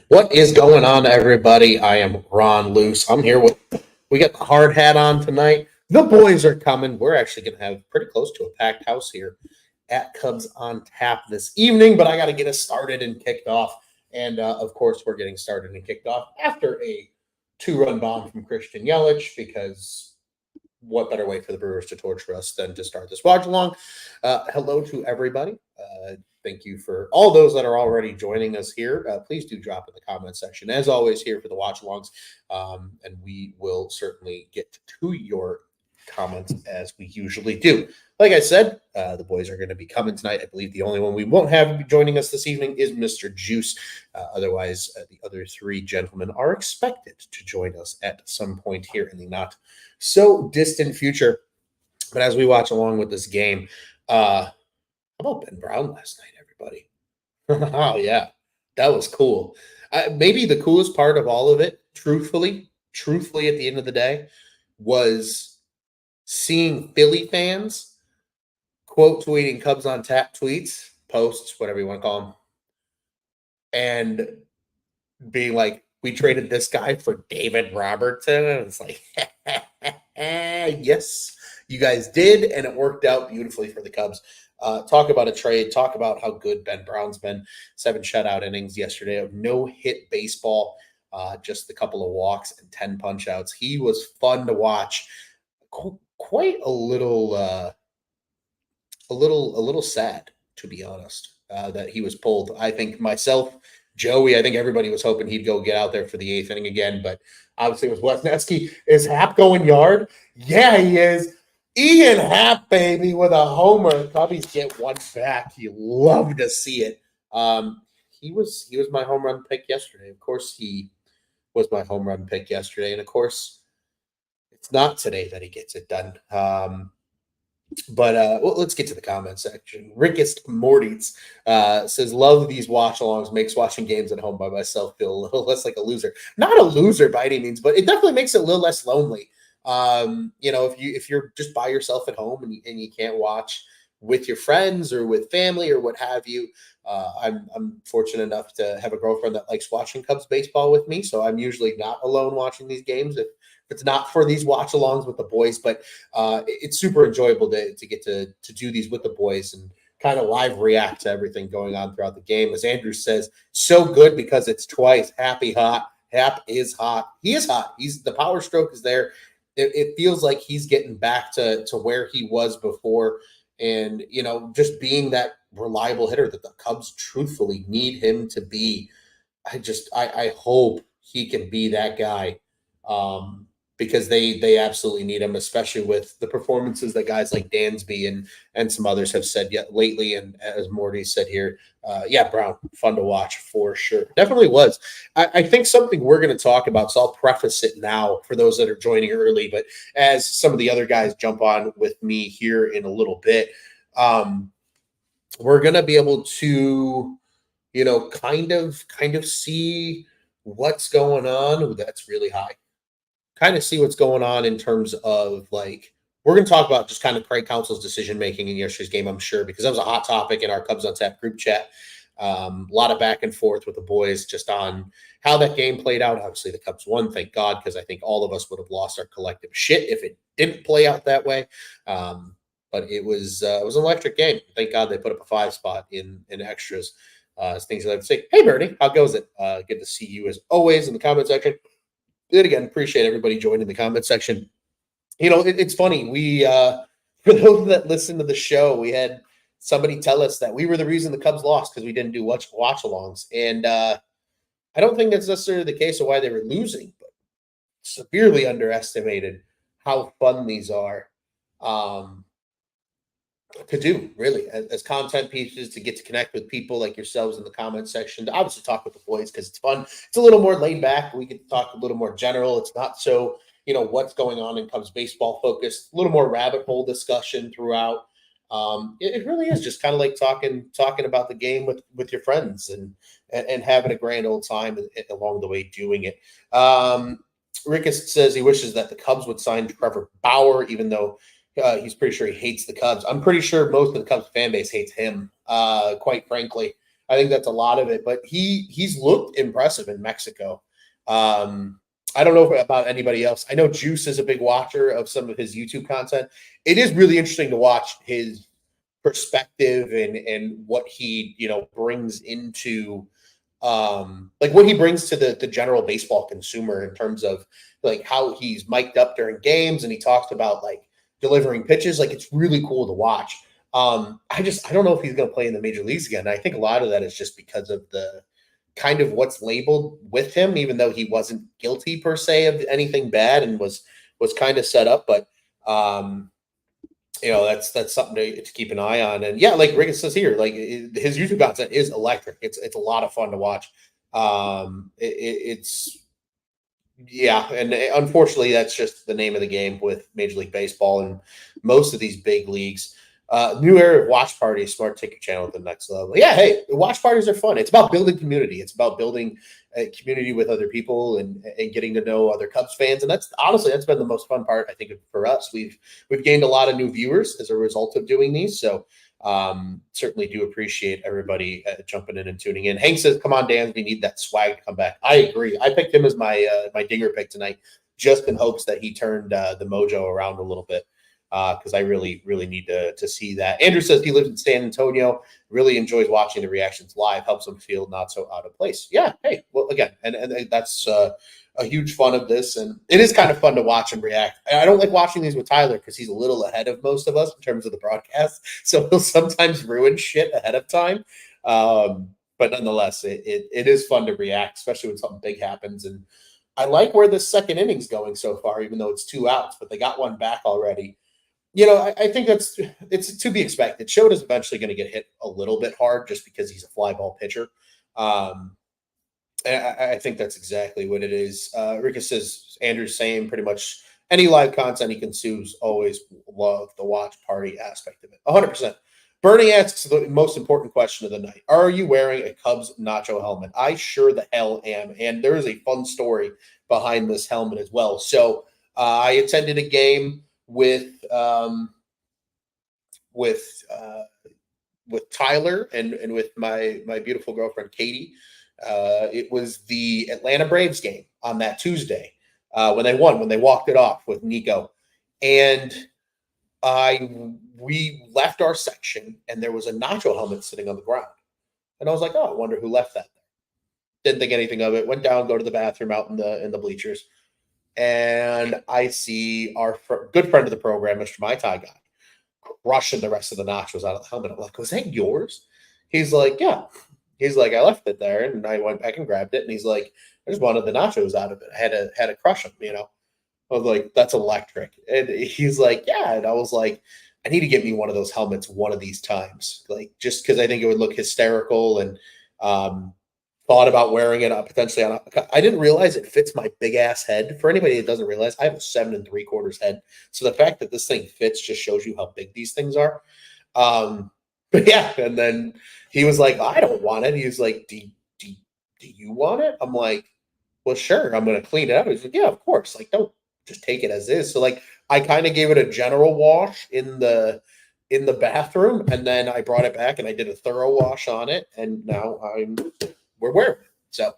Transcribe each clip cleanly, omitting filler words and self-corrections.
What is going on, everybody? I am Ron Luce. We got the hard hat on tonight. The boys are coming. We're actually going to have pretty close to a packed house here at Cubs on Tap this evening, but I got to get us started and kicked off. And of course, we're getting started and kicked off after a two-run bomb from Christian Yelich because what better way for the Brewers to torture us than to start this watch along? Hello to everybody. Thank you for all those that are already joining us here. Please do drop in the comment section, as always, here for the watch alongs. And we will certainly get to your comments as we usually do. Like I said, the boys are going to be coming tonight. I believe the only one we won't have joining us this evening is Mr. Juice. Otherwise, the other three gentlemen are expected to join us at some point here in the not so distant future. But as we watch along with this game, how about Ben Brown last night, everybody? Oh, yeah, that was cool. Maybe the coolest part of all of it, truthfully, at the end of the day, was seeing Philly fans quote tweeting Cubs on Tap tweets, posts, whatever you want to call them, and being like, we traded this guy for David Robertson. And it's like, yes, you guys did, and it worked out beautifully for the Cubs. Talk about a trade. Talk about how good Ben Brown's been. 7 shutout innings yesterday of no-hit baseball, just a couple of walks and 10 punch-outs. He was fun to watch. Quite a little sad, to be honest, that he was pulled. I think myself, Joey, I think everybody was hoping he'd go get out there for the 8th inning again, but obviously it was Wesneski. Is Happ going yard? Yeah, he is. Ian Happ, baby, with a homer. Cubbies get one back. You love to see it. He was my home run pick yesterday. Of course, he was my home run pick yesterday, and of course, it's not today that he gets it done. But let's get to the comment section. Rickest Mortitz says, love these watch-alongs. Makes watching games at home by myself feel a little less like a loser. Not a loser by any means, but it definitely makes it a little less lonely. If you're just by yourself at home and you can't watch with your friends or with family or what have you, I'm fortunate enough to have a girlfriend that likes watching Cubs baseball with me, so I'm usually not alone watching these games if it's not for these watch-alongs with the boys. But it's super enjoyable to get to do these with the boys and kind of live react to everything going on throughout the game. As Andrew says, so good because it's twice. Happy hot. Hap is hot. He is hot. The power stroke is there. It feels like he's getting back to where he was before. And, just being that reliable hitter that the Cubs truthfully need him to be. I hope he can be that guy because they absolutely need him, especially with the performances that guys like Dansby and some others have said yet lately. And as Morty said here, Brown, fun to watch for sure. Definitely was. I think something we're going to talk about, so I'll preface it now for those that are joining early, but as some of the other guys jump on with me here in a little bit, we're going to be able to, kind of see what's going on. Ooh, that's really high. Kind of see what's going on in terms of we're going to talk about just kind of Craig Counsell's decision making in yesterday's game, I'm sure, because that was a hot topic in our Cubs on Tap group chat. A lot of back and forth with the boys just on how that game played out. Obviously, the Cubs won, thank God, because I think all of us would have lost our collective shit if it didn't play out that way. But it was an electric game. Thank God they put up a 5 spot in extras. Things I like to say. Hey, Bernie, how goes it? Good to see you as always in the comment section. And again, appreciate everybody joining the comment section. It's funny. We, for those that listen to the show, we had somebody tell us that we were the reason the Cubs lost because we didn't do watch-alongs. And I don't think that's necessarily the case of why they were losing, but severely underestimated how fun these are to do, really, as content pieces, to get to connect with people like yourselves in the comment section, to obviously talk with the boys because it's fun. It's a little more laid back. We can talk a little more general. It's not so, what's going on in Cubs baseball focused, a little more rabbit hole discussion throughout. It really is just kind of like talking about the game with your friends and having a grand old time along the way doing it. Rickus says he wishes that the Cubs would sign Trevor Bauer, even though he's pretty sure he hates the Cubs. I'm pretty sure most of the Cubs fan base hates him, quite frankly. I think that's a lot of it. But he's looked impressive in Mexico. I don't know about anybody else. I know Juice is a big watcher of some of his YouTube content. It is really interesting to watch his perspective and what he brings into like what he brings to the general baseball consumer in terms of like how he's mic'd up during games and he talks about like delivering pitches. Like it's really cool to watch. I don't know if he's going to play in the major leagues again. I think a lot of that is just because of the kind of what's labeled with him, even though he wasn't guilty per se of anything bad and was kind of set up. But that's something to keep an eye on. And yeah, like Rick says here, like his YouTube content is electric. It's a lot of fun to watch. It's yeah, and unfortunately, that's just the name of the game with Major League Baseball and most of these big leagues. New era of watch parties, smart ticket channel at the next level. Yeah, hey, watch parties are fun. It's about building community. It's about building a community with other people and getting to know other Cubs fans. And that's honestly that's been the most fun part. I think for us, we've gained a lot of new viewers as a result of doing these. So certainly do appreciate everybody jumping in and tuning in. Hank says, "Come on, Dan, we need that swag to come back." I agree. I picked him as my dinger pick tonight, just in hopes that he turned the mojo around a little bit. Because I really need to see that. Andrew says he lives in San Antonio, really enjoys watching the reactions live, helps him feel not so out of place. Yeah, hey, well, again, and that's a huge fun of this, and it is kind of fun to watch him react. I don't like watching these with Tyler because he's a little ahead of most of us in terms of the broadcast, so he'll sometimes ruin shit ahead of time. But nonetheless, it is fun to react, especially when something big happens. And I like where the second inning's going so far, even though it's 2 outs, but they got one back already. I think it's to be expected. Shota's eventually going to get hit a little bit hard just because he's a fly ball pitcher. I think that's exactly what it is. Rika says, Andrew's saying pretty much any live content he consumes, always love the watch party aspect of it. 100%. Bernie asks the most important question of the night. Are you wearing a Cubs nacho helmet? I sure the hell am. And there is a fun story behind this helmet as well. So I attended a game with Tyler and with my beautiful girlfriend Katie. It was the Atlanta Braves game on that Tuesday when they won, when they walked it off with Nico, and we left our section and there was a nacho helmet sitting on the ground, and I was like, oh, I wonder who left that there. Didn't think anything of it. Went down, go to the bathroom out in the bleachers. And I see our good friend of the program, Mr. Mai Tai guy, crushing the rest of the nachos out of the helmet. I'm like, was that yours? He's like, yeah. He's like, I left it there, and I went back and grabbed it. And he's like, I just wanted the nachos out of it. I had to crush them, I was like, that's electric. And he's like, yeah. And I was like, I need to get me one of those helmets one of these times, like just because I think it would look hysterical. And thought about wearing it potentially on. I didn't realize it fits my big ass head. For anybody that doesn't realize, I have a 7 3/4 head. So the fact that this thing fits just shows you how big these things are. But yeah, and then he was like, I don't want it. He was like, do you want it? I'm like, well, sure. I'm going to clean it up. He's like, yeah, of course. Like, don't just take it as is. So like, I kind of gave it a general wash in the bathroom, and then I brought it back and I did a thorough wash on it, and now we're wearing it. So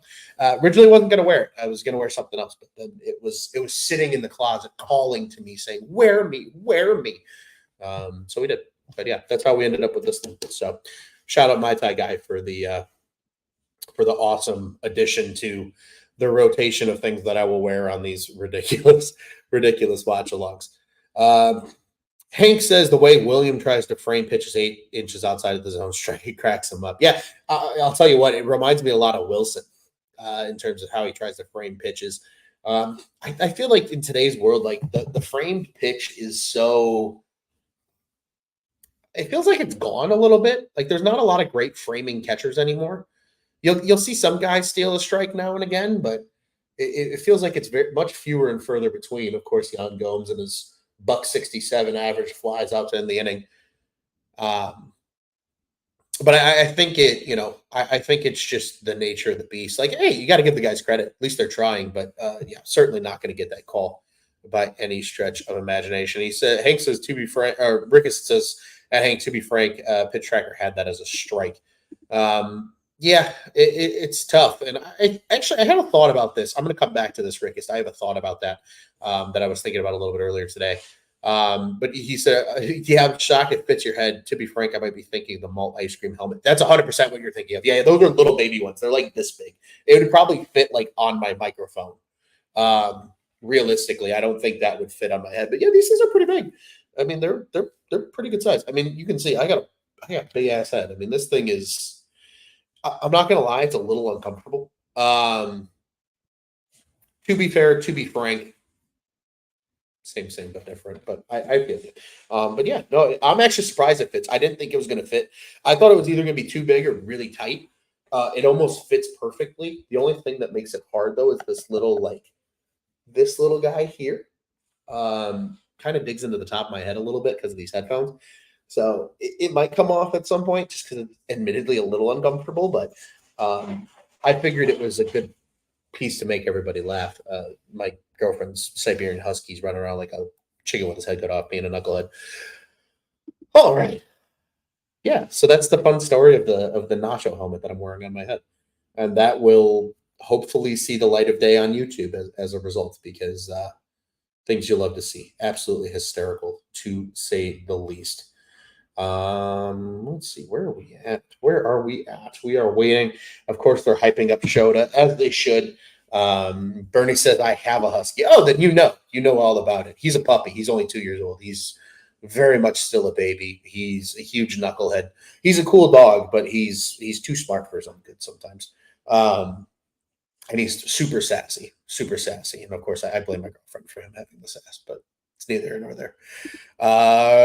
originally wasn't going to wear it. I was going to wear something else, but then it was sitting in the closet calling to me saying, wear me. So we did. But yeah, that's how we ended up with this thing. So shout out Mai Tai guy for the awesome addition to the rotation of things that I will wear on these ridiculous watch alongs. Hank says the way William tries to frame pitches 8 inches outside of the zone strike, he cracks him up. Yeah, I'll tell you what, it reminds me a lot of Wilson in terms of how he tries to frame pitches. I feel like in today's world, like the framed pitch is so. It feels like it's gone a little bit. Like there's not a lot of great framing catchers anymore. You'll see some guys steal a strike now and again, but it feels like it's very much fewer and further between. Of course, Yan Gomes and his $167 average flies out to end the inning. But I think I think it's just the nature of the beast. Like, hey, you got to give the guys credit. At least they're trying. But yeah, certainly not going to get that call by any stretch of imagination. He said, Hank says, to be frank, or Ricketts says, Hank, to be frank, Pitch Tracker had that as a strike. Yeah, it's tough, and I had a thought about this. I'm going to come back to this, Rick. I have a thought about that that I was thinking about a little bit earlier today. But he said, "Yeah, I'm shocked it fits your head." To be frank, I might be thinking the malt ice cream helmet. That's 100% what you're thinking of. Yeah, those are little baby ones. They're like this big. It would probably fit like on my microphone. Um, Realistically, I don't think that would fit on my head. But yeah, these things are pretty big. I mean, they're pretty good size. I mean, you can see I got a big ass head. I mean, this thing is. I'm not gonna lie, it's a little uncomfortable. To be fair, to be frank, same but different. But I feel it. But yeah, no, I'm actually surprised it fits. I didn't think it was gonna fit. I thought it was either gonna be too big or really tight. It almost fits perfectly. The only thing that makes it hard though is this little guy here. Kind of digs into the top of my head a little bit because of these headphones. So it might come off at some point just because it's admittedly a little uncomfortable, but I figured it was a good piece to make everybody laugh. My girlfriend's Siberian Huskies running around like a chicken with his head cut off, being a knucklehead. All right, yeah. So that's the fun story of the Nacho helmet that I'm wearing on my head, and that will hopefully see the light of day on YouTube as a result because things you love to see. Absolutely hysterical to say the least. Let's see, where are we at? Where are we at? We are waiting. Of course, they're hyping up Shota as they should. Bernie says, I have a husky. Oh, then you know all about it. He's a puppy. He's only 2 years old. He's very much still a baby. He's a huge knucklehead. He's a cool dog, but he's too smart for his own good sometimes. Um, and he's super sassy. And of course, I blame my girlfriend for him having the sass, but it's neither here nor there.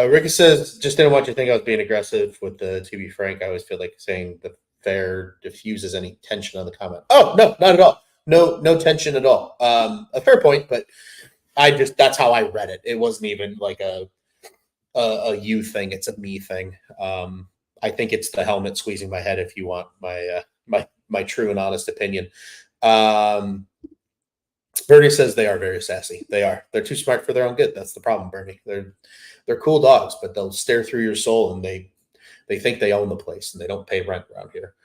Ricky says, just didn't want you to think I was being aggressive with the to be frank. I always feel like saying the fair diffuses any tension on the comment. Oh, no, not at all. No tension at all. A fair point, but that's how I read it. It wasn't even like a you thing. It's a me thing. I think it's the helmet squeezing my head if you want my true and honest opinion. Bernie says they are very sassy. They are. They're too smart for their own good. That's the problem, Bernie. They're cool dogs, but they'll stare through your soul and they think they own the place and they don't pay rent around here.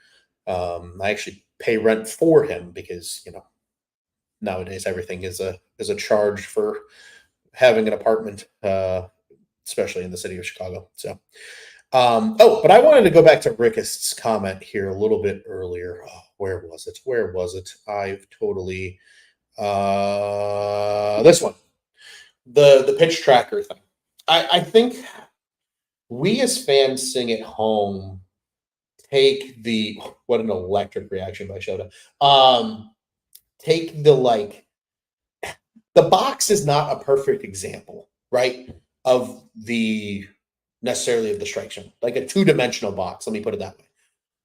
I actually pay rent for him because nowadays everything is a charge for having an apartment, especially in the city of Chicago. So, but I wanted to go back to Rick's comment here a little bit earlier. Oh, where was it? Where was it? I've totally this one, the pitch tracker thing. I think we as fans sing at home take the what an electric reaction by Shota. Take the box is not a perfect example, right? Of the necessarily of the strike zone, like a two-dimensional box. Let me put it that way.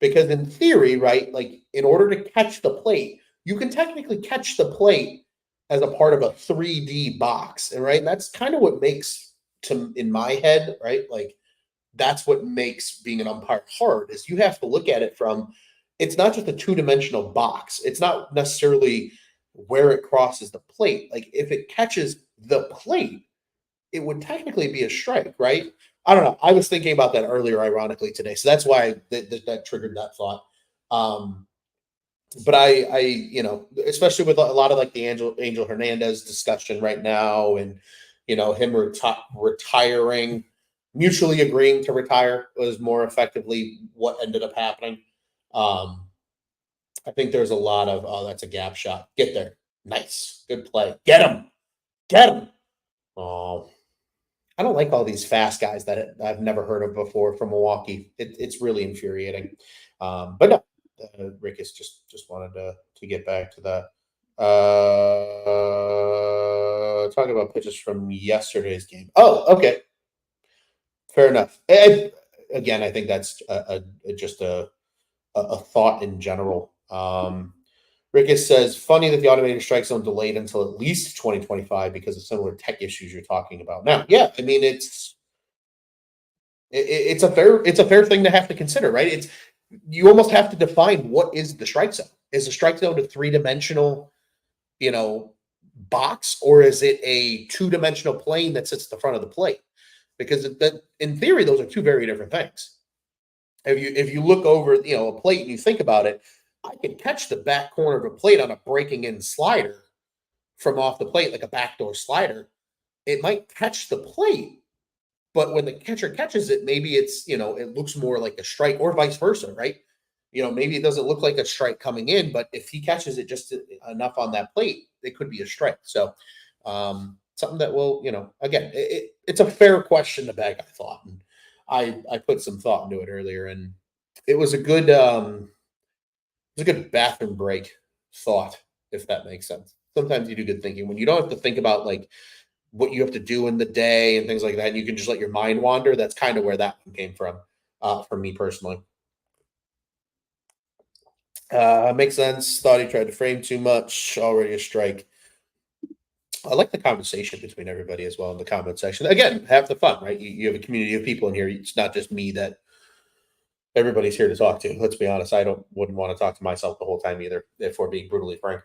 Because in theory, right, like in order to catch the plate, you can technically catch the plate as a part of a 3D box, and right, and that's kind of what makes in my head, right, like that's what makes being an umpire hard is you have to look at it from it's not just a two-dimensional box. It's not necessarily where it crosses the plate. Like if it catches the plate, it would technically be a strike, right? I don't know. I was thinking about that earlier, ironically, today. So that's why that triggered that thought. Um, but especially with a lot of like the Angel Hernandez discussion right now, and him retiring, mutually agreeing to retire was more effectively what ended up happening. Um, I think there's a lot of that's a gap shot. Get there, nice, good play. Get him. Oh, I don't like all these fast guys that I've never heard of before from Milwaukee. It's really infuriating. But no, Rick is just wanted to get back to that. Talking about pitches from yesterday's game. Oh, okay, fair enough. And again, I think that's just a thought in general. Rickes says, funny that the automated strike zone delayed until at least 2025 because of similar tech issues you're talking about. Now, yeah, I mean it's a fair thing to have to consider, right? It's you almost have to define what is the strike zone. Is the strike zone a three-dimensional, box, or is it a two-dimensional plane that sits at the front of the plate? Because that, in theory, those are two very different things. If you look over, a plate and you think about it, I can catch the back corner of a plate on a breaking in slider from off the plate, like a backdoor slider. It might catch the plate, but when the catcher catches it, maybe it's, it looks more like a strike or vice versa, right? Maybe it doesn't look like a strike coming in, but if he catches it just enough on that plate, it could be a strike. So, something that will, again, it's a fair question to bag, I thought. And I put some thought into it earlier, and it was a good, bathroom break thought, if that makes sense. Sometimes you do good thinking when you don't have to think about like what you have to do in the day and things like that, and you can just let your mind wander. That's kind of where that one came from, for me personally. Makes sense. Thought he tried to frame too much. Already a strike. I like the conversation between everybody as well in the comment section. Again, have the fun, right? You have a community of people in here. It's not just me that everybody's here to talk to. Let's be honest. I wouldn't want to talk to myself the whole time either, if we're being brutally frank.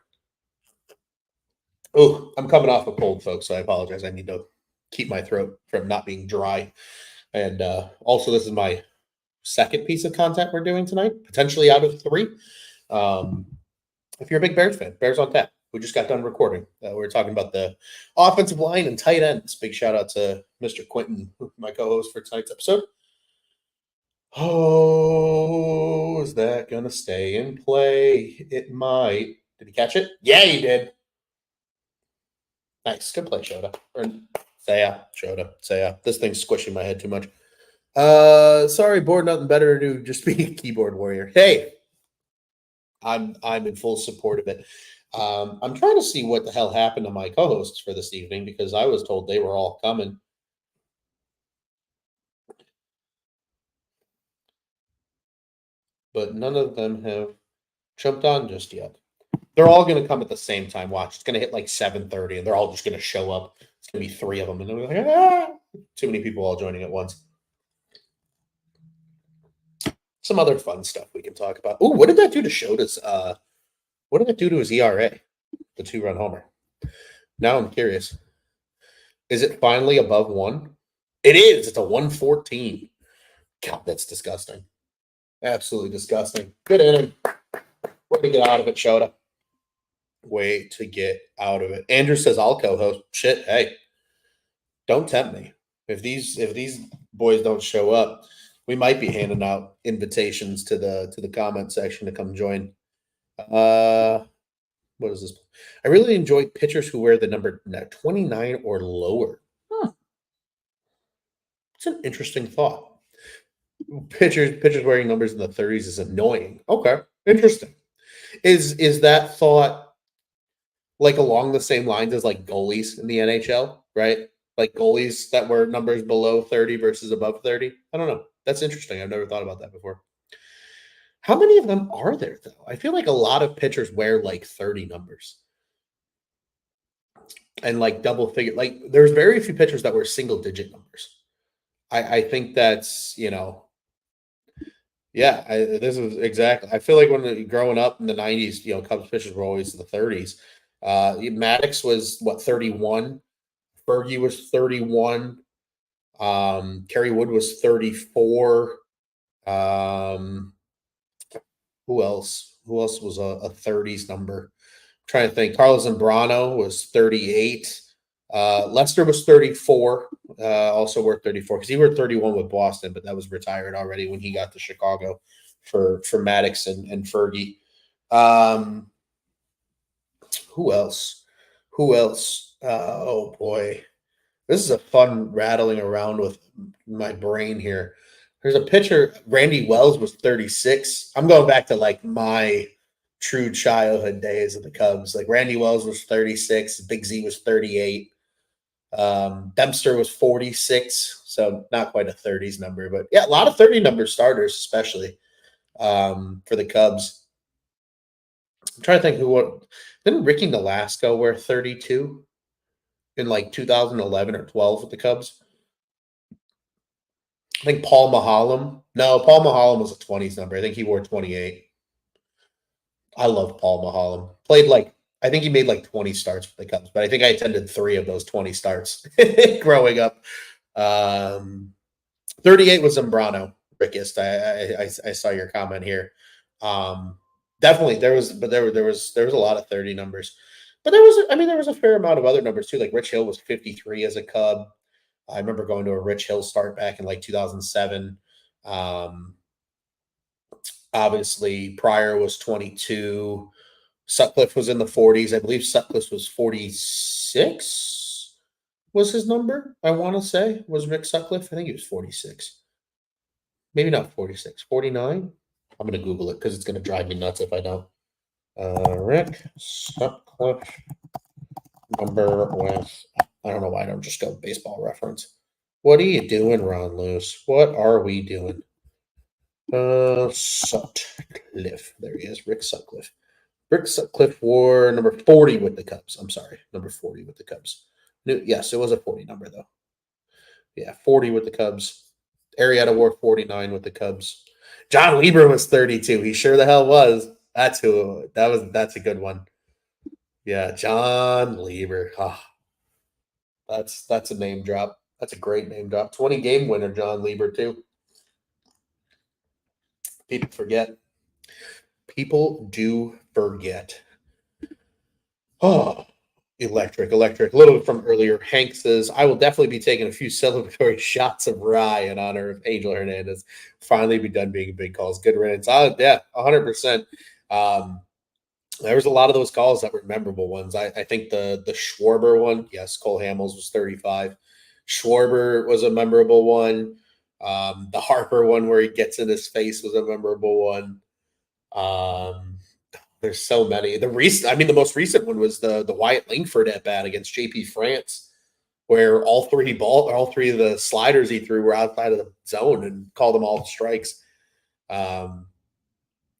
Oh, I'm coming off a cold, folks, so I apologize. I need to keep my throat from not being dry. And also, this is my second piece of content we're doing tonight, potentially out of three. If you're a big Bears fan, Bears on Tap. We just got done recording. We were talking about the offensive line and tight ends. Big shout out to Mr. Quentin, my co-host for tonight's episode. Oh, is that going to stay in play? It might. Did he catch it? Yeah, he did. Nice. Good play, Shota. Or Shota. Saya. This thing's squishing my head too much. Sorry, bored, nothing better to do. Just be a keyboard warrior. Hey, I'm in full support of it. I'm trying to see what the hell happened to my co-hosts for this evening because I was told they were all coming. But none of them have jumped on just yet. They're all going to come at the same time. Watch, it's going to hit like 7:30, and they're all just going to show up. It's going to be three of them, and they're like, too many people all joining at once. Some other fun stuff we can talk about. Oh, what did that do to Shota's? What did that do to his ERA? The 2-run homer. Now I'm curious. Is it finally above 1? It is. It's a 114. God, that's disgusting. Absolutely disgusting. Good inning. Way to get out of it, Shota. Way to get out of it. Andrew says I'll co-host. Shit, hey, don't tempt me. If these boys don't show up, we might be handing out invitations to the comment section to come join. What is this? I really enjoy pitchers who wear the number 29 or lower. It's an interesting thought. Pitchers wearing numbers in the 30s is annoying. Okay, interesting. Is that thought like along the same lines as like goalies in the NHL, right? Like goalies that were numbers below 30 versus above 30? I don't know. That's interesting. I've never thought about that before. How many of them are there, though? I feel like a lot of pitchers wear like 30 numbers and like double figure. Like there's very few pitchers that wear single digit numbers. I think that's, yeah, this is exactly. I feel like when growing up in the 90s, Cubs pitchers were always in the 30s. Maddox was what, 31? Fergie was 31. Kerry Wood was 34. Who else? Who else was a 30s number? I'm trying to think. Carlos Zambrano was 38. Lester was 34. Also worked 34 because he worked 31 with Boston, but that was retired already when he got to Chicago for Maddox and Fergie. Who else? Oh boy, this is a fun rattling around with my brain here. There's a pitcher, Randy Wells was 36. I'm going back to like my true childhood days of the Cubs. Like Randy Wells was 36, Big Z was 38. Dempster was 46, so not quite a 30s number, but yeah, a lot of 30 number starters, especially for the Cubs. I'm trying to think didn't Ricky Nolasco wear 32 in like 2011 or 12 with the Cubs? I think Paul Maholm. No, Paul Maholm was a 20s number. I think he wore 28. I love Paul Maholm. I think he made like 20 starts for the Cubs, but I think I attended 3 of those 20 starts growing up. 38 was Zambrano. Rickist. I saw your comment here. Definitely there was a lot of 30 numbers, but there was a fair amount of other numbers too. Like Rich Hill was 53 as a Cub. I remember going to a Rich Hill start back in like 2007. Um, Obviously, Pryor was 22. Sutcliffe was in the 40s. I believe Sutcliffe was 46 was his number. I want to say was Rick Sutcliffe. I think he was 46. Maybe not 46, 49. I'm going to Google it because it's going to drive me nuts if I don't. Rick Sutcliffe number with, I don't know why I don't just go baseball reference. What are you doing, Ron Luce? What are we doing? Sutcliffe. There he is, Rick Sutcliffe. Rick Sutcliffe wore number 40 with the Cubs. I'm sorry, number 40 with the Cubs. Yes, it was a 40 number, though. Yeah, 40 with the Cubs. Arrieta wore 49 with the Cubs. John Lieber was 32. He sure the hell was. That's a good one. Yeah, John Lieber. Oh, that's a name drop. That's a great name drop. 20 game winner, John Lieber, too. People forget. People do forget. Oh, electric. A little bit from earlier. Hank says, I will definitely be taking a few celebratory shots of rye in honor of Angel Hernandez. Finally be done being big calls. Good riddance. Yeah, 100%. There was a lot of those calls that were memorable ones. I think the Schwarber one, yes, Cole Hamels was 35. Schwarber was a memorable one. The Harper one where he gets in his face was a memorable one. There's so many. The most recent one was the Wyatt Langford at bat against JP France, where all three of the sliders he threw were outside of the zone and called them all strikes.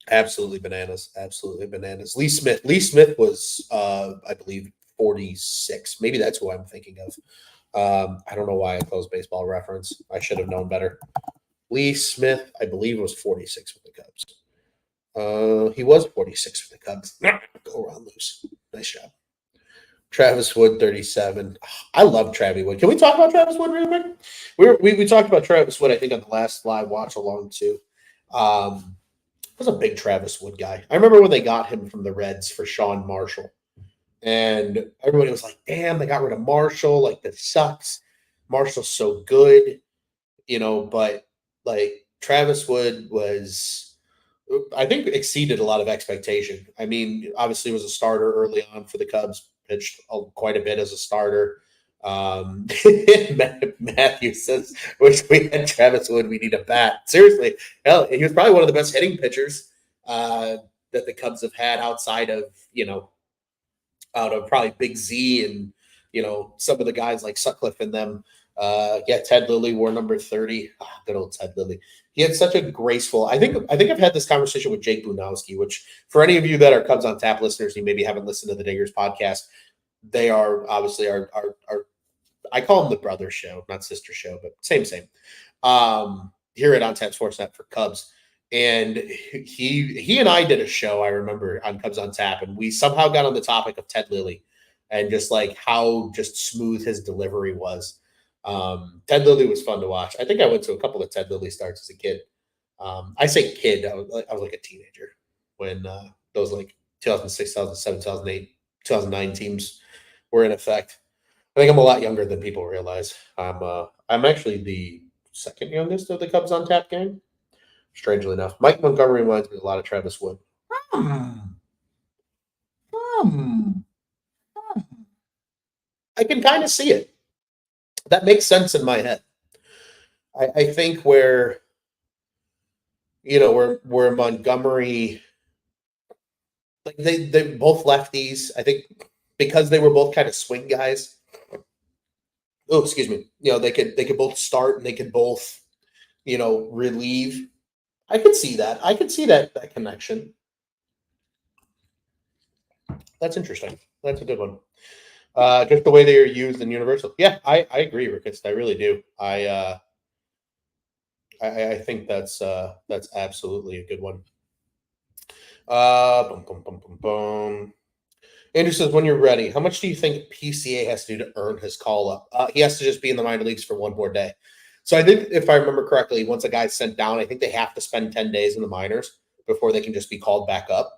Absolutely bananas. Absolutely bananas. Lee Smith was, I believe, 46. Maybe that's who I'm thinking of. I don't know why I closed baseball reference. I should have known better. Lee Smith, I believe, was 46 with the Cubs. He was 46 for the Cubs. Go Ron Luce. Nice job. Travis Wood, 37. I love Travis Wood. Can we talk about Travis Wood real quick? We talked about Travis Wood, I think, on the last live watch along too. I was a big Travis Wood guy. I remember when they got him from the Reds for Sean Marshall. And everybody was like, damn, they got rid of Marshall. Like, that sucks. Marshall's so good, but like Travis Wood was, I think, exceeded a lot of expectation. I mean, obviously was a starter early on for the Cubs, pitched quite a bit as a starter. Matthew says, wish we had Travis Wood, we need a bat. Seriously, hell, he was probably one of the best hitting pitchers that the Cubs have had outside of probably Big Z and some of the guys like Sutcliffe and them. Ted Lilly wore number 30. Good old Ted Lilly. He had such a graceful. I think I've had this conversation with Jake Bunowski, which for any of you that are Cubs on Tap listeners, you maybe haven't listened to the Dingers podcast. They are obviously our I call them the brother show, not sister show, but same. Here at On Tap Sportsnet for Cubs. And he and I did a show, I remember, on Cubs on Tap, and we somehow got on the topic of Ted Lilly and just like how just smooth his delivery was. Ted Lilly was fun to watch. I think I went to a couple of Ted Lilly starts as a kid. I say kid, I was like a teenager when those like 2006, 2007, 2008, 2009 teams were in effect. I think I'm a lot younger than people realize. I'm actually the second youngest of the Cubs on Tap gang. Strangely enough, Mike Montgomery reminds me a lot of Travis Wood. I can kind of see it. That makes sense in my head. I think where Montgomery, like they both lefties. I think because they were both kind of swing guys. Oh, excuse me. They could both start and they could both relieve. I could see that. I could see that connection. That's interesting. That's a good one. Just the way they are used in Universal. Yeah, I agree, Ricketts. I really do. I think that's absolutely a good one. Boom, boom, boom, boom, boom. Andrew says, when you're ready, how much do you think PCA has to do to earn his call up? He has to just be in the minor leagues for one more day. So I think if I remember correctly, once a guy's sent down, I think they have to spend 10 days in the minors before they can just be called back up.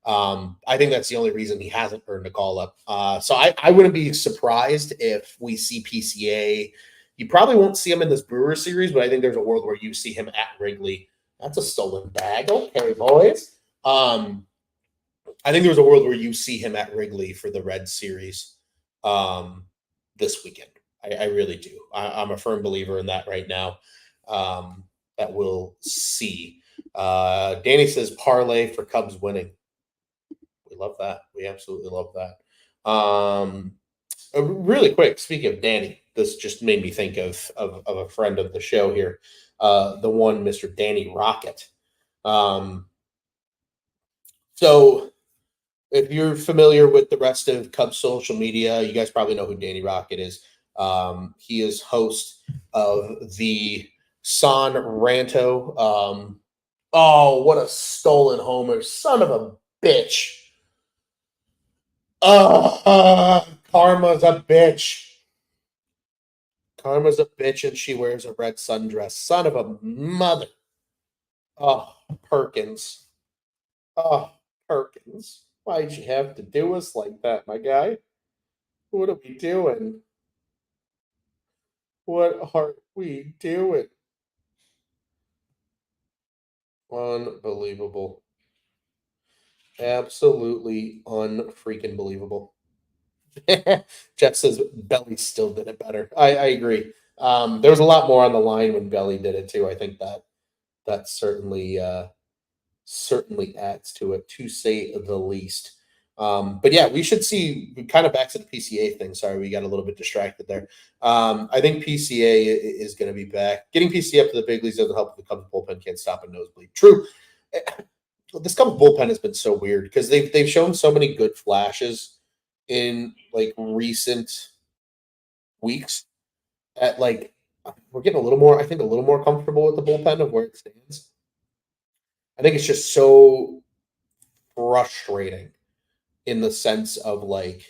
I think that's the only reason he hasn't earned a call up. So I wouldn't be surprised if we see PCA. You probably won't see him in this Brewers series, but I think there's a world where you see him at Wrigley. That's a stolen bag. Okay, boys. I think there's a world where you see him at Wrigley for the Red series this weekend. I really do. I'm a firm believer in that right now. That we'll see. Danny says parlay for Cubs winning. We love that. We absolutely love that. Really quick, speaking of Danny, this just made me think of a friend of the show here, the one Mr. Danny Rocket. So if you're familiar with the rest of Cubs social media, you guys probably know who Danny Rocket is. He is host of the San Ranto. Oh, what a stolen homer. Son of a bitch. Karma's a bitch. Karma's a bitch and she wears a red sundress. Son of a mother. Oh, Perkins. Oh, Perkins. Why'd you have to do us like that, my guy? What are we doing? What are we doing? Unbelievable. Absolutely unfreaking believable. Jeff says Belly still did it better. I agree. There was a lot more on the line when Belly did it too. I think that certainly adds to it, to say the least. But yeah, we should see kind of back to the PCA thing. Sorry, we got a little bit distracted there. I think PCA is going to be back. Getting PCA up to the big leagues doesn't help if the Cubs bullpen can't stop a nosebleed. True. This Cubs bullpen has been so weird because they've shown so many good flashes in like recent weeks. At like we're getting a little more, I think, a little more comfortable with the bullpen of where it stands. I think it's just so frustrating in the sense of like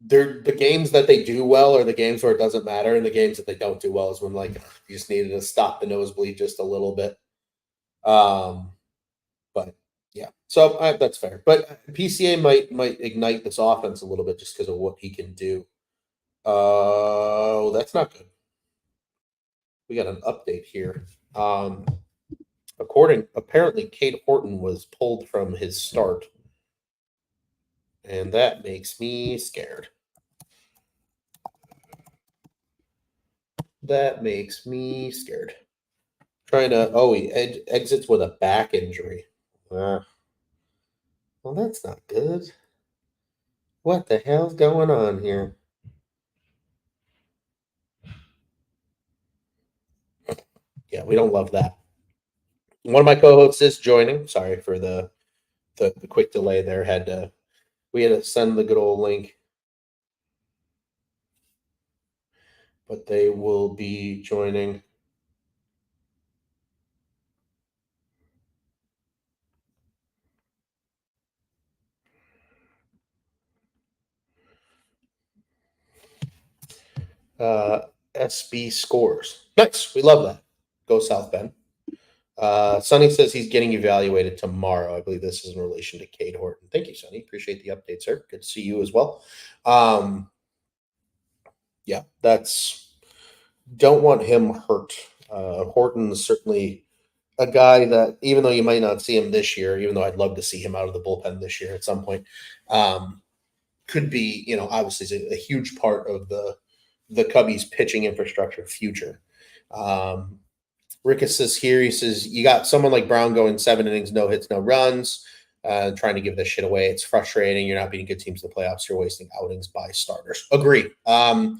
they're the games that they do well are the games where it doesn't matter, and the games that they don't do well is when like you just needed to stop the nosebleed just a little bit. But yeah, so that's fair. But PCA might ignite this offense a little bit just because of what he can do. Oh, that's not good. We got an update here. Apparently, Cade Horton was pulled from his start, and that makes me scared. That makes me scared. He exits with a back injury. Well, that's not good. What the hell's going on here? Yeah, we don't love that. One of my co-hosts is joining. Sorry for the quick delay there. We had to send the good old link, but they will be joining. SB scores. Nice. We love that. Go South Bend. Sonny says he's getting evaluated tomorrow. I believe this is in relation to Cade Horton. Thank you, Sonny. Appreciate the update, sir. Good to see you as well. Yeah, don't want him hurt. Horton's certainly a guy that, even though you might not see him this year, even though I'd love to see him out of the bullpen this year at some point, could be, obviously a huge part of the Cubbies pitching infrastructure future. Rickus says here, he says, you got someone like Brown going 7 innings, no hits, no runs, trying to give this shit away. It's frustrating. You're not beating good teams in the playoffs. You're wasting outings by starters. Agree. I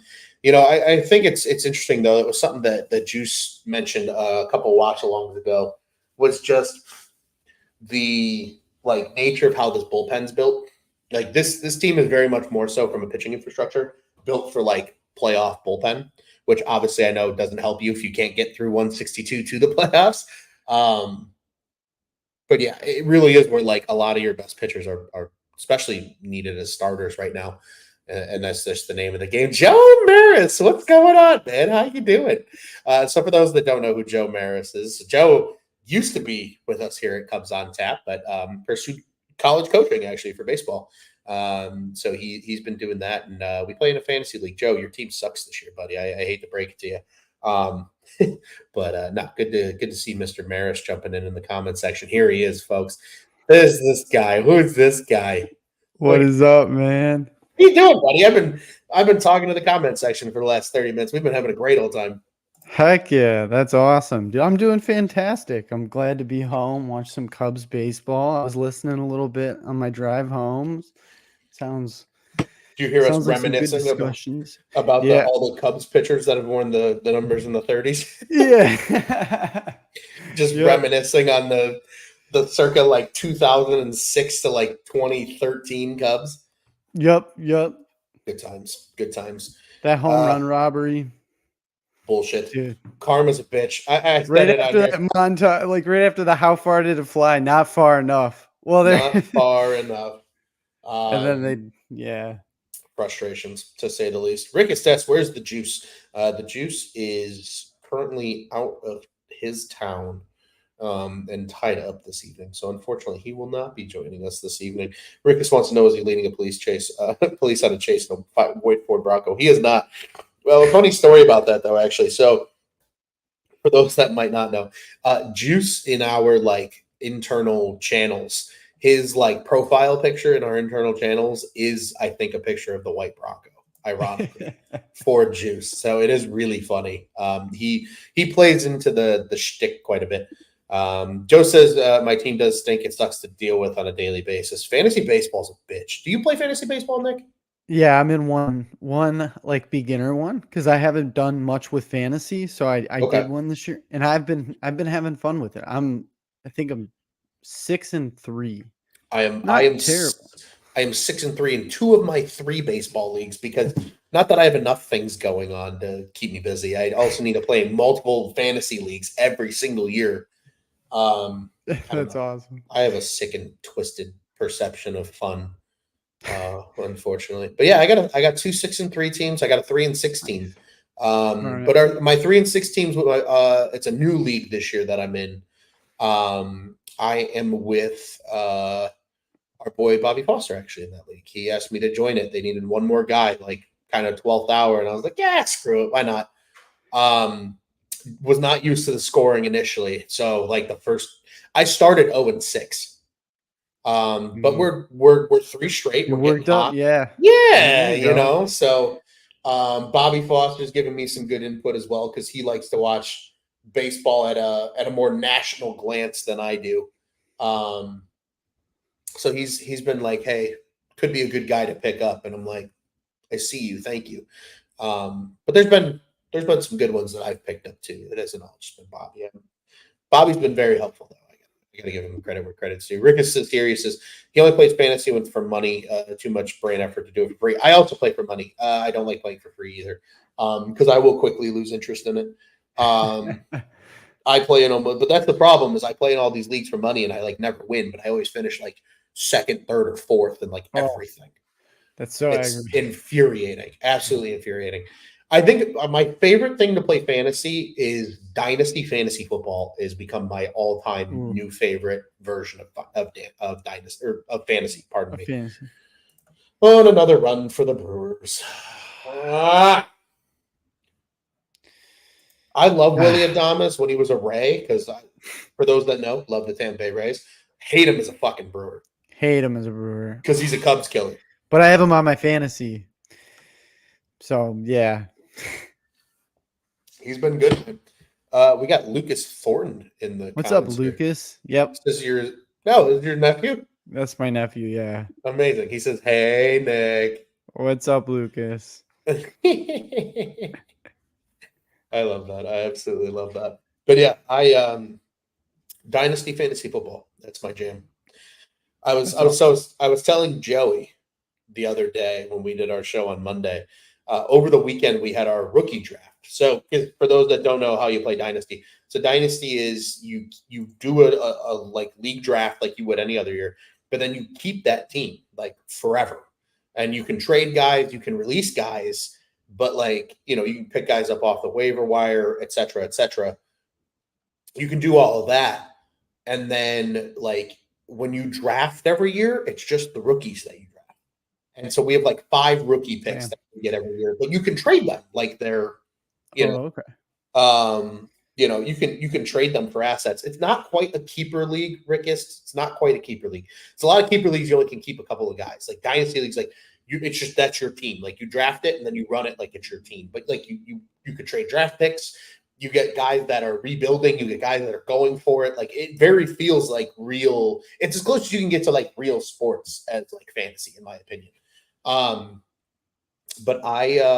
think it's interesting, though. It was something that Juice mentioned a couple watch-alongs ago, was just the nature of how this bullpen's built. Like this team is very much more so from a pitching infrastructure built for playoff bullpen, which obviously I know doesn't help you if you can't get through 162 to the playoffs. But yeah, it really is where a lot of your best pitchers are especially needed as starters right now. and that's just the name of the game. Joe Maris, what's going on, man? How you doing? So for those that don't know who Joe Maris is, Joe used to be with us here at Cubs on Tap, but pursued college coaching actually for baseball. So he's been doing that, and we play in a fantasy league. Joe, your team sucks this year, buddy. I hate to break it to you. But no, good to see Mr. Maris jumping in the comment section. Here he is, folks. There's this guy. Who's this guy? What is up, man? How you doing, buddy? I've been talking to the comment section for the last 30 minutes. We've been having a great old time. Heck yeah, that's awesome. Dude, I'm doing fantastic. I'm glad to be home, watch some Cubs baseball. I was listening a little bit on my drive home. Sounds Do you hear us like reminiscing about yeah. all the Cubs pitchers that have worn the numbers in the 30s? Yeah. Just reminiscing on the circa like 2006 to like 2013 Cubs. Yep. Good times. That home run robbery. Bullshit. Dude. Karma's a bitch. I right after that montage, like right after the how far did it fly? Not far enough. Well, not far enough. And then frustrations to say the least. Rick Estes, where's the juice? The juice is currently out of his town and tied up this evening. So unfortunately, he will not be joining us this evening. Rick wants to know, is he leading a police chase? Police had a chase in a white Ford Bronco. He is not. Well, a funny story about that though, actually. So for those that might not know, Juice in our like internal channels, his like profile picture in our internal channels is, I think, a picture of the white Bronco, ironically, for Juice. So it is really funny. He plays into the shtick quite a bit. Joe says, my team does stink. It sucks to deal with on a daily basis. Fantasy baseball's a bitch. Do you play fantasy baseball, Nick? Yeah, I'm in one like beginner one because I haven't done much with fantasy. So I did one this year, and I've been having fun with it. I think I'm 6-3. I am terrible. I am 6-3 in 2 of my 3 baseball leagues because not that I have enough things going on to keep me busy. I also need to play in multiple fantasy leagues every single year. That's awesome. I have a sick and twisted perception of fun, unfortunately. But yeah, I got 2 6-3 teams. I got a 3-6 team. Right. But my 3-6 teams, it's a new league this year that I'm in. I am with our boy Bobby Foster actually in that league. He asked me to join it. They needed one more guy, like kind of 12th hour, and I was like, yeah, screw it, why not? Was not used to the scoring initially, so like I started 0-6. But we're 3 straight. You we're worked up, yeah, you know. So Bobby Foster's giving me some good input as well because he likes to watch baseball at a more national glance than I do. So he's been like, hey, could be a good guy to pick up, and I'm like, I see you, thank you. But there's been some good ones that I've picked up too. It hasn't all just been Bobby. Bobby's been very helpful though. I got to give him credit where credit's due. Rick says here, he says he only plays fantasy when for money. Too much brain effort to do it for free. I also play for money. I don't like playing for free either, because I will quickly lose interest in it. I play in almost, but that's the problem is I play in all these leagues for money and I like never win, but I always finish like 2nd, 3rd, or 4th and like everything. That's so infuriating. Absolutely infuriating. I think my favorite thing to play fantasy is Dynasty Fantasy Football has become my all-time new favorite version of Dynasty or of fantasy. Pardon me. Fantasy. On another run for the Brewers. I love Willie Adames when he was a Ray because, for those that know, love the Tampa Bay Rays. Hate him as a fucking Brewer. Hate him as a Brewer because he's a Cubs killer. But I have him on my fantasy. So yeah. He's been good. We got Lucas Thornton in the What's up, Lucas? Here. Yep. This is your nephew? That's my nephew, yeah. Amazing. He says, hey, Nick. What's up, Lucas? I love that. I absolutely love that. But yeah, I Dynasty Fantasy Football. That's my jam. I was telling Joey the other day when we did our show on Monday. Over the weekend, we had our rookie draft. So, for those that don't know how you play Dynasty, so Dynasty is you do a like league draft like you would any other year, but then you keep that team like forever. And you can trade guys, you can release guys, but like, you can pick guys up off the waiver wire, et cetera, et cetera. You can do all of that. And then like when you draft every year, it's just the rookies that you draft. And so we have like 5 rookie picks that we get every year, but you can trade them like they're, okay. You can trade them for assets. It's not quite a keeper league, Rickus. It's not quite a keeper league. It's a lot of keeper leagues. You only can keep a couple of guys. Like dynasty leagues, like it's just that's your team. Like you draft it and then you run it like it's your team. But like you could trade draft picks. You get guys that are rebuilding. You get guys that are going for it. Like it very feels like real. It's as close as you can get to like real sports as like fantasy, in my opinion. But I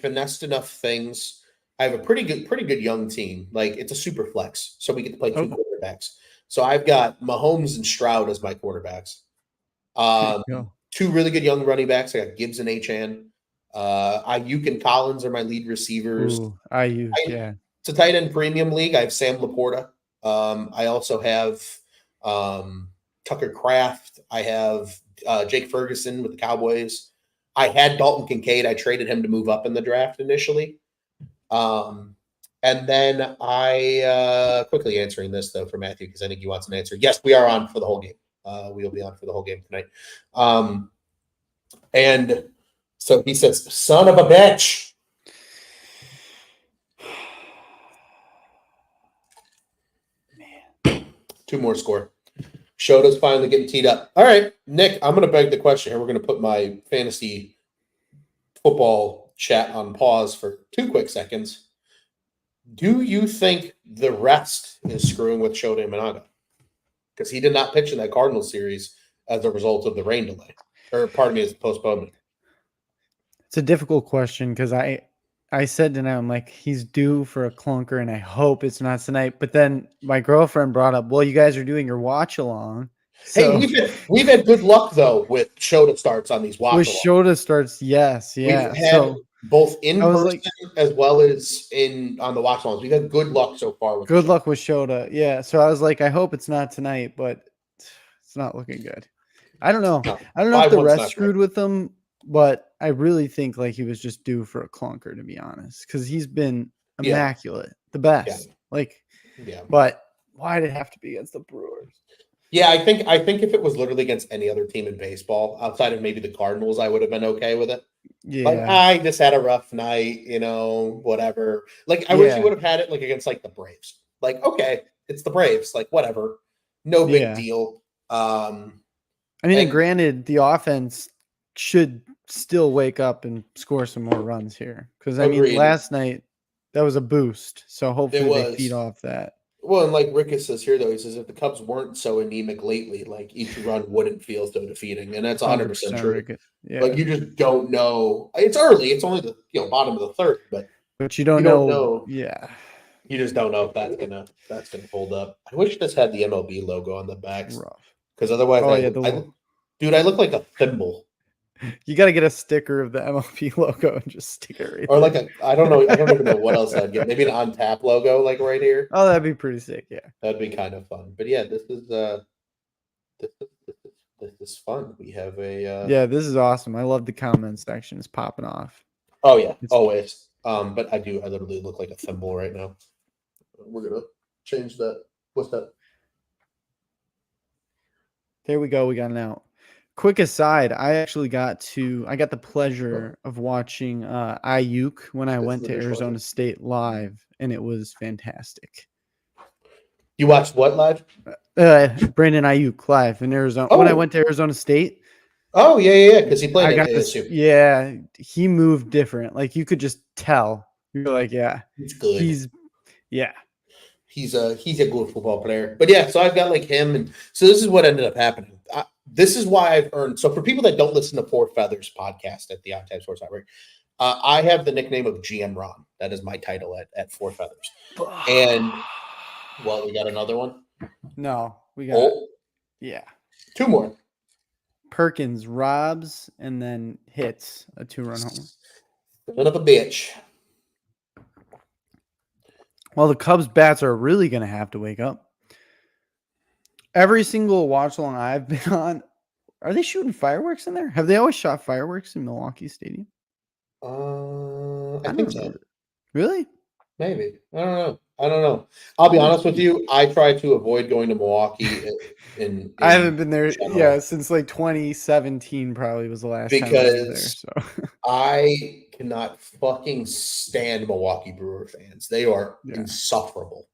finessed enough things. I have a pretty good young team. Like it's a super flex, so we get to play 2 quarterbacks. So I've got Mahomes and Stroud as my quarterbacks. 2 really good young running backs. I got Gibbs and Achane. Ayuk and Collins are my lead receivers. Ayuk, yeah. It's a tight end premium league. I have Sam Laporta. I also have Tucker Kraft. I have Jake Ferguson with the Cowboys. I had Dalton Kincaid. I traded him to move up in the draft initially. And then I quickly answering this, though, for Matthew, because I think he wants an answer. Yes, we are on for the whole game. We'll be on for the whole game tonight. And so he says, son of a bitch. Man. 2 more score. Shota's finally getting teed up. All right, Nick, I'm going to beg the question here. We're going to put my fantasy football chat on pause for 2 quick seconds. Do you think the rest is screwing with Shota Imanaga? Because he did not pitch in that Cardinals series as a result of the rain delay. Or, pardon me, it's postponement. It's a difficult question because I said tonight, I'm like, he's due for a clunker, and I hope it's not tonight. But then my girlfriend brought up, well, you guys are doing your watch along. So hey, we've had good luck though with Shota starts on these watch alongs. With Shota starts, yes, yeah. We've had both in person as well as on the watch alongs. We've had good luck so far. Good luck with Shota, yeah. So I was like, I hope it's not tonight, but it's not looking good. I don't know. I don't know if the rest screwed with him. But I really think like he was just due for a clunker, to be honest, because he's been immaculate, the best. But why did it have to be against the Brewers? Yeah, I think if it was literally against any other team in baseball, outside of maybe the Cardinals, I would have been okay with it. Yeah, like I just had a rough night, whatever. Like I wish he would have had it like against like the Braves. Like okay, it's the Braves, like whatever, no big deal. I mean, and granted, the offense should still wake up and score some more runs here. Because, I mean, last night, that was a boost. So, hopefully they feed off that. Well, and like Rickus says here, though, he says if the Cubs weren't so anemic lately, like each run wouldn't feel so defeating. And that's 100% true. Yeah. Like you just don't know. It's early. It's only the bottom of the 3rd. But you don't know. Yeah. You just don't know if that's gonna hold up. I wish this had the MLB logo on the back. Because otherwise, I look like a thimble. You got to get a sticker of the MLB logo and just stick it right or like I don't know. I don't even know what else I'd get. Maybe an on tap logo, like right here. Oh, that'd be pretty sick. Yeah, that'd be kind of fun. But yeah, this is fun. We have a this is awesome. I love the comment section. It's popping off. Oh yeah, always. But I literally look like a thimble right now. We're gonna change that. What's that? There we go. We got an out. Quick aside, I got the pleasure of watching Ayuk when I went to Arizona State live, and it was fantastic. You watched what live? Brandon Ayuk live in Arizona. When I went to Arizona State. Oh, yeah, because he played at ASU. Yeah, he moved different. Like, you could just tell. You're like, yeah. He's good. He's a good football player. But yeah, so I've got like him, and so this is what ended up happening. This is why I've earned. So for people that don't listen to Four Feathers podcast at the Outside Sports Network, I have the nickname of GM Ron. That is my title at Four Feathers. And we got another one. No, we got 2 more. Perkins robs and then hits a 2-run home. Son of a bitch. Well, the Cubs bats are really going to have to wake up. Every single watch along I've been on, Are they shooting fireworks in there? Have they always shot fireworks in Milwaukee Stadium? I I don't think so. remember. Really? Maybe. I don't know. I'll be honest with you. I try to avoid going to Milwaukee in I haven't been there, general since like 2017 probably was the last time I was there. because So I cannot fucking stand Milwaukee Brewer fans. They are yeah, insufferable.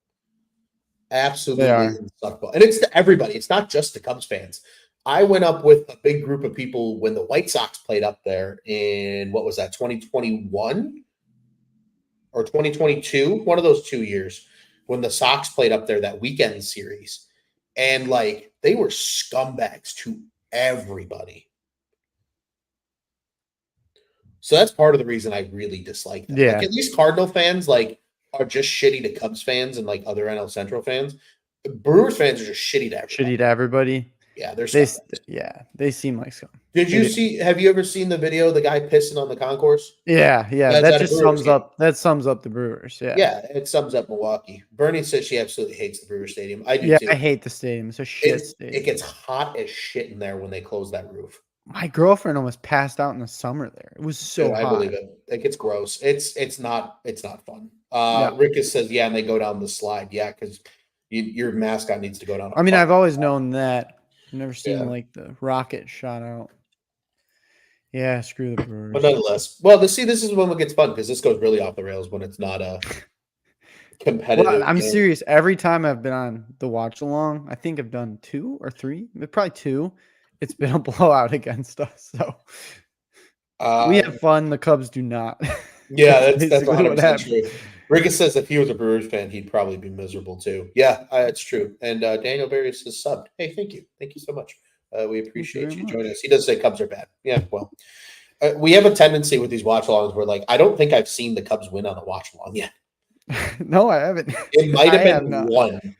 they Absolutely are. insufferable. And it's to everybody. It's not just the Cubs fans. I went up with a big group of people when the White Sox played up there in what was that, 2021 or 2022? One of those 2 years when the Sox played up there that weekend series. And like they were scumbags to everybody. So that's part of the reason I really dislike them. Like Yeah, at least Cardinal fans like are just shitty to Cubs fans and like other NL Central fans. Brewers fans are just shitty to everybody. shitty to everybody. Yeah, they're They, scumbags. they seem like scum. Did They you do. see? Have you ever seen the video of the guy pissing on the concourse? Yeah. That's That at a just Brewers sums game. up. That sums up the Brewers. Yeah. Yeah, it sums up Milwaukee. Bernie says she absolutely hates the Brewers Stadium. I do Yeah, too. I hate the stadium. It's a shit It stadium. gets hot as shit in there when they close that roof. My girlfriend almost passed out in the summer there. It was so Dude, I hot. believe it. It gets gross. It's not fun. Yeah. Rickus says, yeah, and they go down the slide. Yeah, because your mascot needs to go down. I mean, I've always known that. I've never seen Yeah. like the rocket shot out. Yeah, screw the But Brewers. nonetheless, well, this is when it gets fun because this goes really off the rails when it's not a competitive. Well, I'm serious. Every time I've been on the watch along, I think I've done 2 or 3, probably 2. It's been a blowout against us. So we have fun. The Cubs do not. Yeah, that's basically 100% what happened. true. Rickus says if he was a Brewers fan, he'd probably be miserable too. Yeah, that's true. And Daniel Barrios has subbed. Hey, thank you so much. We appreciate you joining us. He does say Cubs are bad. Yeah, well, we have a tendency with these watch alongs where, like, I don't think I've seen the Cubs win on a watch along yet. No, I haven't. It might have been one.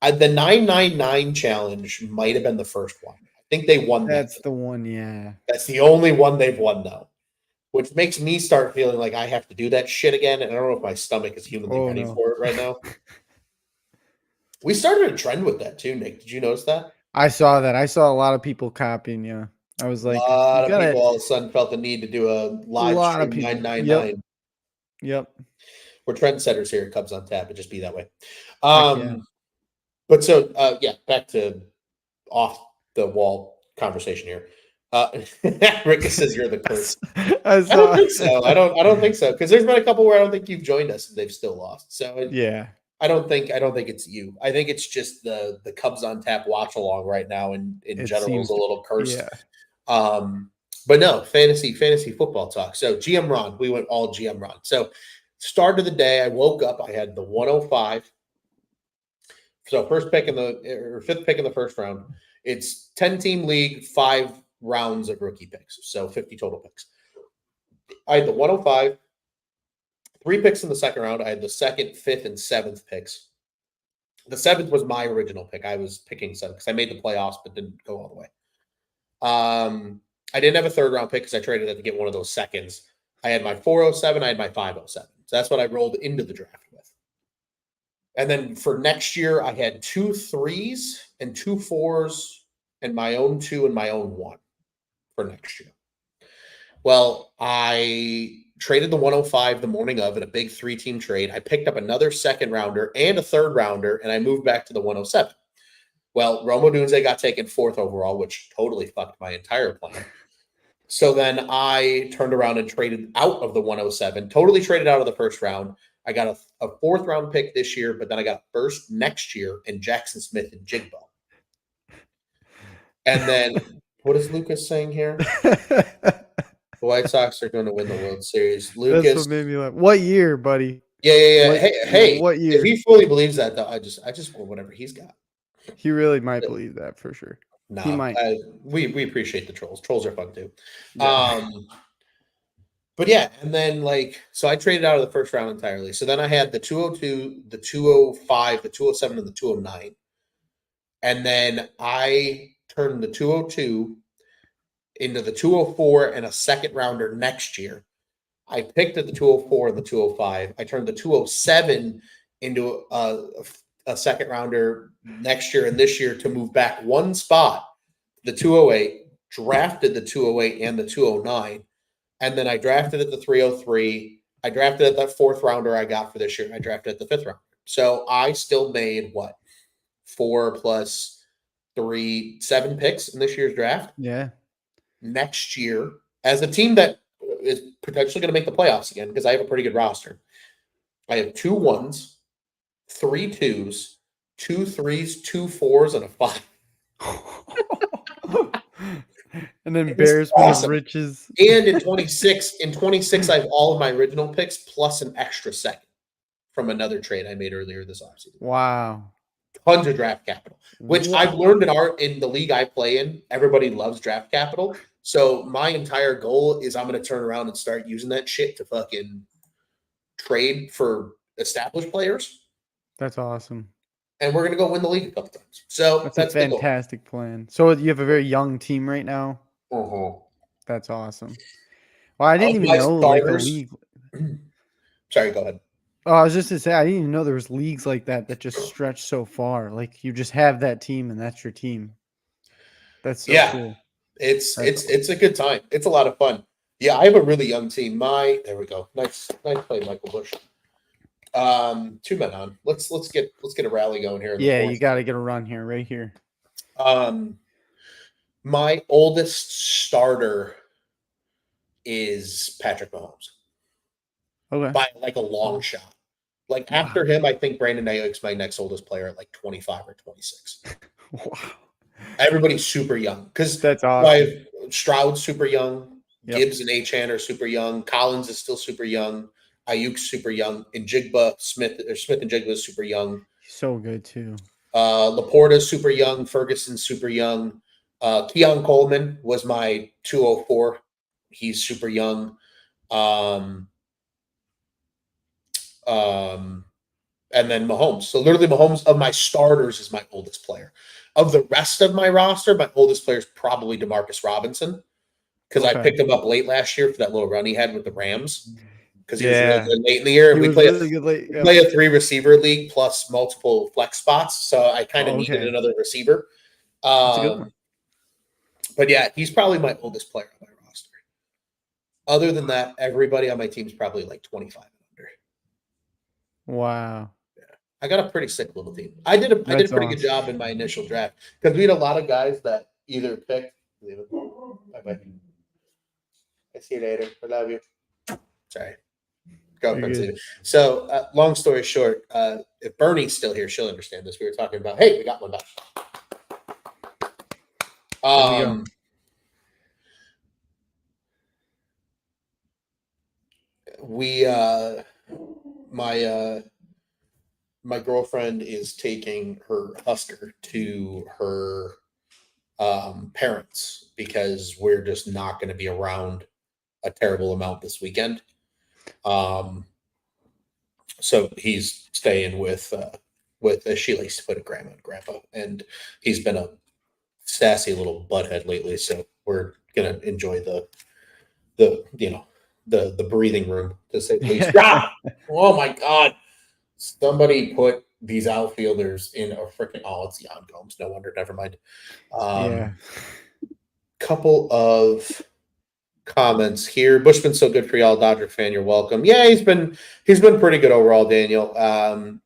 The 999 challenge might have been the first one. I think they won that. That's the one, yeah. That's the only one they've won, though, which makes me start feeling like I have to do that shit again. And I don't know if my stomach is humanly ready for it right now. We started a trend with that too, Nick. Did you notice that? I saw that. I saw a lot of people copying you. I was like, a lot of people all of a sudden felt the need to do a live stream 999. Yep. We're trendsetters here at Cubs on Tap. It just be that way. But so yeah, back to off the wall conversation here. Rick says you're the curse. I don't think so. I don't think so because there's been a couple where I don't think you've joined us and they've still lost. So yeah, I don't think it's you. I think it's just the Cubs on Tap watch along right now in general is a little cursed. Yeah. But no, fantasy football talk. So GM Ron, we went all GM Ron. So start of the day, I woke up, I had the 105. So fifth pick in the first round. It's 10-team league, 5 rounds of rookie picks. So 50 total picks. I had the 105, 3 picks in the second round. I had the 2nd, 5th, and 7th picks. The 7th was my original pick. I was picking 7th because I made the playoffs but didn't go all the way. I didn't have a 3rd round pick because I traded it to get one of those seconds. I had my 407, I had my 507. So that's what I rolled into the draft with. And then for next year, I had 2 3s and 2 4s and my own 2 and my own 1 for next year. Well, I traded the 105 the morning of in a big 3-team trade. I picked up another 2nd rounder and a 3rd rounder, and I moved back to the 107. Well, Romo Dunze got taken 4th overall, which totally fucked my entire plan. So then I turned around and traded out of the 107, totally traded out of the first round. I got a 4th round pick this year, but then I got first next year and Jackson Smith and Jigbo. And then what is Lucas saying here? The White Sox are going to win the World Series. Lucas, that's what made me laugh. What year, buddy? Yeah. Hey, what year? If he fully believes that, though, I just want whatever he's got. He really might believe that for sure. No, he might. We appreciate the trolls. Trolls are fun too. Yeah. But yeah, and then so I traded out of the first round entirely. So then I had the 202, the 205, the 207, and the 209. And then I turned the 202 into the 204 and a 2nd rounder next year. I picked at the 204 and the 205. I turned the 207 into a 2nd rounder next year and this year to move back 1 spot, the 208, drafted the 208 and the 209, and then I drafted at the 303. I drafted at that fourth rounder I got for this year. I drafted at the fifth round. So I still made what 4 plus 3, 7 picks in this year's draft. Yeah. Next year, as a team that is potentially going to make the playoffs again, because I have a pretty good roster. I have 2 1s, 3 2s, 2 3s, 2 4s, and a 5. And then embarrassment awesome. Of riches. And in 26, I have all of my original picks plus an extra second from another trade I made earlier this offseason. Wow. Tons of draft capital, which I've learned in the league I play in. Everybody loves draft capital. So my entire goal is I'm going to turn around and start using that shit to fucking trade for established players. That's awesome. And we're going to go win the league a couple times. So that's a fantastic plan. So you have a very young team right now. Uh-huh. That's awesome. Well, I didn't even know like a league. Sorry, go ahead. Oh, I was just to say I didn't even know there was leagues like that just stretch so far. Like you just have that team and that's your team. That's so cool. It's a good time. It's a lot of fun. Yeah, I have a really young team. There we go. Nice play, Michael Bush. 2 men on. Let's get a rally going here. Yeah, you got to get a run here, right here. My oldest starter is Patrick Mahomes. Okay. By like a long shot. Like after him, I think Brandon Ayuk's my next oldest player at like 25 or 26. Wow. Everybody's super young because that's awesome. Stroud's super young. Yep. Gibbs and Achane are super young. Collins is still super young. Ayuk's super young. And Smith and Jigba is super young. So good too. Laporta's super young. Ferguson's super young. Keon Coleman was my 204. He's super young. And then Mahomes. So literally Mahomes of my starters is my oldest player. Of the rest of my roster, my oldest player is probably Demarcus Robinson because I picked him up late last year for that little run he had with the Rams because he was really good late in the year. We play a 3-receiver league plus multiple flex spots, so I kind of needed another receiver. That's a good one. But yeah, he's probably my oldest player on my roster. Other than that, everybody on my team is probably like 25 and under. Wow. Yeah. I got a pretty sick little team. I did a pretty good job in my initial draft because we had a lot of guys that either picked. Bye-bye. I see you later. I love you. Sorry. Girlfriend's. So, long story short, if Bernie's still here, she'll understand this. We were talking about, hey, we got one back. My girlfriend is taking her Husker to her parents because we're just not going to be around a terrible amount this weekend. So he's staying with as she likes to put it, grandma and grandpa, and he's been a sassy little butthead lately. So we're gonna enjoy the breathing room, to say the least. Oh my God. Somebody put these outfielders in a freaking it's Jan Gomes. No wonder, never mind. Couple of comments here. Bushman's so good for y'all, Dodger fan. You're welcome. Yeah, he's been pretty good overall, Daniel.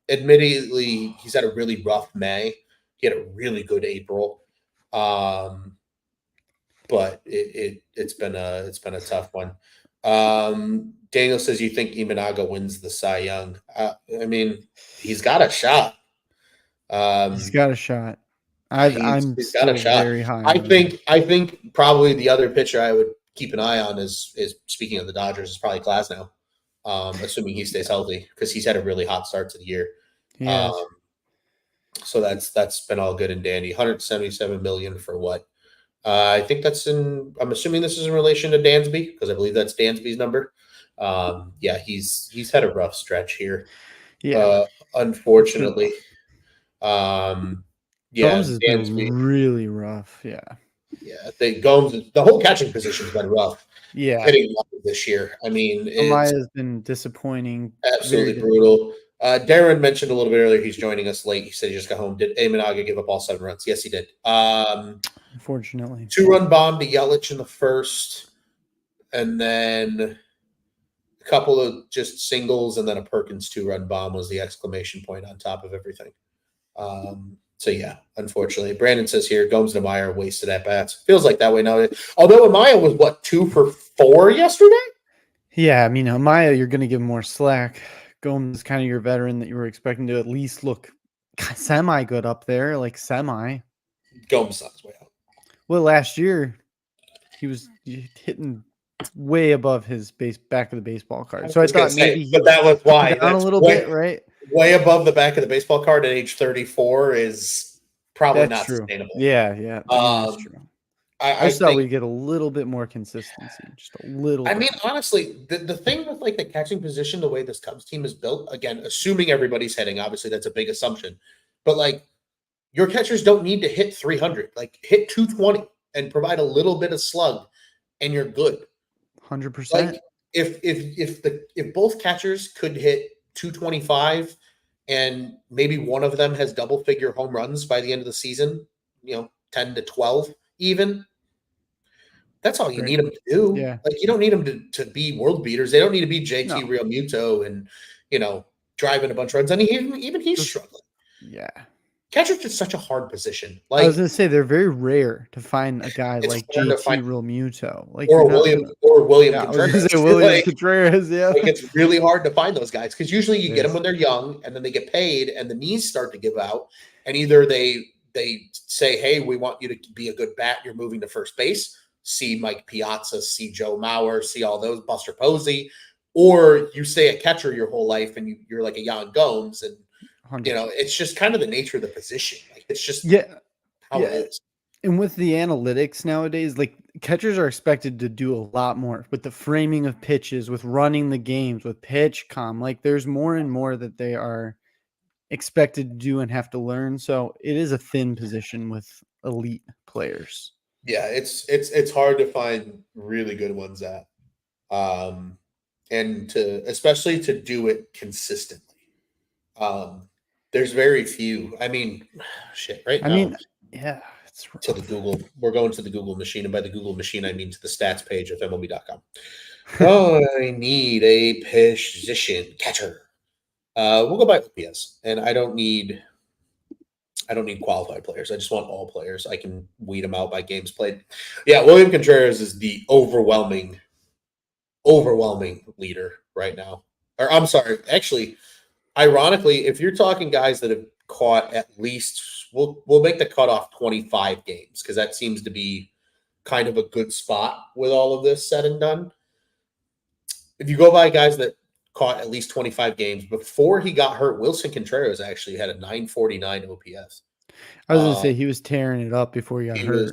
Admittedly, he's had a really rough May. He had a really good April. But it's been a tough one. Daniel says you think Imanaga wins the Cy Young. I mean, he's got a shot. He's got a shot. He's got a shot. Very high. I think probably the other pitcher I would keep an eye on is speaking of the Dodgers is probably Glasnow, assuming he stays healthy because he's had a really hot start to the year. So that's been all good and dandy. $177 million for what? I think I'm assuming this is in relation to Dansby because I believe that's Dansby's number. He's had a rough stretch here. Unfortunately. Gomes has been really rough. Yeah. The whole catching position has been rough. Yeah. Hitting this year. I mean, Amaya has been disappointing. Absolutely brutal. Darren mentioned a little bit earlier he's joining us late. He said he just got home. Did Imanaga give up all 7 runs? Yes, he did. Unfortunately. 2-run bomb to Yelich in the first, and then a couple of just singles, and then a Perkins 2-run bomb was the exclamation point on top of everything. So yeah, unfortunately, Brandon says here Gomes and Amaya wasted at bats. Feels like that way now. Although Amaya was what 2 for 4 yesterday. Yeah, I mean Amaya, you're going to give him more slack. Gomes is kind of your veteran that you were expecting to at least look semi good up there, like semi. Gomes on his way out. Well, last year he was hitting way above his back of the baseball card. So I thought maybe he but that was why down a little bit, right? Way above the back of the baseball card at age 34 is probably That's not true. sustainable. Yeah. I mean, that's true. I just thought we get a little bit more consistency, just a little. I mean, honestly, the thing with like the catching position, the way this Cubs team is built, again, assuming everybody's hitting, obviously that's a big assumption, but like your catchers don't need to hit 300, like hit 220 and provide a little bit of slug, and you're good. 100%. Like if both catchers could hit 225 and maybe one of them has double figure home runs by the end of the season, 10 to 12 even, that's all you need them to do. Yeah. Like you don't need them to be world beaters. They don't need to be JT Real Muto and driving a bunch of runs. I mean, even he's struggling. Yeah. Catcher's just such a hard position. Like I was gonna say, they're very rare to find a guy like JT Real Muto, like or William Contreras. I was gonna say William Contreras. Yeah, like it's really hard to find those guys because usually you get them when they're young, and then they get paid, and the knees start to give out, and either they say, "Hey, we want you to be a good bat. You're moving to first base." See Mike Piazza, see Joe Mauer, see all those, Buster Posey, or you stay a catcher your whole life, and you're like a Yan Gomes, and 100%. it's just kind of the nature of the position. Like it's just how it is. And with the analytics nowadays, like catchers are expected to do a lot more with the framing of pitches, with running the games, with pitch comm. Like there's more and more that they are expected to do and have to learn. So it is a thin position with elite players. Yeah, it's hard to find really good ones at, and especially to do it consistently. There's very few. I mean, shit. Right now, yeah. To the Google, we're going to the Google machine, and by the Google machine, I mean to the stats page of MLB.com. Oh, I need a position catcher. We'll go by OPS, and I don't need qualified players. I just want all players. I can weed them out by games played. Yeah, William Contreras is the overwhelming leader right now. Or I'm sorry, actually, ironically, if you're talking guys that have caught at least, we'll make the cutoff 25 games because that seems to be kind of a good spot with all of this said and done. If you go by guys that caught at least 25 games before he got hurt, Wilson Contreras actually had a 949 OPS. I was going to say he was tearing it up before he got hurt.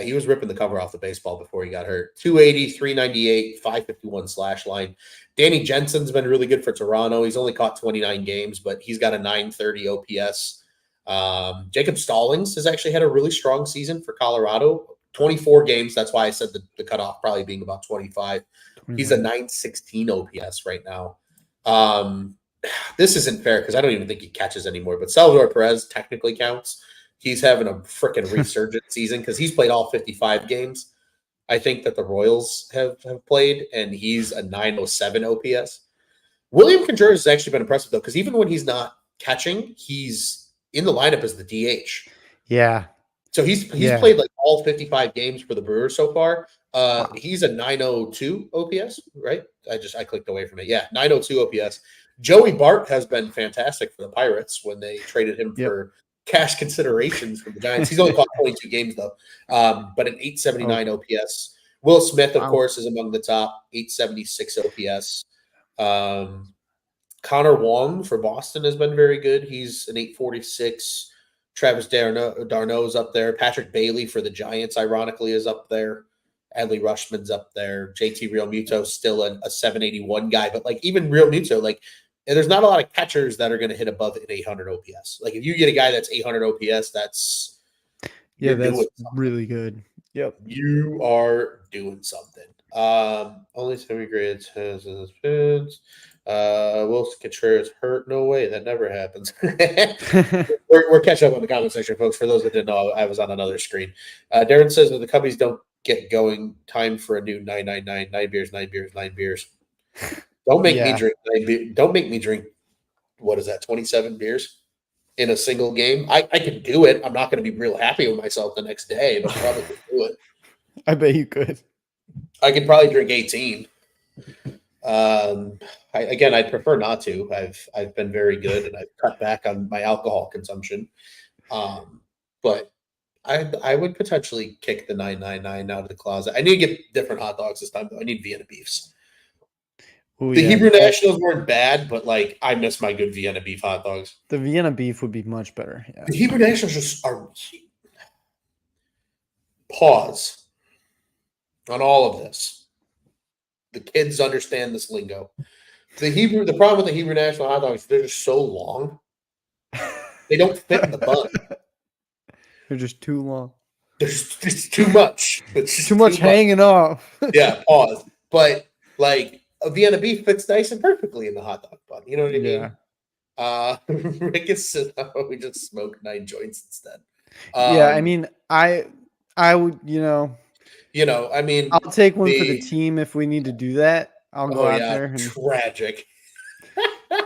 He was ripping the cover off the baseball before he got hurt. 280, 398, 551 slash line. Danny Jensen's been really good for Toronto. He's only caught 29 games, but he's got a 930 OPS. Jacob Stallings has actually had a really strong season for Colorado. 24 games. That's why I said the cutoff probably being about 25. He's a 916 OPS right now. This isn't fair because I don't even think he catches anymore, but Salvador Perez technically counts. He's having a freaking resurgent season because he's played all 55 games. I think that the Royals have played, and he's a 907 OPS. William Contreras has actually been impressive, though, because even when he's not catching, he's in the lineup as the DH. Yeah. So he's played like all 55 games for the Brewers so far. Wow. He's a 902 OPS, right? I clicked away from it. Yeah, 902 OPS. Joey Bart has been fantastic for the Pirates when they traded him for cash considerations from the Giants. He's only caught 22 games, though, but an 879 OPS. Will Smith, of course, is among the top, 876 OPS. Connor Wong for Boston has been very good. He's an 846. Travis d'Arnaud is up there. Patrick Bailey for the Giants, ironically, is up there. Adley Rushman's up there. JT Real Muto still a 781 guy, but like even Real Muto, like there's not a lot of catchers that are going to hit above an 800 OPS. Like if you get a guy that's 800 OPS, that's really good. Yep, you are doing something. Only semi-grades has spins. Wilson Contreras hurt? No way, that never happens. we're catching up on the comment section, folks. For those that didn't know, I was on another screen. Darren says that the Cubbies don't get going, time for a new 999, 9 beers, 9 beers, 9 beers. Don't make me drink. Don't make me drink. What is that? 27 beers in a single game. I can do it. I'm not going to be real happy with myself the next day, but probably could do it. I bet you could. I could probably drink 18. I'd prefer not to. I've been very good and I've cut back on my alcohol consumption. But I would potentially kick the 999 out of the closet. I need to get different hot dogs this time, though. I need Vienna beefs. Ooh, the Hebrew Nationals weren't bad, but like I miss my good Vienna beef hot dogs. The Vienna beef would be much better. Yeah. The Hebrew Nationals just are. Pause on all of this. The kids understand this lingo. The problem with the Hebrew National hot dogs, they're just so long. They don't fit in the bun. They're just too long. There's just too much. It's just too much hanging off. Yeah, pause. But like a Vienna beef fits nice and perfectly in the hot dog bun. You know what I mean? Rick is we just smoked 9 joints instead. I mean, I would, I mean, I'll take one for the team if we need to do that. I'll go out there. And, tragic.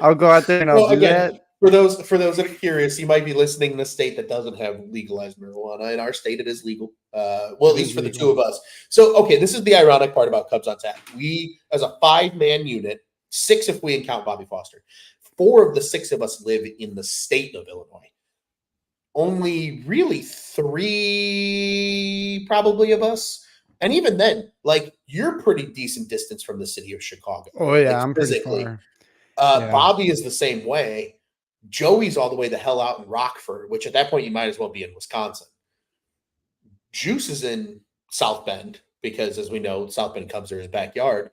I'll go out there and I'll do that. For those that are curious, you might be listening in a state that doesn't have legalized marijuana. In our state, it is legal. At least for the two of us. So, okay, this is the ironic part about Cubs on Tap. We, as a 5-man unit, 6 if we count Bobby Foster, 4 of the 6 of us live in the state of Illinois. Only really 3 probably of us. And even then, like, you're pretty decent distance from the city of Chicago. Oh, yeah, like, I'm physically. Pretty far. Bobby is the same way. Joey's all the way the hell out in Rockford, which at that point you might as well be in Wisconsin. Juice is in South Bend because, as we know, South Bend Cubs are his backyard.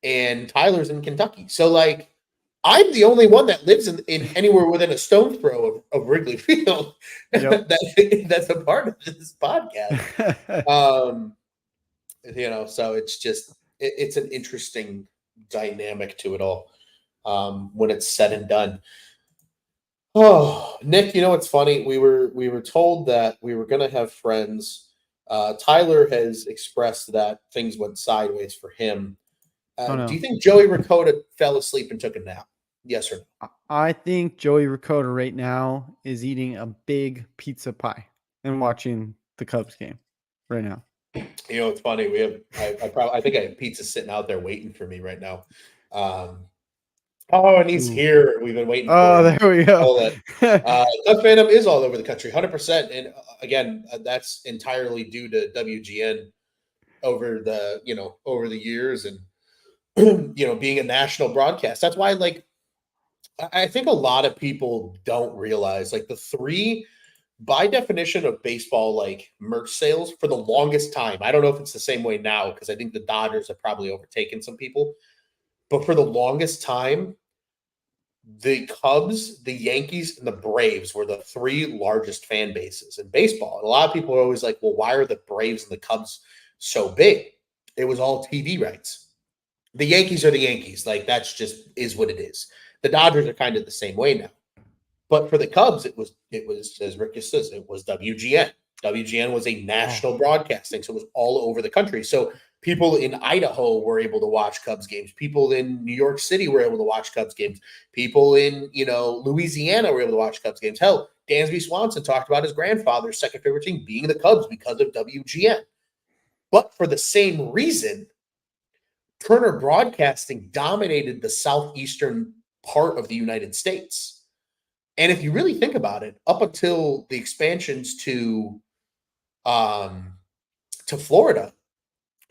And Tyler's in Kentucky. So, like, I'm the only one that lives in anywhere within a stone's throw of Wrigley Field. Yep. That's a part of this podcast. So it's just it's an interesting dynamic to it all when it's said and done. Oh, Nick, it's funny. We were told that we were going to have friends. Tyler has expressed that things went sideways for him. Do you think Joey Ricotta fell asleep and took a nap? Yes or no? I think Joey Ricotta right now is eating a big pizza pie and watching the Cubs game right now. It's funny. We have I think I have pizza sitting out there waiting for me right now. And he's here. We've been waiting for him. There we go. Cubs fandom is all over the country, 100%. And again, that's entirely due to WGN over the years and being a national broadcast. That's why, like, I think a lot of people don't realize, like, the 3 by definition of baseball, like, merch sales for the longest time. I don't know if it's the same way now because I think the Dodgers have probably overtaken some people. But for the longest time, the Cubs, the Yankees, and the Braves were the 3 largest fan bases in baseball. And a lot of people are always like, well, why are the Braves and the Cubs so big? It was all TV rights. The Yankees are the Yankees. Like, that's just is what it is. The Dodgers are kind of the same way now. But for the Cubs, it was, as Rick says, it was WGN. WGN was a national broadcasting, so it was all over the country. So people in Idaho were able to watch Cubs games. People in New York City were able to watch Cubs games. People in, Louisiana were able to watch Cubs games. Hell, Dansby Swanson talked about his grandfather's second favorite team being the Cubs because of WGN. But for the same reason, Turner Broadcasting dominated the southeastern part of the United States. And if you really think about it, up until the expansions to Florida,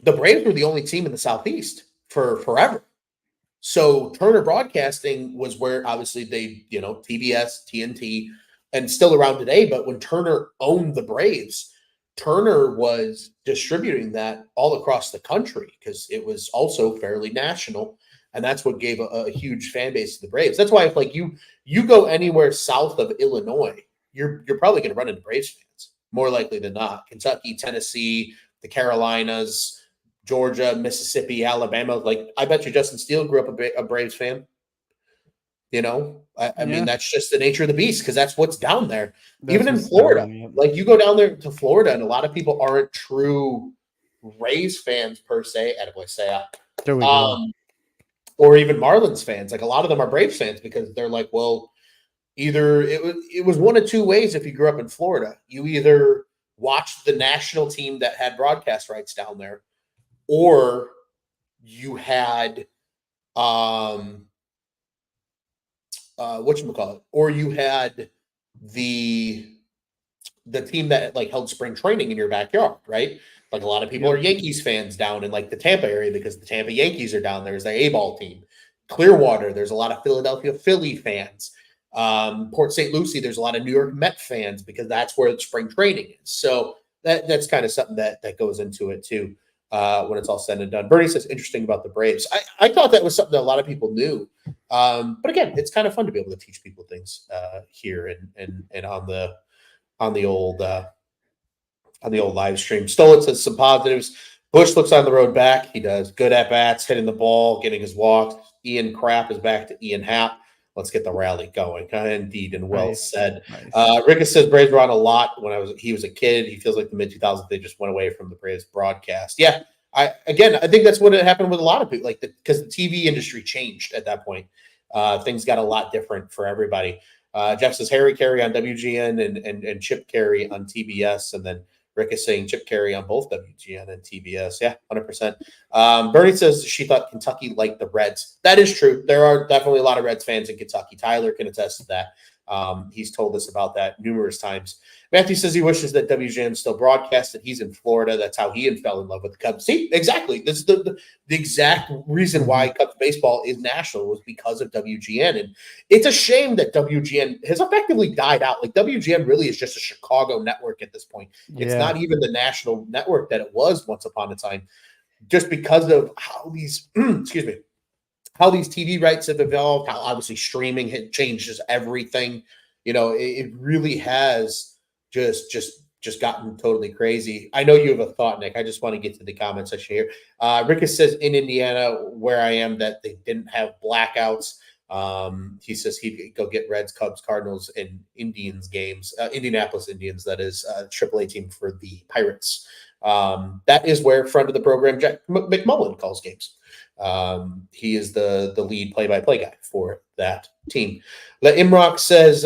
the Braves were the only team in the Southeast for forever. So Turner Broadcasting was where obviously they, TBS, TNT, and still around today. But when Turner owned the Braves, Turner was distributing that all across the country because it was also fairly national. And that's what gave a huge fan base to the Braves. That's why if like you go anywhere south of Illinois, you're probably going to run into Braves fans more likely than not. Kentucky, Tennessee, the Carolinas, Georgia, Mississippi, Alabama. Like I bet you Justin Steele grew up a Braves fan. I mean, that's just the nature of the beast because that's what's down there. Even in what's Florida, there. like you go down there to Florida, and a lot of people aren't true Rays fans per se. Attaboy, say, There we go. or even Marlins fans. Like a lot of them are Braves fans because they're like, well, either it was one of two ways if you grew up in Florida. You either watched the national team that had broadcast rights down there, or you had whatchamacallit, or you had the team that like held spring training in your backyard, right? Like a lot of people are Yankees fans down in like the Tampa area because the Tampa Yankees are down there as the A-ball team. Clearwater, there's a lot of Philadelphia Philly fans. Port St. Lucie, there's a lot of New York Met fans because that's where the spring training is. So that's kind of something that goes into it too when it's all said and done. Bernie says, interesting about the Braves. I thought that was something that a lot of people knew. But again, it's kind of fun to be able to teach people things here and on the old live stream. Stolitz says some positives. Bush looks on the road back. He does good at bats, hitting the ball, getting his walks. Ian Crap is back to Ian Happ. Let's get the rally going. Indeed, and well said. Nice. Rickus says Braves were on a lot when he was a kid. He feels like the mid 2000s they just went away from the Braves broadcast. Yeah, I think that's what happened with a lot of people, like because the TV industry changed at that point. Things got a lot different for everybody. Jeff says Harry Carey on WGN and Chip Carey on TBS, and then Rick is saying Chip Carey on both WGN and TBS. Yeah, 100%. Bernie says she thought Kentucky liked the Reds. That is true. There are definitely a lot of Reds fans in Kentucky. Tyler can attest to that. He's told us about that numerous times. Matthew says he wishes that WGN still broadcasted. He's in Florida. That's how he fell in love with the Cubs. See, exactly. This is the exact reason why Cubs baseball is national was because of WGN. And it's a shame that WGN has effectively died out. Like WGN really is just a Chicago network at this point. Yeah. It's not even the national network that it was once upon a time, just because of how these, excuse me, how these TV rights have evolved, how obviously streaming changes everything. It really has just gotten totally crazy. I know you have a thought, Nick. I just want to get to the comment section here. Rickus says in Indiana, where I am, that they didn't have blackouts. He says he'd go get Reds, Cubs, Cardinals, and Indians games. Indianapolis Indians, that is AAA team for the Pirates. That is where friend of the program, Jack McMullen, calls games. He is the lead play-by-play guy for that team. Imrock says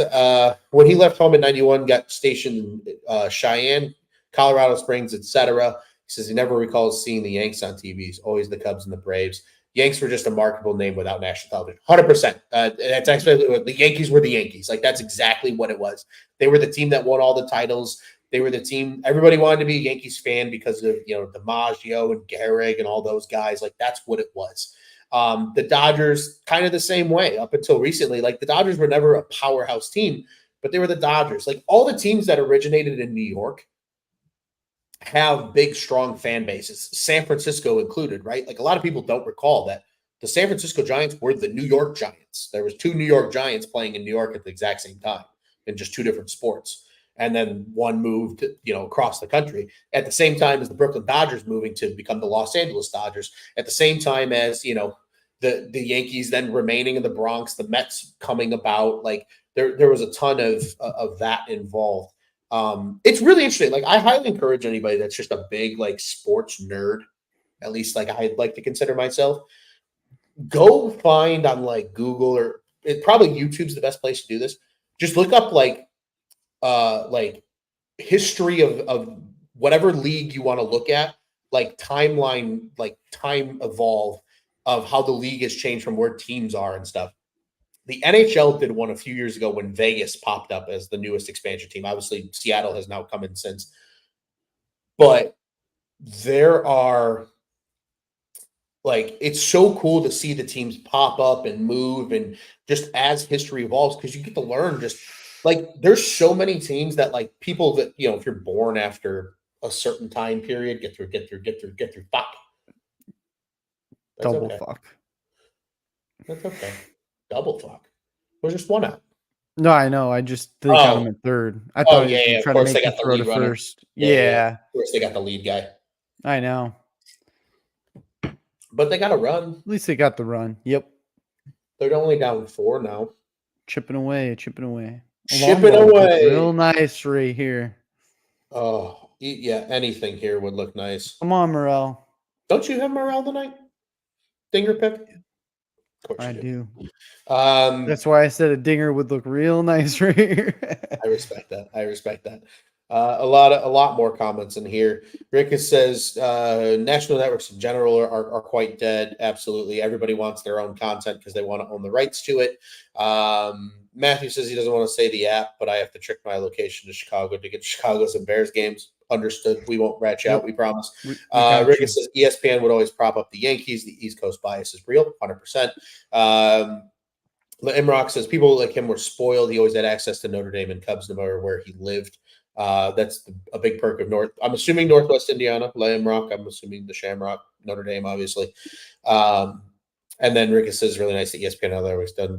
when he left home in 91, got stationed in Cheyenne, Colorado Springs, etc. He says he never recalls seeing the Yanks on TV. He's always the Cubs and the Braves. Yanks were just a marketable name without national television. 100%. That's actually the Yankees were the Yankees. Like that's exactly what it was. They were the team that won all the titles. They were the team. Everybody wanted to be a Yankees fan because of DiMaggio and Gehrig and all those guys. Like that's what it was. The Dodgers, kind of the same way up until recently. Like the Dodgers were never a powerhouse team, but they were the Dodgers. Like all the teams that originated in New York have big, strong fan bases, San Francisco included, right? Like a lot of people don't recall that the San Francisco Giants were the New York Giants. There was two New York Giants playing in New York at the exact same time in just two different sports. And then one moved, across the country at the same time as the Brooklyn Dodgers moving to become the Los Angeles Dodgers, at the same time as, the Yankees then remaining in the Bronx, the Mets coming about. Like there was a ton of that involved. It's really interesting. Like I highly encourage anybody that's just a big like sports nerd, at least like I'd like to consider myself, go find on like Google or probably YouTube's the best place to do this. Just look up like history of whatever league you want to look at, like timeline, like time evolve of how the league has changed from where teams are and stuff. The NHL did one a few years ago when Vegas popped up as the newest expansion team. Obviously, Seattle has now come in since. But there are, like, it's so cool to see the teams pop up and move and just as history evolves because you get to learn just, like, there's so many teams that, like, people that, if you're born after a certain time period, get through. Fuck. That's Double okay. Fuck. That's okay. Double fuck. There's just one out. No, I know. I just got him at third. I thought he was going to try to make the throw to first. Yeah. Of course, they got the lead guy. I know. But they got a run. At least they got the run. Yep. They're only down 4 now. chipping away, chipping away. Chipping away. Real nice right here. Oh, yeah, anything here would look nice. Come on, Morel. Don't you have Morel tonight? Dinger pick? Of course I do. That's why I said a dinger would look real nice right here. I respect that. A lot more comments in here. Rick says national networks in general are quite dead. Absolutely, everybody wants their own content because they want to own the rights to it. Matthew says he doesn't want to say the app, but I have to trick my location to Chicago to get Chicago's and Bears games. Understood. We won't ratchet out. We promise. Rick says ESPN would always prop up the Yankees. The East Coast bias is real, 100%. Imrock says people like him were spoiled. He always had access to Notre Dame and Cubs no matter where he lived. That's a big perk of North. I'm assuming Northwest Indiana, Imrock. I'm assuming the Shamrock, Notre Dame, obviously. And then Rick says really nice that ESPN otherwise doesn't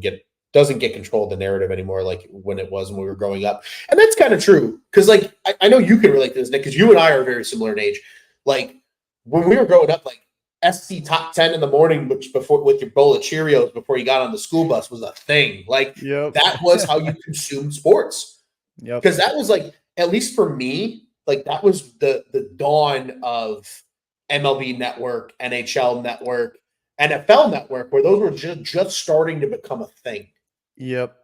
get control of the narrative anymore like when it was when we were growing up. And that's kind of true. Because like I know you can relate to this, Nick, because you and I are very similar in age. Like when we were growing up, like SC top 10 in the morning, which before with your bowl of Cheerios before you got on the school bus was a thing. Like that was how you consumed sports. Because that was like, at least for me, like that was the dawn of MLB Network, NHL Network, NFL Network, where those were just starting to become a thing. Yep.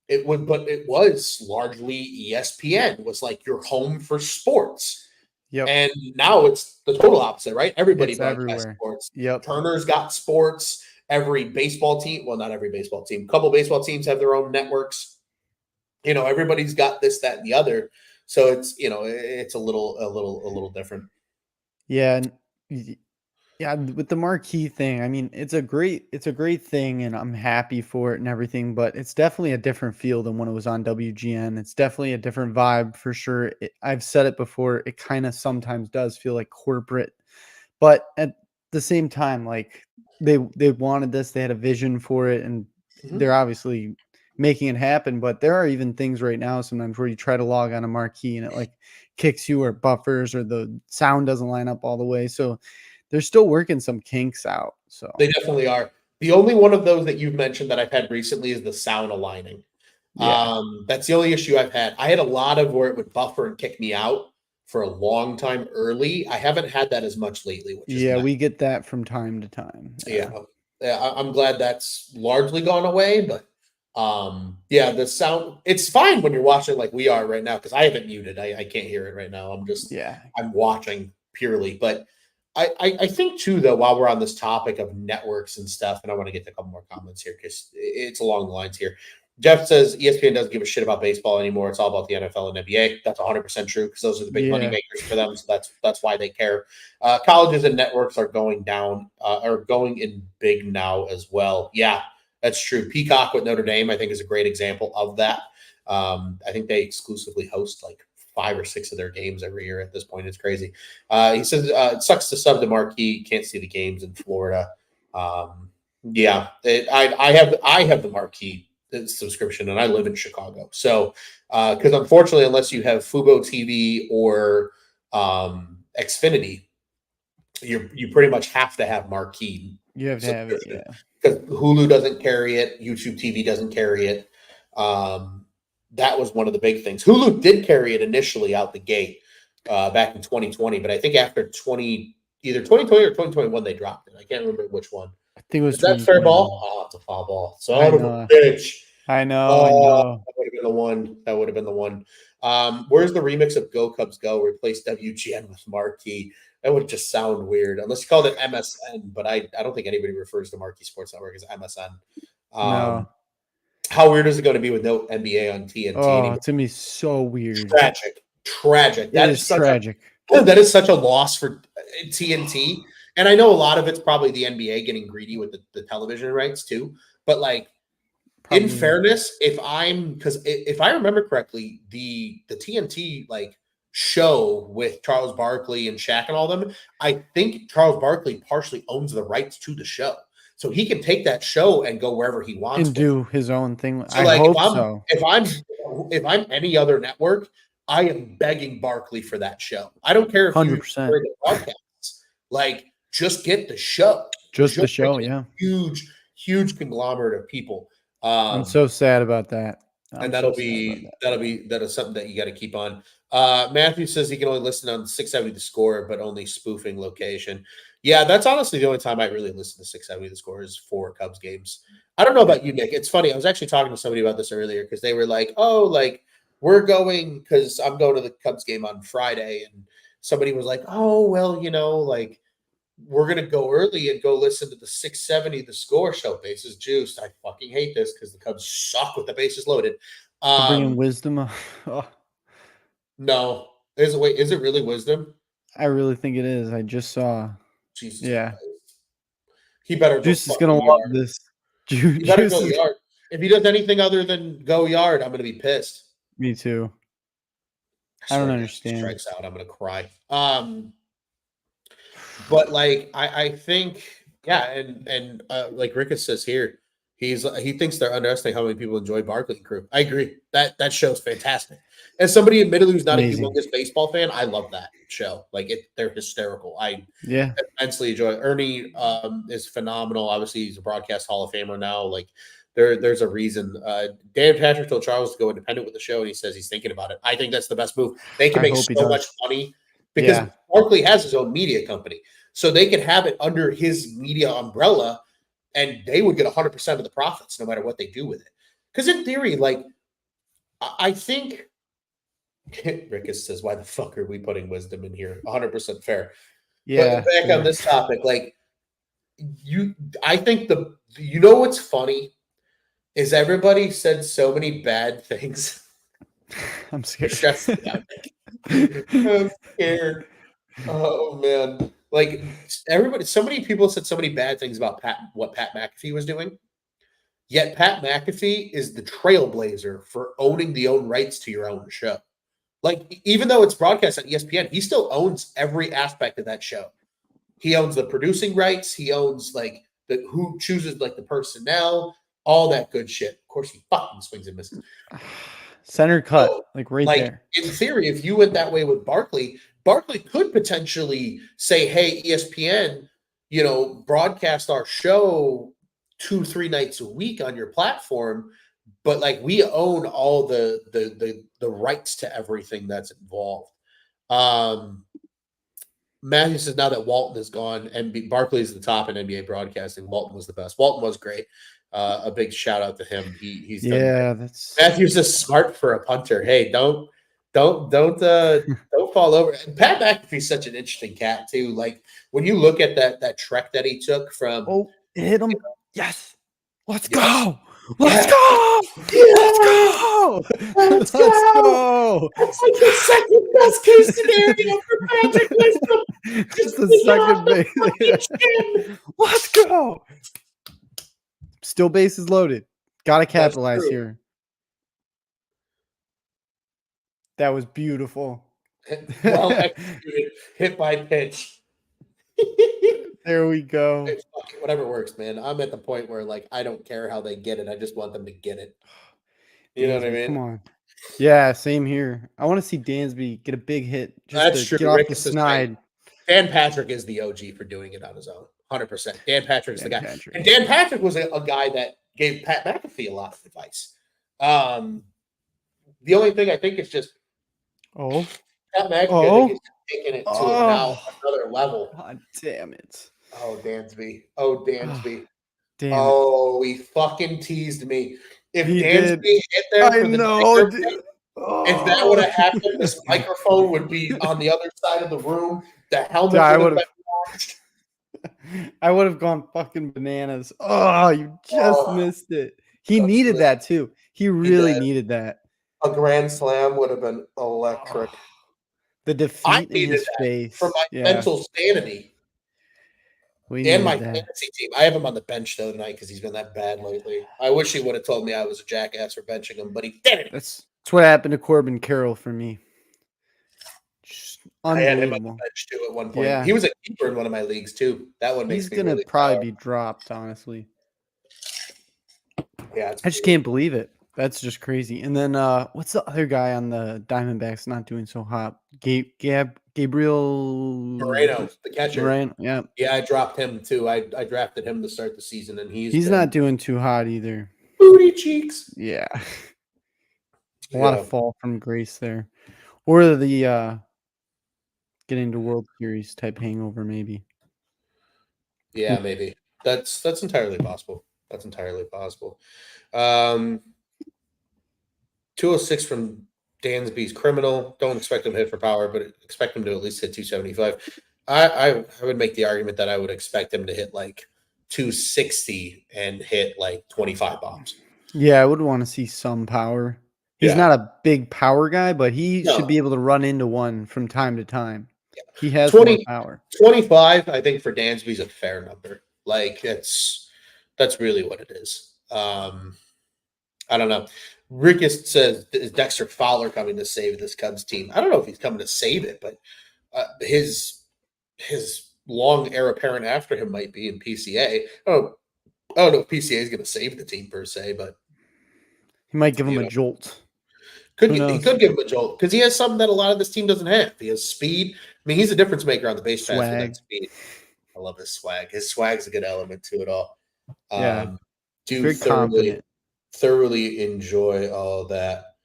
It was largely ESPN was like your home for sports. Yep. And now it's the total opposite, right? Everybody broadcasts sports. Yep. Turner's got sports. Every baseball team, well, not every baseball team, a couple baseball teams have their own networks. You know, everybody's got this, that, and the other. So it's, you know, it's a little different. Yeah. Yeah, with the marquee thing, I mean, it's a great thing, and I'm happy for it and everything. But it's definitely a different feel than when it was on WGN. It's definitely a different vibe for sure. I've said it before. It kind of sometimes does feel like corporate, but at the same time, like they wanted this, they had a vision for it, and they're obviously making it happen. But there are even things right now sometimes where you try to log on a marquee and it like kicks you or buffers or the sound doesn't line up all the way. So they're still working some kinks out. So they definitely are. The only one of those that you've mentioned that I've had recently is the sound aligning. Yeah. That's the only issue I've had. I had a lot of where it would buffer and kick me out for a long time early. I haven't had that as much lately. Which is nice. We get that from time to time. Yeah. I'm glad that's largely gone away, but the sound, it's fine when you're watching like we are right now, because I haven't muted. I can't hear it right now. I'm watching purely. But I think too, though, while we're on this topic of networks and stuff, and I want to get to a couple more comments here because it's along the lines here. Jeff says ESPN doesn't give a shit about baseball anymore. It's all about the NFL and NBA. That's 100% true because those are the big money makers for them. So that's why they care. Colleges and networks are going down, are going in big now as well. Yeah, that's true. Peacock with Notre Dame, I think, is a great example of that. I think they exclusively host like 5 or 6 of their games every year at this point. It's crazy. He says it sucks to sub the marquee. Can't see the games in Florida. I have the marquee subscription, and I live in Chicago. So, because unfortunately, unless you have Fubo TV or Xfinity, you pretty much have to have marquee. You have to have it, yeah. Because Hulu doesn't carry it, YouTube TV doesn't carry it. That was one of the big things. Hulu did carry it initially out the gate back in 2020, but I think after either 2020 or 2021, they dropped it. I can't remember which one. I think it was. Is that fair ball? Oh, it's a foul ball. Son of a bitch. I know. That would have been the one. Where's the remix of Go Cubs Go? Replace WGN with Marquee. That would just sound weird, unless you called it MSN. But I don't think anybody refers to Marquee Sports Network as MSN. No. How weird is it going to be with no NBA on TNT? Oh, it's going to be so weird. Tragic. That is tragic. That is such a loss for TNT. And I know a lot of it's probably the NBA getting greedy with the television rights too. But like, in fairness, if I remember correctly, the TNT like show with Charles Barkley and Shaq and all them, I think Charles Barkley partially owns the rights to the show. So he can take that show and go wherever he wants and do his own thing. So I hope so. If I'm any other network, I am begging Barkley for that show. I don't care if 100%. you broadcasts. Like, just get the show. Just the show, yeah. Huge conglomerate of people. I'm so sad about that. And I'm so sad about that'll something that you got to keep on. Matthew says he can only listen on 670 The Score, but only spoofing location. Yeah, that's honestly the only time I really listen to 670 The Score is for Cubs games. I don't know about you, Nick. It's funny. I was actually talking to somebody about this earlier because they were like, "Oh, like we're going because I'm going to the Cubs game on Friday," and somebody was like, "Oh, well, like." We're gonna go early and go listen to the 670 The Score show. Bases juiced. I fucking hate this because the Cubs suck with the bases loaded. to bring in wisdom. Oh, No, is it really wisdom? I really think it is. I just saw. Jesus Yeah, Christ, he better go Juice is gonna fucking love yard. this. He better Juice go is. yard. If he does anything other than go yard, I'm gonna be pissed. Me too. I I don't swear to God, if he understand. strikes out, I'm gonna cry. But like I think yeah, and like Ricketts says here, he thinks they're underestimating how many people enjoy Barkley and Crew. I agree. That show's fantastic. As somebody admittedly who's not Amazing. a humongous baseball fan, I love that show. Like they're hysterical. I Yeah, immensely enjoy it. Ernie is phenomenal. Obviously, he's a broadcast Hall of Famer now. Like there's a reason. Dan Patrick told Charles to go independent with the show, and he says he's thinking about it. I think that's the best move. They can I make hope he so much does. money because Yeah, Barkley has his own media company. So they could have it under his media umbrella and they would get 100% of the profits no matter what they do with it. Because in theory, like, I think Rickus says, why the fuck are we putting wisdom in here? 100% fair. But yeah. back on this topic, like, I think what's funny is everybody said so many bad things. I'm You're scared. stressed out. I'm scared. Oh man. Like everybody, so many people said so many bad things about what Pat McAfee was doing. Yet Pat McAfee is the trailblazer for owning the own rights to your own show. Like, even though it's broadcast on ESPN, he still owns every aspect of that show. He owns the producing rights, he owns like the who chooses like the personnel, all that good shit. Of course, he fucking swings and misses. Center cut, So, like right like there. in theory, if you went that way with Barkley, Barkley could potentially say, "Hey, ESPN, broadcast our show 2-3 nights a week on your platform, but like we own all the rights to everything that's involved." Um, Matthew says now that Walton is gone, and Barkley is the top in NBA broadcasting. Walton was the best. Walton was great. A big shout out to him. He's done. Yeah, that's Matthew's just smart for a punter. Hey, don't fall over. And Pat McAfee's such an interesting cat too. Like when you look at that trek that he took from, it hit him. Yes. Let's yes, go. Let's yeah, go. Let's yeah, go. let's Let's go. go. That's like the second best case scenario for Patrick Wisdom. That's Just the get off second the base. fucking chin. Let's go. Still bases loaded. Gotta That's capitalize true. here. That was beautiful. Well executed, hit by pitch. There we go. Whatever works, man. I'm at the point where like I don't care how they get it. I just want them to get it. You know what I Dansby, come mean? on. Yeah, same here. I want to see Dansby get a big hit just That's to true. get off Rick the is right. snide. Dan Patrick is the OG for doing it on his own. 100%. Dan Patrick's the Dan guy. Patrick. And Dan Patrick was a guy that gave Pat McAfee a lot of advice. The only thing I think is just Pat McAfee, I think he's taking it to another level. God damn it. Oh, Dansby. Oh, Dansby. Damn it. Oh, he fucking teased me. If He Dansby did. hit there I for the know, Tiger dude. if that would have happened, this microphone would be on the other side of the room. The helmet I would have would been launched. I would have gone fucking bananas. Oh, you just missed it. He needed that too. He really needed that. A grand slam would have been electric. The I defeat in needed his that face. for my mental sanity We and my needed that. fantasy team. I have him on the bench though tonight because he's been that bad lately. I wish he would have told me I was a jackass for benching him, but he didn't. That's what happened to Corbin Carroll for me. Just I had him on the unbelievable. bench too at one point. Yeah. He was a keeper in one of my leagues too. That one makes He's me gonna really probably proud. be dropped, honestly. Yeah, I just can't believe it. That's just crazy. And then what's the other guy on the Diamondbacks not doing so hot? Gabriel Moreno, the catcher. Moreno, Yeah, I dropped him too. I drafted him to start the season, and he's not doing too hot either. Booty cheeks. Yeah. A lot of fall from grace there. Or the getting to World Series type hangover, maybe. Yeah, maybe. That's entirely possible. That's entirely possible. 206 from Dansby's Criminal. Don't expect him to hit for power, but expect him to at least hit 275. I would make the argument that I would expect him to hit like 260 and hit like 25 bombs. Yeah, I would want to see some power. He's Yeah. not a big power guy, but he should No. be able to run into one from time to time. Yeah. He has 20, more power. 25, I think for Dansby's a fair number. Like that's really what it is. I don't know. Rickus says, is Dexter Fowler coming to save this Cubs team? I don't know if he's coming to save it, but his long heir apparent after him might be in PCA. I don't know if PCA is going to save the team per se, but he might give him a jolt. He could give him a jolt because he has something that a lot of this team doesn't have. He has speed. I mean, he's a difference maker on the base paths with that speed. I love his swag. His swag's a good element to it all. Yeah, do thoroughly enjoy all that.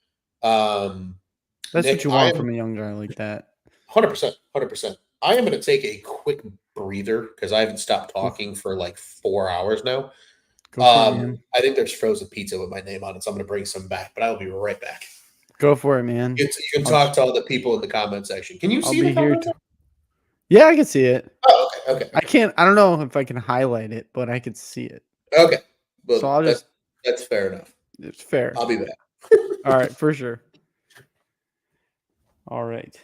That's Nick, what you want from a young guy like that. 100%. I am going to take a quick breather because I haven't stopped talking for like 4 hours now. I think there's frozen pizza with my name on it, so I'm going to bring some back, but I'll be right back. Go for it, man. You can talk to all the people in the comment section. Can you see the comment? Yeah, I can see it. Oh, okay. I don't know if I can highlight it, but I can see it. Okay. Well, so that's fair enough. It's fair. I'll be back. All right, for sure. All right.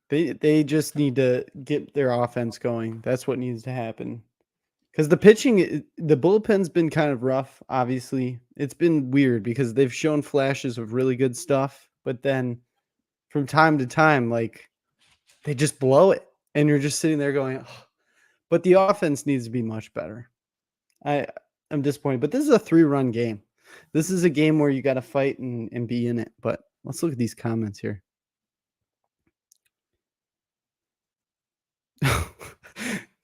They just need to get their offense going. That's what needs to happen. Because the pitching, the bullpen's been kind of rough, obviously. It's been weird because they've shown flashes of really good stuff, but then from time to time, like, they just blow it. And you're just sitting there going, oh. But the offense needs to be much better. I'm disappointed. But this is a 3-run game. This is a game where you got to fight and be in it. But let's look at these comments here.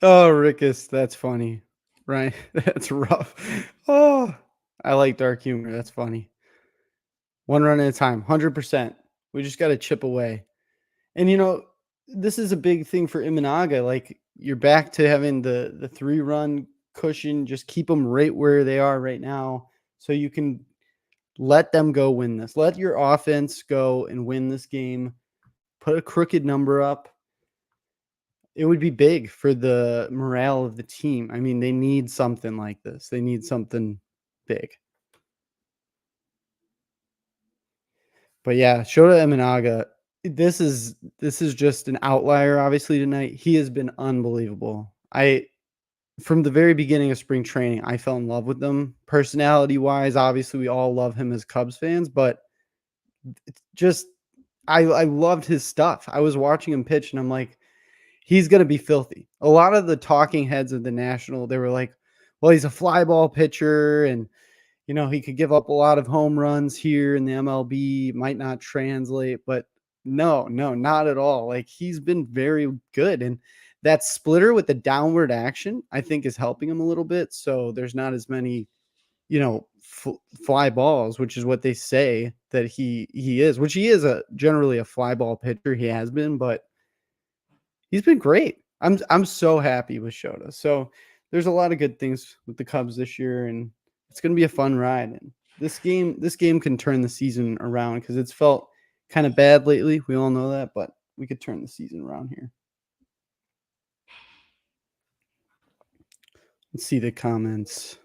Oh, Rickus, that's funny. Right? That's rough. Oh, I like dark humor. That's funny. 1 run at a time, 100%. We just got to chip away. And, this is a big thing for Imanaga. Like, you're back to having the 3-run cushion. Just keep them right where they are right now so you can let them go win this. Let your offense go and win this game. Put a crooked number up. It would be big for the morale of the team. I mean, they need something like this. They need something big. But yeah, Shota Imanaga, this is just an outlier, obviously, tonight. He has been unbelievable. From the very beginning of spring training, I fell in love with him. Personality-wise, obviously, we all love him as Cubs fans, but it's just I loved his stuff. I was watching him pitch, and I'm like, he's going to be filthy. A lot of the talking heads of the National, they were like, well, he's a fly ball pitcher, and he could give up a lot of home runs here in the MLB, might not translate, but no, not at all. Like, he's been very good. And that splitter with the downward action, I think, is helping him a little bit. So there's not as many, fly balls, which is what they say that he is, which he is generally a fly ball pitcher. He has been, but he's been great. I'm so happy with Shota. So there's a lot of good things with the Cubs this year, and it's going to be a fun ride. And this game can turn the season around because it's felt kind of bad lately. We all know that, but we could turn the season around here. Let's see the comments.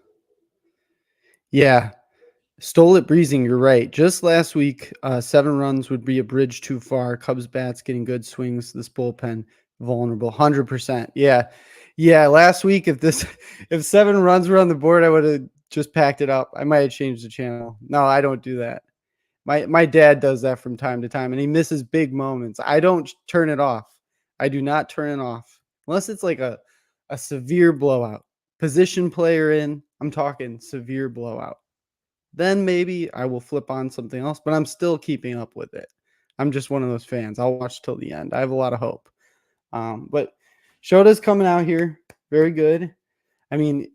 Yeah. Stole it breezing. You're right. Just last week, 7 runs would be a bridge too far. Cubs bats getting good swings. This bullpen vulnerable. 100%. Yeah. Last week, if 7 runs were on the board, I would have just packed it up. I might have changed the channel. No, I don't do that. My dad does that from time to time, and he misses big moments. I don't turn it off. I do not turn it off unless it's like a severe blowout. Position player in. I'm talking severe blowout. Then maybe I will flip on something else, but I'm still keeping up with it. I'm just one of those fans. I'll watch till the end. I have a lot of hope. But Shota's coming out here very good. I mean,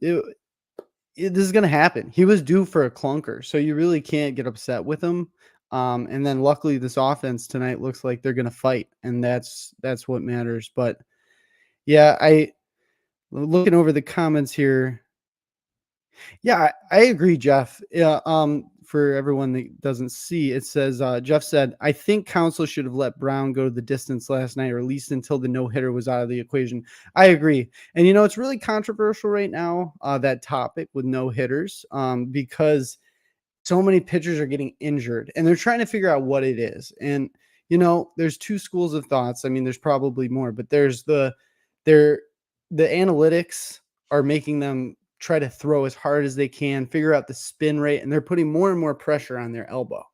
this is going to happen. He was due for a clunker, so you really can't get upset with him. And then luckily this offense tonight looks like they're going to fight, and that's what matters. But yeah, looking over the comments here. Yeah, I agree, Jeff. Yeah, for everyone that doesn't see, it says Jeff said, I think Council should have let Brown go to the distance last night, or at least until the no-hitter was out of the equation. I agree. And it's really controversial right now, that topic with no-hitters, because so many pitchers are getting injured and they're trying to figure out what it is. And there's two schools of thoughts. I mean, there's probably more, but there's the analytics are making them try to throw as hard as they can, figure out the spin rate, and they're putting more and more pressure on their elbow.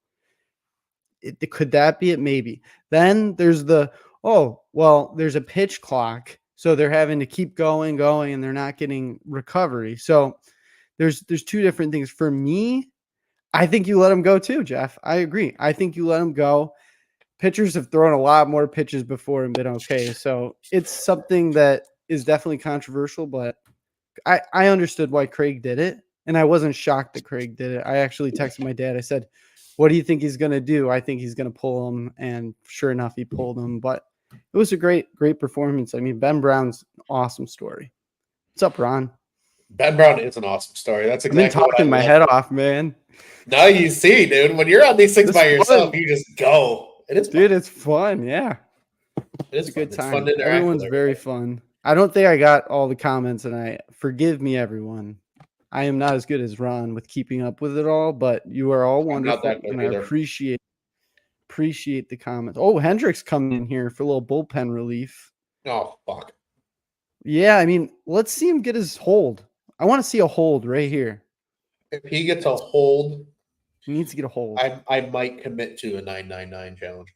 Could that be it? Maybe. Then there's there's a pitch clock, so they're having to keep going, and they're not getting recovery. So there's two different things. For me, I think you let them go too, Jeff. I agree. I think you let them go. Pitchers have thrown a lot more pitches before and been okay. So it's something that is definitely controversial, but I understood why Craig did it, and I wasn't shocked that Craig did it. I actually texted my dad. I said, what do you think he's going to do? I think he's going to pull him, and sure enough, he pulled him. But it was a great performance. I mean, Ben Brown's an awesome story. What's up, Ron? Ben Brown is an awesome story. That's exactly I've been talking my head off, man. Now you see, dude, when you're on these things by yourself, you just go. It is fun. Dude, it's fun. Yeah. It's a good time. Fun to Everyone's very fun. I don't think I got all the comments, and forgive me, everyone. I am not as good as Ron with keeping up with it all, but you are all wonderful, and I appreciate the comments. Oh, Hendrick's coming in here for a little bullpen relief. Oh, fuck. Yeah, I mean, let's see him get his hold. I want to see a hold right here. If he gets a hold, he needs to get a hold. I might commit to a 999 challenge.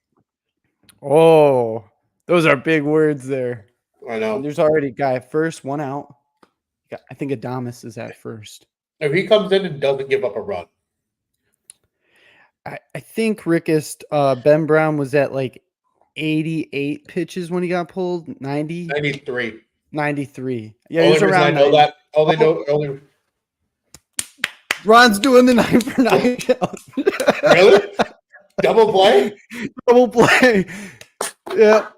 Oh, those are big words there. I know. And there's already a guy at first, one out. I think Adames is at first. If he comes in and doesn't give up a run. I think Rickest, Ben Brown was at like 88 pitches when he got pulled. 93. 93. Yeah, he was around. I know 90. That. Only. Ron's doing the 9 for 9 count. Really? Double play? Double play. Yeah.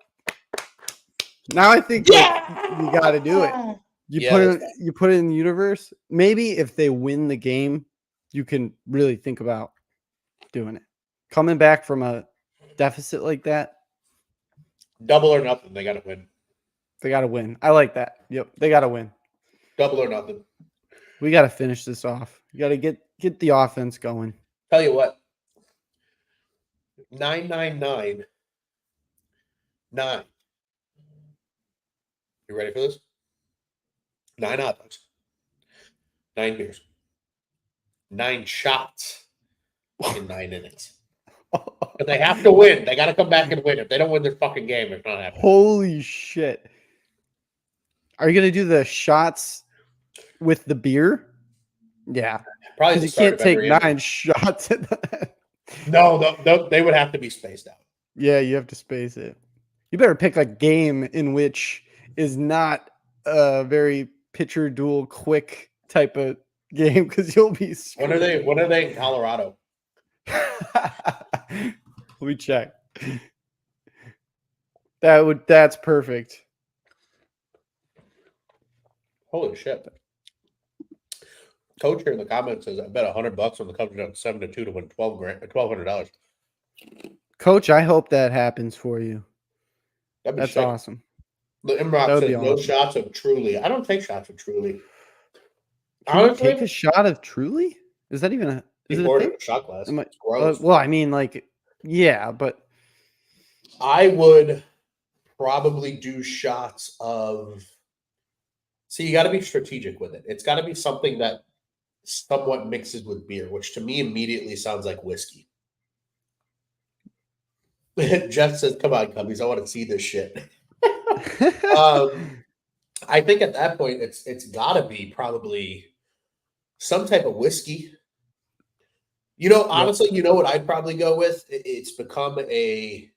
Now I think you got to do it. You put it in the universe. Maybe if they win the game, you can really think about doing it. Coming back from a deficit like that. Double or nothing. They got to win. They got to win. I like that. Yep. They got to win. Double or nothing. We got to finish this off. You got to get the offense going. Tell you what. 999. 9. You ready for this? 9 hot dogs. 9 beers. 9 shots in 9 innings. But they have to win. They got to come back and win. If they don't win this fucking game, it's not happening. Holy shit. Are you going to do the shots with the beer? Yeah. Probably. You can't take 9 shots at that. No, they would have to be spaced out. Yeah, you have to space it. You better pick a game in which is not a very pitcher duel quick type of game, because you'll be screwed. When are they in Colorado? Let me check. That's perfect. Holy shit. Coach here in the comments says, I bet $100 when the Cubs are down 7-2 to win $1,200. Coach, I hope that happens for you. That's sick. Awesome. The Imrock says no shots of Truly. I don't take shots of Truly. Honestly, take a shot of Truly? Is that even is it a thing? Shot glass. It's gross. Well, I mean, like, yeah, but I would probably do shots of. See, you got to be strategic with it. It's got to be something that somewhat mixes with beer, which to me immediately sounds like whiskey. Jeff says, come on, Cubbies, I want to see this shit. I think at that point, it's got to be probably some type of whiskey. Honestly, you know what I'd probably go with? It's become a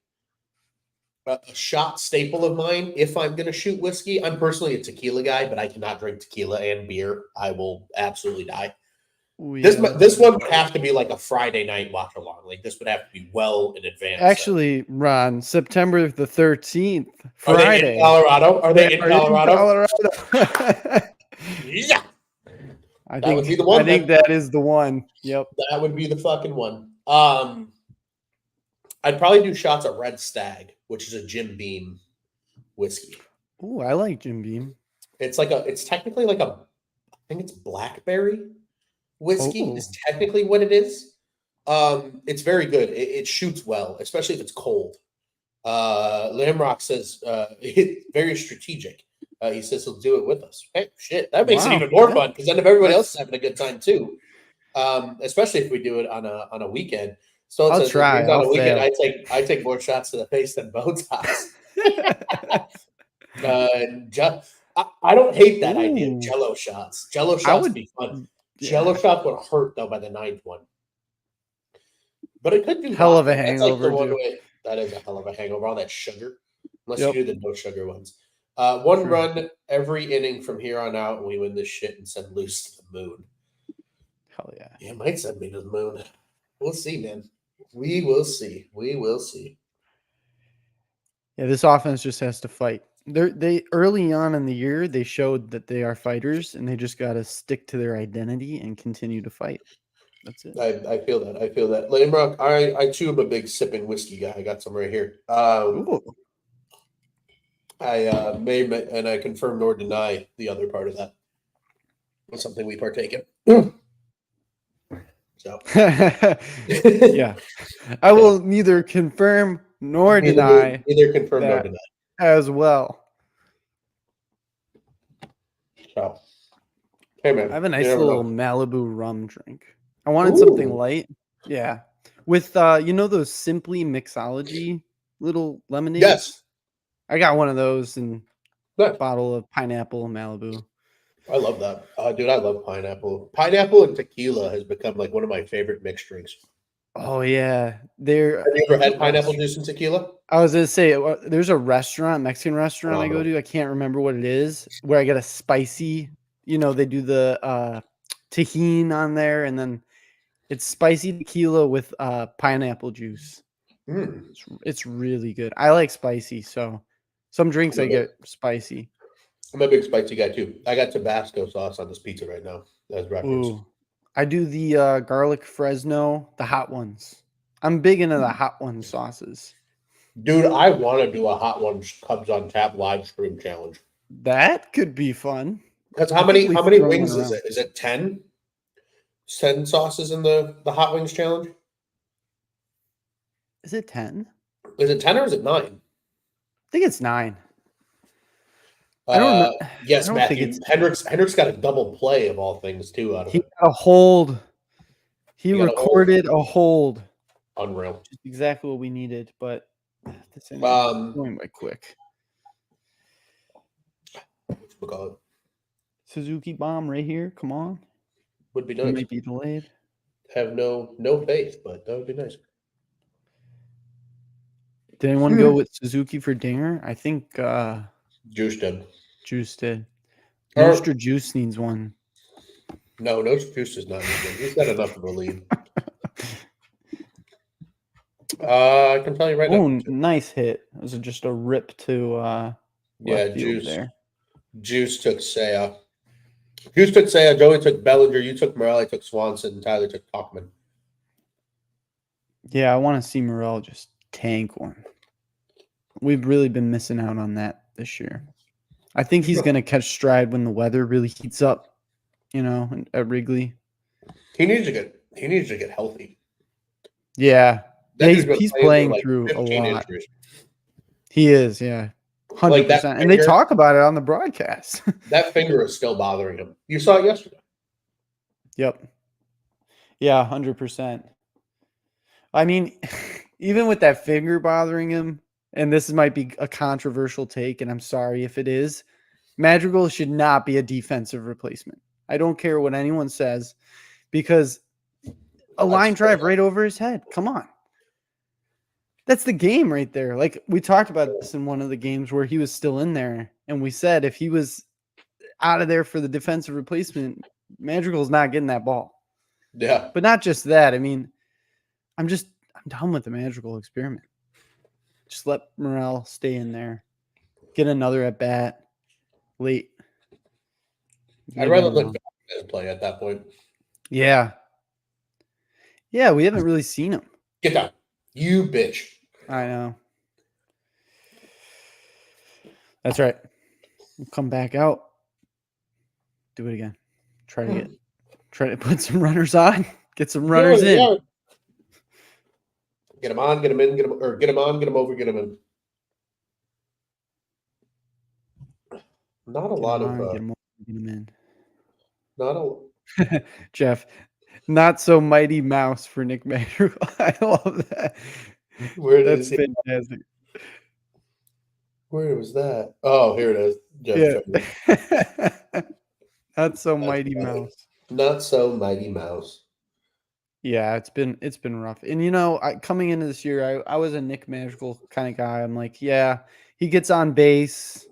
a shot staple of mine. If I'm going to shoot whiskey, I'm personally a tequila guy, but I cannot drink tequila and beer. I will absolutely die. Ooh, This yeah. this one would have to be like a Friday night watch along. Like this would have to be well in advance. Actually, Ron, September the 13th, Are they in Friday. Colorado? Are they in Colorado? Yeah. That would be the one. I think that is the one. Yep. That would be the fucking one. I'd probably do shots of Red Stag, which is a Jim Beam whiskey. Ooh, I like Jim Beam. It's technically like I think it's blackberry whiskey Oh. is technically what it is. It's very good. It shoots well, especially if it's cold. Lamrock says it's very strategic. He says he'll do it with us. Hey, shit, that makes it even more fun because then if everybody else is having a good time too, especially if we do it on a weekend. So I'll try. On a weekend, I take more shots to the face than Botox. I don't hate that idea. Jello shots. Jello shots would be fun. Yeah. Jello shots would hurt though by the 9th one. But it could do hell of a hangover. That is a hell of a hangover. All that sugar, unless you do the no sugar ones. One run every inning from here on out, and we win this shit and send Loose to the moon. Hell yeah! It might send me to the moon. We'll see, man. We will see. We will see. Yeah, this offense just has to fight. They early on in the year they showed that they are fighters, and they just got to stick to their identity and continue to fight. That's it. I feel that. I feel that. Lamrock, I too am a big sipping whiskey guy. I got some right here. I may and I confirm nor deny the other part of that. It's something we partake in. So yeah, I will neither confirm nor deny. Neither confirm nor deny as well. So, hey man, I have a nice little Malibu rum drink. I wanted something light. Yeah, with those Simply Mixology little lemonades. Yes, I got one of those and a bottle of pineapple Malibu. I love that. Dude, I love pineapple. Pineapple and tequila has become like one of my favorite mixed drinks. Oh, yeah. Have you ever had pineapple juice and tequila? I was going to say, there's a Mexican restaurant I go to. I can't remember what it is, where I get a spicy, they do the tahini on there, and then it's spicy tequila with pineapple juice. It's really good. I like spicy, so some drinks I get spicy. I'm a big spicy guy too. I got Tabasco sauce on this pizza right now as reference. Ooh, I do the garlic Fresno, the hot ones. I'm big into the hot one sauces. Dude, I want to do a hot one Cubs on Tap live stream challenge. That could be fun. Because how many wings is it? Is it 10? 10 sauces in the hot wings challenge? Is it 10? Is it 10 or is it 9? I think it's 9. I don't know. Yes, Matthew. Hendricks got a double play of all things too out of it. He got a hold. He recorded a hold. Unreal. Which is exactly what we needed, but this is going by quick. What's we call it? Suzuki bomb right here. Come on. Would be nice. It might be delayed. Have no faith, but that would be nice. Did anyone go with Suzuki for Dinger? I think Juice did. Juice did. Nostra Juice needs one. No, Nostra Juice does not need one. He's got enough of a lead. I can tell you right now. Oh, nice hit. It was just a rip to Juice there. Juice took Seiya. Joey took Bellinger. You took Morel. I took Swanson. Tyler took Talkman. Yeah, I want to see Morel just tank one. We've really been missing out on that this year. I think he's going to catch stride when the weather really heats up, at Wrigley. He needs to get healthy. Yeah. He's playing through a lot. Injuries. He is, yeah. 100%. And they talk about it on the broadcast. That finger is still bothering him. You saw it yesterday. Yep. Yeah, 100%. I mean, even with that finger bothering him, and this might be a controversial take, and I'm sorry if it is, Madrigal should not be a defensive replacement. I don't care what anyone says, because a line drive right over his head. Come on. That's the game right there. Like we talked about this in one of the games where he was still in there, and we said if he was out of there for the defensive replacement, Madrigal's not getting that ball. Yeah. But not just that. I mean, I'm done with the Madrigal experiment. Just let Morel stay in there. Get another at bat late. I'd rather let Vasquez play at that point. Yeah. Yeah, we haven't really seen him. Get down. You bitch. I know. That's right. We'll come back out. Do it again. Try to put some runners on. Get some runners in. Yeah. Get him on, get him in, get him on, get him over, get him in. Not a lot of get him in. Not a Jeff. Not so mighty mouse for Nick Madrigal. I love that. That's fantastic. Where was that? Oh, here it is. Jeff. Not so mighty mouse. Not so mighty mouse. Yeah, it's been rough. And coming into this year, I was a Nick Madrigal kind of guy. I'm like, yeah, he gets on base.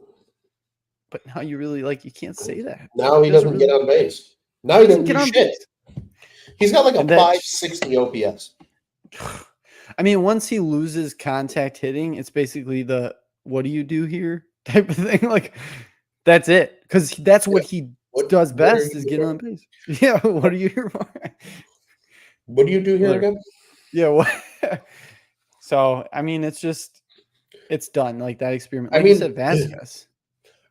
But now you really you can't say that. Now he doesn't get on base. Now he doesn't get on shit. Base. He's got like a 560 OPS. I mean, once he loses contact hitting, it's basically the what do you do here type of thing. Like, that's it. Because that's what he does best is get on base. Yeah, what are you here for? What do you do here again? Yeah, what? So, I mean, it's done. Like that experiment. Like you said, Vasquez.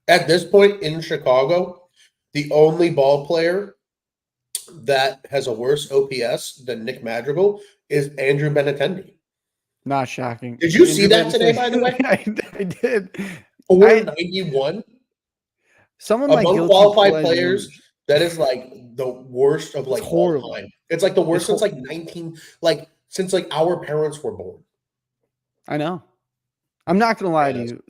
At this point in Chicago, the only ball player that has a worse OPS than Nick Madrigal is Andrew Benintendi. Not shocking. Did you see that today, by the way? I did. 491. Some of my qualified players, that is like the worst of like horrible. All time. It's like the worst since like 19, since our parents were born. I know. I'm not gonna lie to you.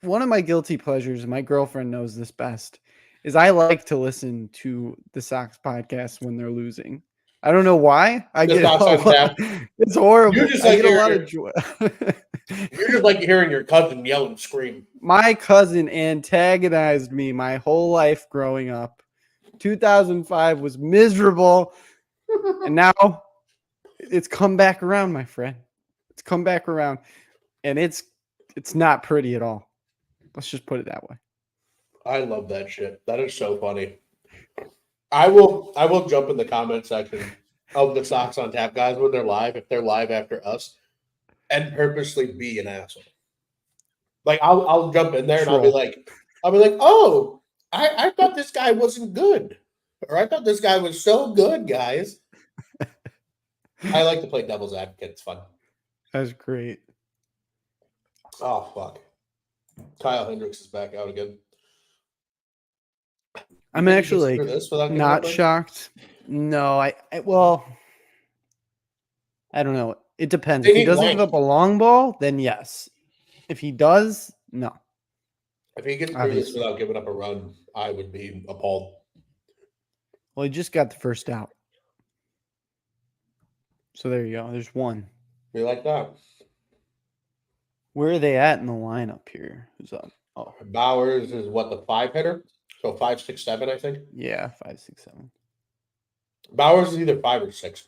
One of my guilty pleasures, my girlfriend knows this best, is I like to listen to the Sox podcast when they're losing. I don't know why. It's horrible. I get a lot of joy. You're just like hearing your cousin yell and scream. My cousin antagonized me my whole life growing up. 2005 was miserable. And now it's come back around, my friend. It's come back around. And it's not pretty at all. Let's just put it that way. I love that shit. That is so funny. I will jump in the comment section of the Sox on Tap guys when they're live, if they're live after us, and purposely be an asshole. Like I'll jump in there and I'll be like, oh, I thought this guy wasn't good. Or I thought this guy was so good, guys. I like to play devil's advocate. It's fun. That's great. Oh, fuck. Kyle Hendricks is back out again. I'm actually not shocked. No, I don't know. It depends. If he doesn't give up a long ball, then yes. If he does, no. If he gets through this without giving up a run, I would be appalled. Well, he just got the first out. So there you go. There's one. We like that. Where are they at in the lineup here? Who's up? Oh, Bowers is what, the 5-hitter? So 5, 6, 7, I think. Yeah, 5, 6, 7. Bowers is either 5 or 6.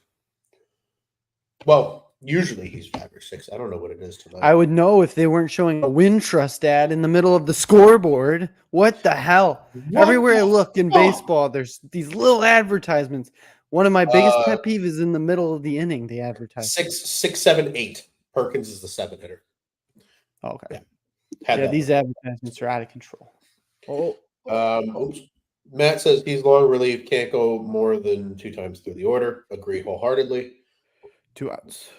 Well, usually he's 5 or 6. I don't know what it is tonight. I would know if they weren't showing a Wintrust ad in the middle of the scoreboard. What the hell? Everywhere I look in baseball, there's these little advertisements. One of my biggest pet peeves is in the middle of the inning, the advertisement. 6, 7, 8. Perkins is the 7-hitter. Okay. Yeah, these advertisements are out of control. Oops. Matt says he's long relieved, can't go more than 2 times through the order. Agree wholeheartedly. 2 outs.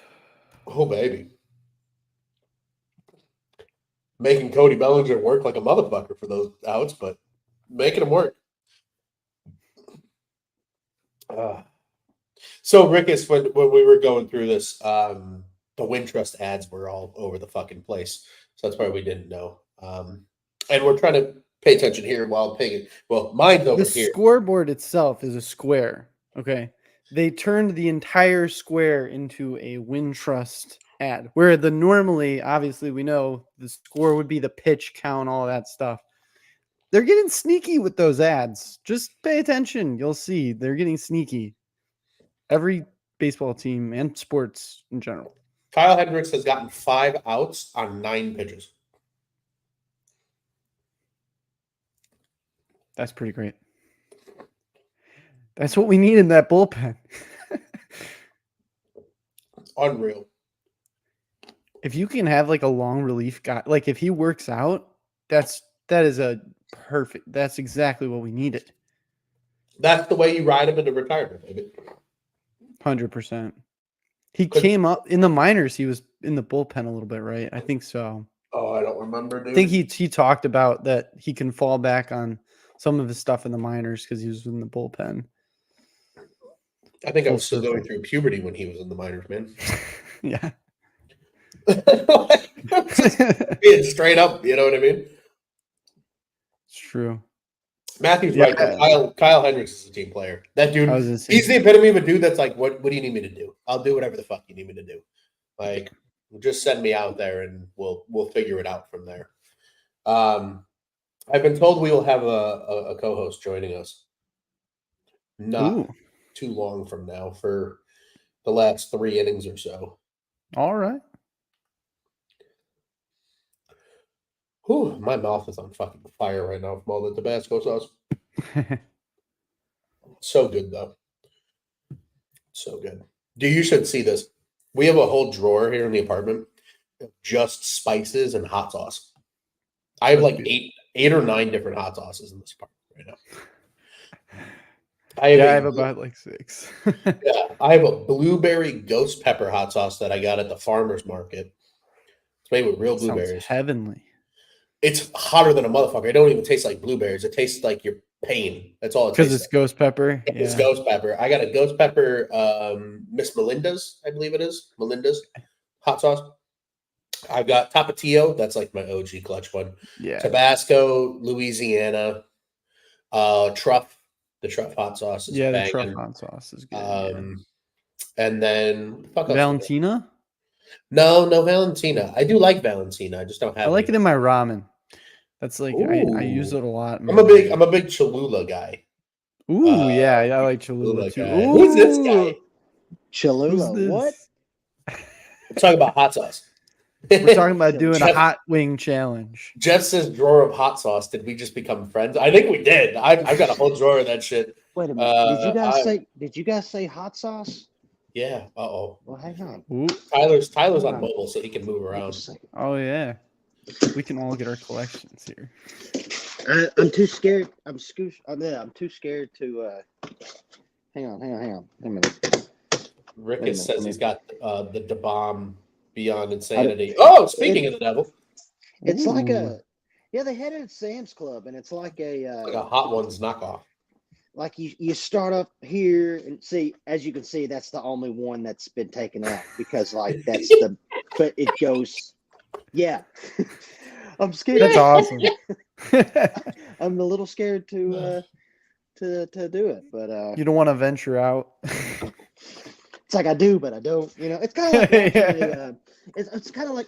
Oh, baby. Making Cody Bellinger work like a motherfucker for those outs, but making him work. So, Rickus, when we were going through this, the Wintrust ads were all over the fucking place. So that's why we didn't know. And we're trying to pay attention here while paying. Well, mine's over here. The scoreboard itself is a square. Okay. They turned the entire square into a Wintrust had. Where normally, obviously, we know the score would be the pitch count, all that stuff. They're getting sneaky with those ads. Just pay attention. You'll see they're getting sneaky. Every baseball team and sports in general. Kyle Hendricks has gotten 5 outs on 9 pitches. That's pretty great. That's what we need in that bullpen. Unreal. If you can have like a long relief guy, like if he works out, that is a perfect. That's exactly what we needed. That's the way you ride him into retirement, baby. 100%. He came up in the minors. He was in the bullpen a little bit, right? I think so. Oh, I don't remember, dude. I think he talked about that he can fall back on some of his stuff in the minors because he was in the bullpen. I think I was still going through puberty when he was in the minors, man. Yeah. Being straight up, you know what I mean? It's true. Matthew's right. Kyle Hendricks is a team player. That dude, he's the epitome of a dude that's like, what do you need me to do? I'll do whatever the fuck you need me to do. Like, just send me out there and we'll figure it out from there. I've been told we will have a co-host joining us not too long from now for the last 3 innings or so. All right. Whew, my mouth is on fucking fire right now from all the Tabasco sauce. So good, though. So good. Dude, you should see this. We have a whole drawer here in the apartment of just spices and hot sauce. I have like 8 or 9 different hot sauces in this apartment right now. I have about like 6. Yeah, I have a blueberry ghost pepper hot sauce that I got at the farmer's market. It's made with real blueberries. Sounds heavenly. It's hotter than a motherfucker. It don't even taste like blueberries. It tastes like your pain. That's all it tastes like. Because it's ghost pepper? It's ghost pepper. I got a ghost pepper Miss Melinda's, I believe it is. Melinda's hot sauce. I've got Tapatio. That's like my OG clutch one. Yeah. Tabasco, Louisiana, Truff. The Truff hot sauce is banging. The Truff hot sauce is good. And then Valentina? No Valentina. I do like Valentina. I just don't have. I like it in my ramen. That's like I use it a lot. I'm a big Cholula guy. Ooh, yeah, I like Cholula too. Who's this guy? Cholula. What? We're talking about hot sauce. We're talking about doing a hot wing challenge. Jeff says drawer of hot sauce. Did we just become friends? I think we did. I've got a whole drawer of that shit. Wait a minute. Did you guys say hot sauce? Yeah. Well, hang on. Ooh. Tyler's on mobile, so he can move around. Oh yeah. We can all get our collections here. I'm too scared. I'm too scared to. Hang on. A minute. Rick says he's got the Da Bomb Beyond Insanity. Speaking of the devil, it's like they had it at Sam's Club, and it's like a Hot Ones knockoff. Like you start up here and see, as you can see, that's the only one that's been taken out because but it goes. Yeah. I'm scared. That's awesome. I'm a little scared to do it, but you don't want to venture out. It's like I do, but I don't. You know, it's kind of like it's kind of like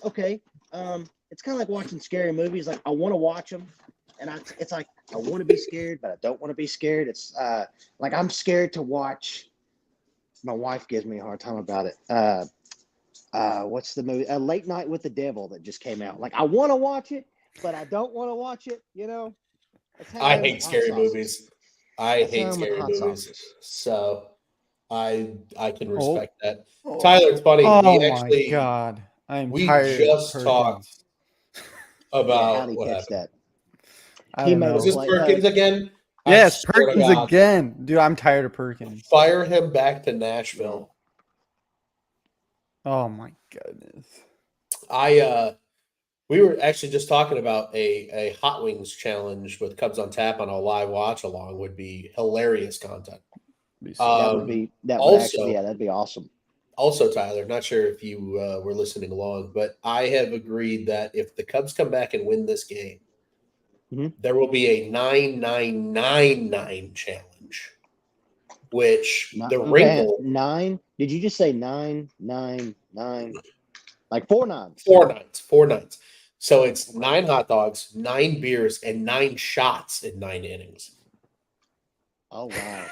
it's kind of like watching scary movies. Like I want to watch them, and it's like I want to be scared, but I don't want to be scared. It's like I'm scared to watch. My wife gives me a hard time about it. What's the movie? Late Night with the Devil that just came out. Like I want to watch it, but I don't want to watch it. You know. I hate scary movies. I hate scary movies. So I can respect that. Tyler, it's funny. My God. We just talked about how did he catch that? Was this Perkins again? Yes, Perkins again. Dude, I'm tired of Perkins. Fire him back to Nashville. Oh my goodness. We were actually just talking about a Hot Wings challenge with Cubs on Tap on a live watch along would be hilarious content. That'd be awesome. Also, Tyler, not sure if you were listening along, but I have agreed that if the Cubs come back and win this game, there will be a 9-9-9-9 challenge, which the wrinkle 9. Did you just say 9-9-9? Like 4 nines. 4 nights. 4 nights. So it's 9 hot dogs, 9 beers, and 9 shots in 9 innings. Oh wow.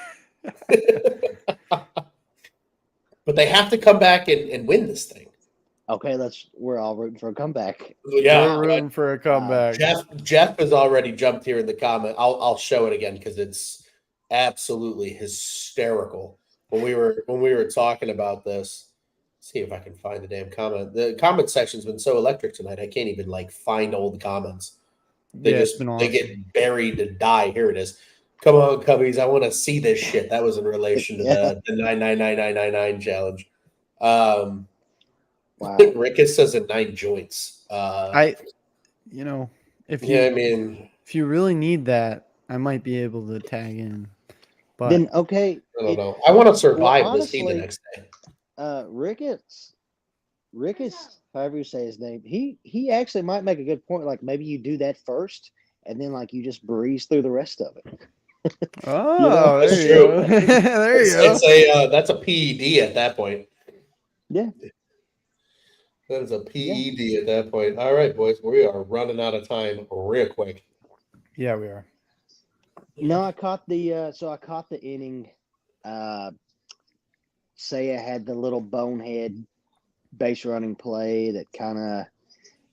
But they have to come back and win this thing. Okay, we're all rooting for a comeback. Yeah, We're rooting for a comeback. Jeff has already jumped here in the comment. I'll show it again because it's absolutely hysterical. When we were talking about this, see if I can find the damn comment. The comment section's been so electric tonight. I can't even find old comments. It's been awesome. They get buried to die. Here it is. Come on, Cubbies. I want to see this shit. That was in relation to the 99999 challenge. Wow. Ricketts says in 9 joints. if you really need that, I might be able to tag in. But then okay. I don't know. I want to survive this team the next day. Ricketts, however you say his name, he actually might make a good point. Like maybe you do that first, and then you just breeze through the rest of it. Oh, That's there you go. There you go. That's a PED at that point. Yeah. That is a PED at that point. All right, boys, we are running out of time real quick. Yeah, we are. No, I caught the inning. Saya had the little bonehead base running play that kind of.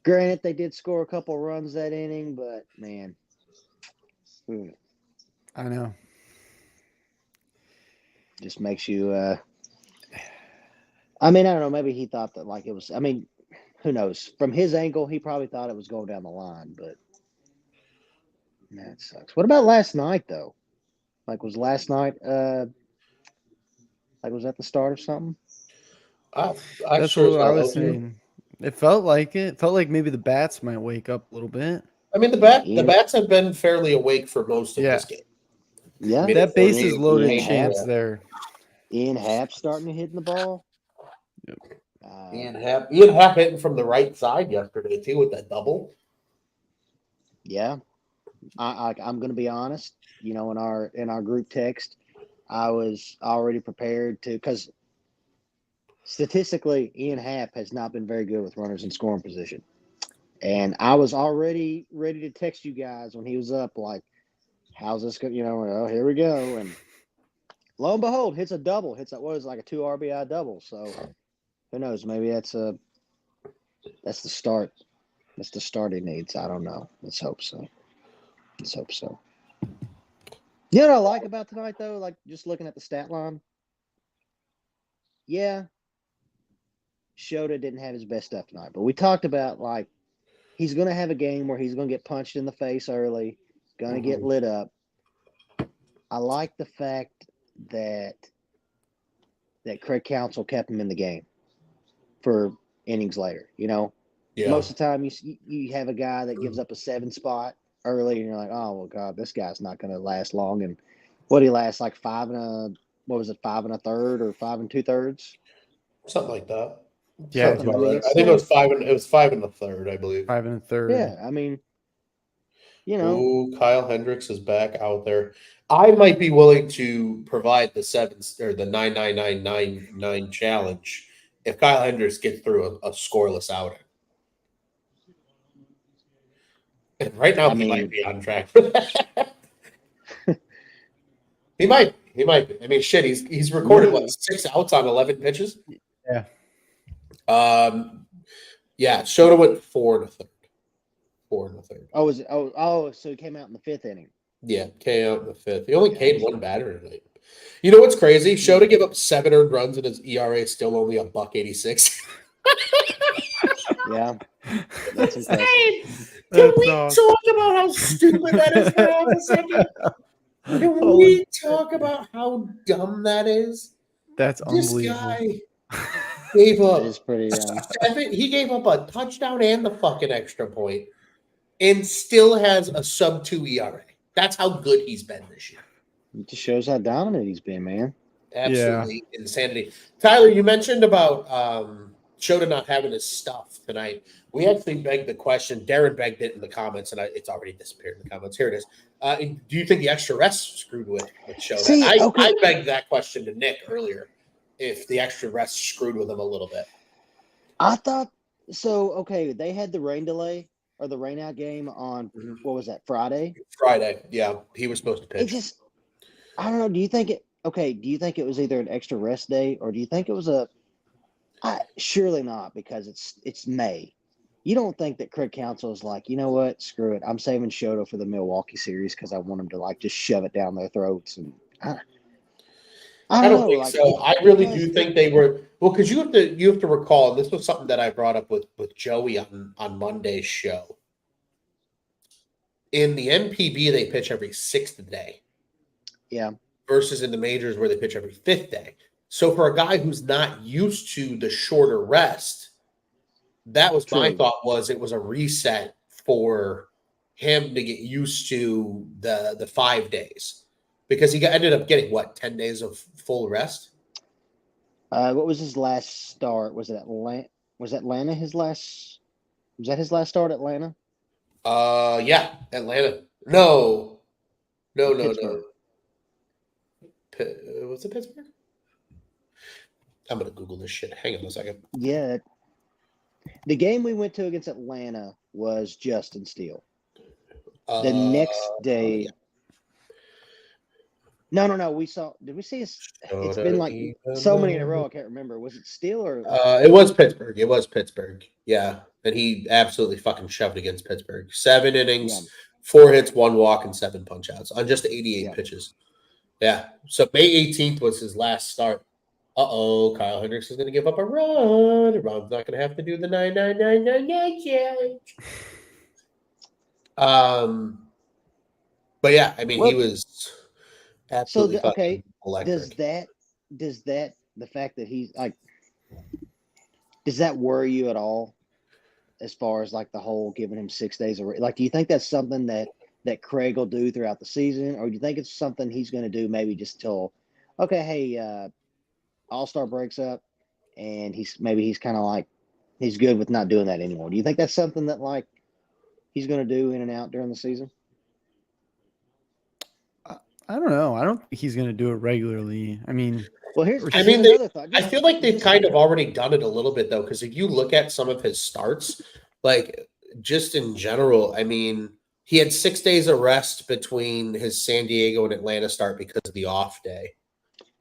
Granted, they did score a couple runs that inning, but man, I know. Just makes you. I don't know. Maybe he thought that it was. Who knows? From his angle, he probably thought it was going down the line, but that sucks. What about last night though? Was last night? Was that the start of something? That's what I was saying. It felt like it. It felt like maybe the bats might wake up a little bit. The bats have been fairly awake for most of this game. Yeah, that base is loaded chance there. Ian Happ starting to hit the ball. Yep. Ian Happ hitting from the right side yesterday too with that double. Yeah, I'm going to be honest. In our group text, I was already prepared to because statistically, Ian Happ has not been very good with runners in scoring position, and I was already ready to text you guys when he was up. How's this going? Oh, here we go, and lo and behold, hits a double. Hits a 2 RBI double. So who knows? Maybe that's the start. That's the start he needs. I don't know. Let's hope so. You know what I like about tonight though? Just looking at the stat line. Yeah, Shota didn't have his best stuff tonight, but we talked about he's going to have a game where he's going to get punched in the face early, going to get lit up. I like the fact that Craig Counsell kept him in the game for innings later. Most of the time you have a guy that gives up a 7 spot early, and you're like, oh well, God, this guy's not going to last long. And what did he last 5 1/3 or 5 2/3? Something like that. Yeah, I think it was 5 1/3, I believe. 5 1/3. Yeah, Ooh, Kyle Hendricks is back out there. I might be willing to provide the 99999 challenge if Kyle Hendricks gets through a scoreless outing. And right now, he might be on track for that. He might. Shit. He's recorded 6 outs on 11 pitches. Yeah. Shota went 4 1/3. 4 1/3. Oh, was it? Oh, so he came out in the 5th inning. Yeah, came out in the 5th. He only K'd 1 batter tonight. You know what's crazy? Shota gave up 7 earned runs, and his ERA is still only $1.86. Yeah, that's impressive. Can we talk about how stupid that is for half a second? Can we talk about how dumb that is? That's this unbelievable. Guy gave up. It is pretty. He gave up a touchdown and the fucking extra point, and still has a sub-2 ERA. That's how good he's been this year. It just shows how dominant he's been, man. Absolutely insanity. Tyler, you mentioned about Shota not having his stuff tonight. We actually begged the question. Darren begged it in the comments, and it's already disappeared in the comments. Here it is. Do you think the extra rest screwed with Shota? I begged that question to Nick earlier. If the extra rest screwed with him a little bit. I thought So okay, they had the rain delay or the rain out game on Mhm. what was that, Friday? Friday. Yeah, he was supposed to It pitch. just I don't know. Do you think it okay, do you think it was either an extra rest day or do you think it was surely not because it's May. You don't think that Craig Counsell is like, you know what, screw it. I'm saving Shota for the Milwaukee series because I want him to like just shove it down their throats and I I don't don't know, think like so. I really because do think they were well because you have to recall, and this was something that I brought up with Joey on Monday's show. In the MPB, they pitch every sixth day yeah, versus in the majors where they pitch every fifth day. So for a guy who's not used to the shorter rest, that was my true. thought was it was a reset for him to get used to the 5 days because ended up getting what 10 days of full rest. What was his last start? Was it Atlanta? Was Atlanta his last? Was that his last start, Atlanta Yeah, Atlanta. No, no, or no, no. Pittsburgh? Was it Pittsburgh? I'm gonna Google this shit. Hang on a second. Yeah, the game we went to against Atlanta was Justin Steele. The next Yeah. day, no. We saw. Did we see? It's been Shota like so many in a row. Imanaga. I can't remember. Was it Steele or? It was Pittsburgh. It was Pittsburgh. Yeah, and he absolutely fucking shoved against Pittsburgh. 7 innings, Yeah, 4 hits, 1 walk, and 7 punch outs on just 88 yeah. pitches. Yeah. So May 18th was his last start. Kyle Hendricks is going to give up a run. Ron's not going to have to do the 99999 challenge. But yeah, I mean, he Well, was so absolutely okay. fucking electric. Does that the fact that he's like, does that worry you at all? As far as like the whole giving him 6 days of like, do you think that's something that Craig will do throughout the season, or do you think it's something he's going to do maybe just till, okay, hey, All-Star breaks up, and he's kind of like he's good with not doing that anymore. Do you think that's something that like he's going to do in and out during the season? I don't know. I don't think he's going to do it regularly. I mean, Well, here's I here's mean, another thought. I Just feel like they've just kind of already done it a little bit though, because if you look at some of his starts, like just in general, I mean, he had 6 days of rest between his San Diego and Atlanta start because of the off day,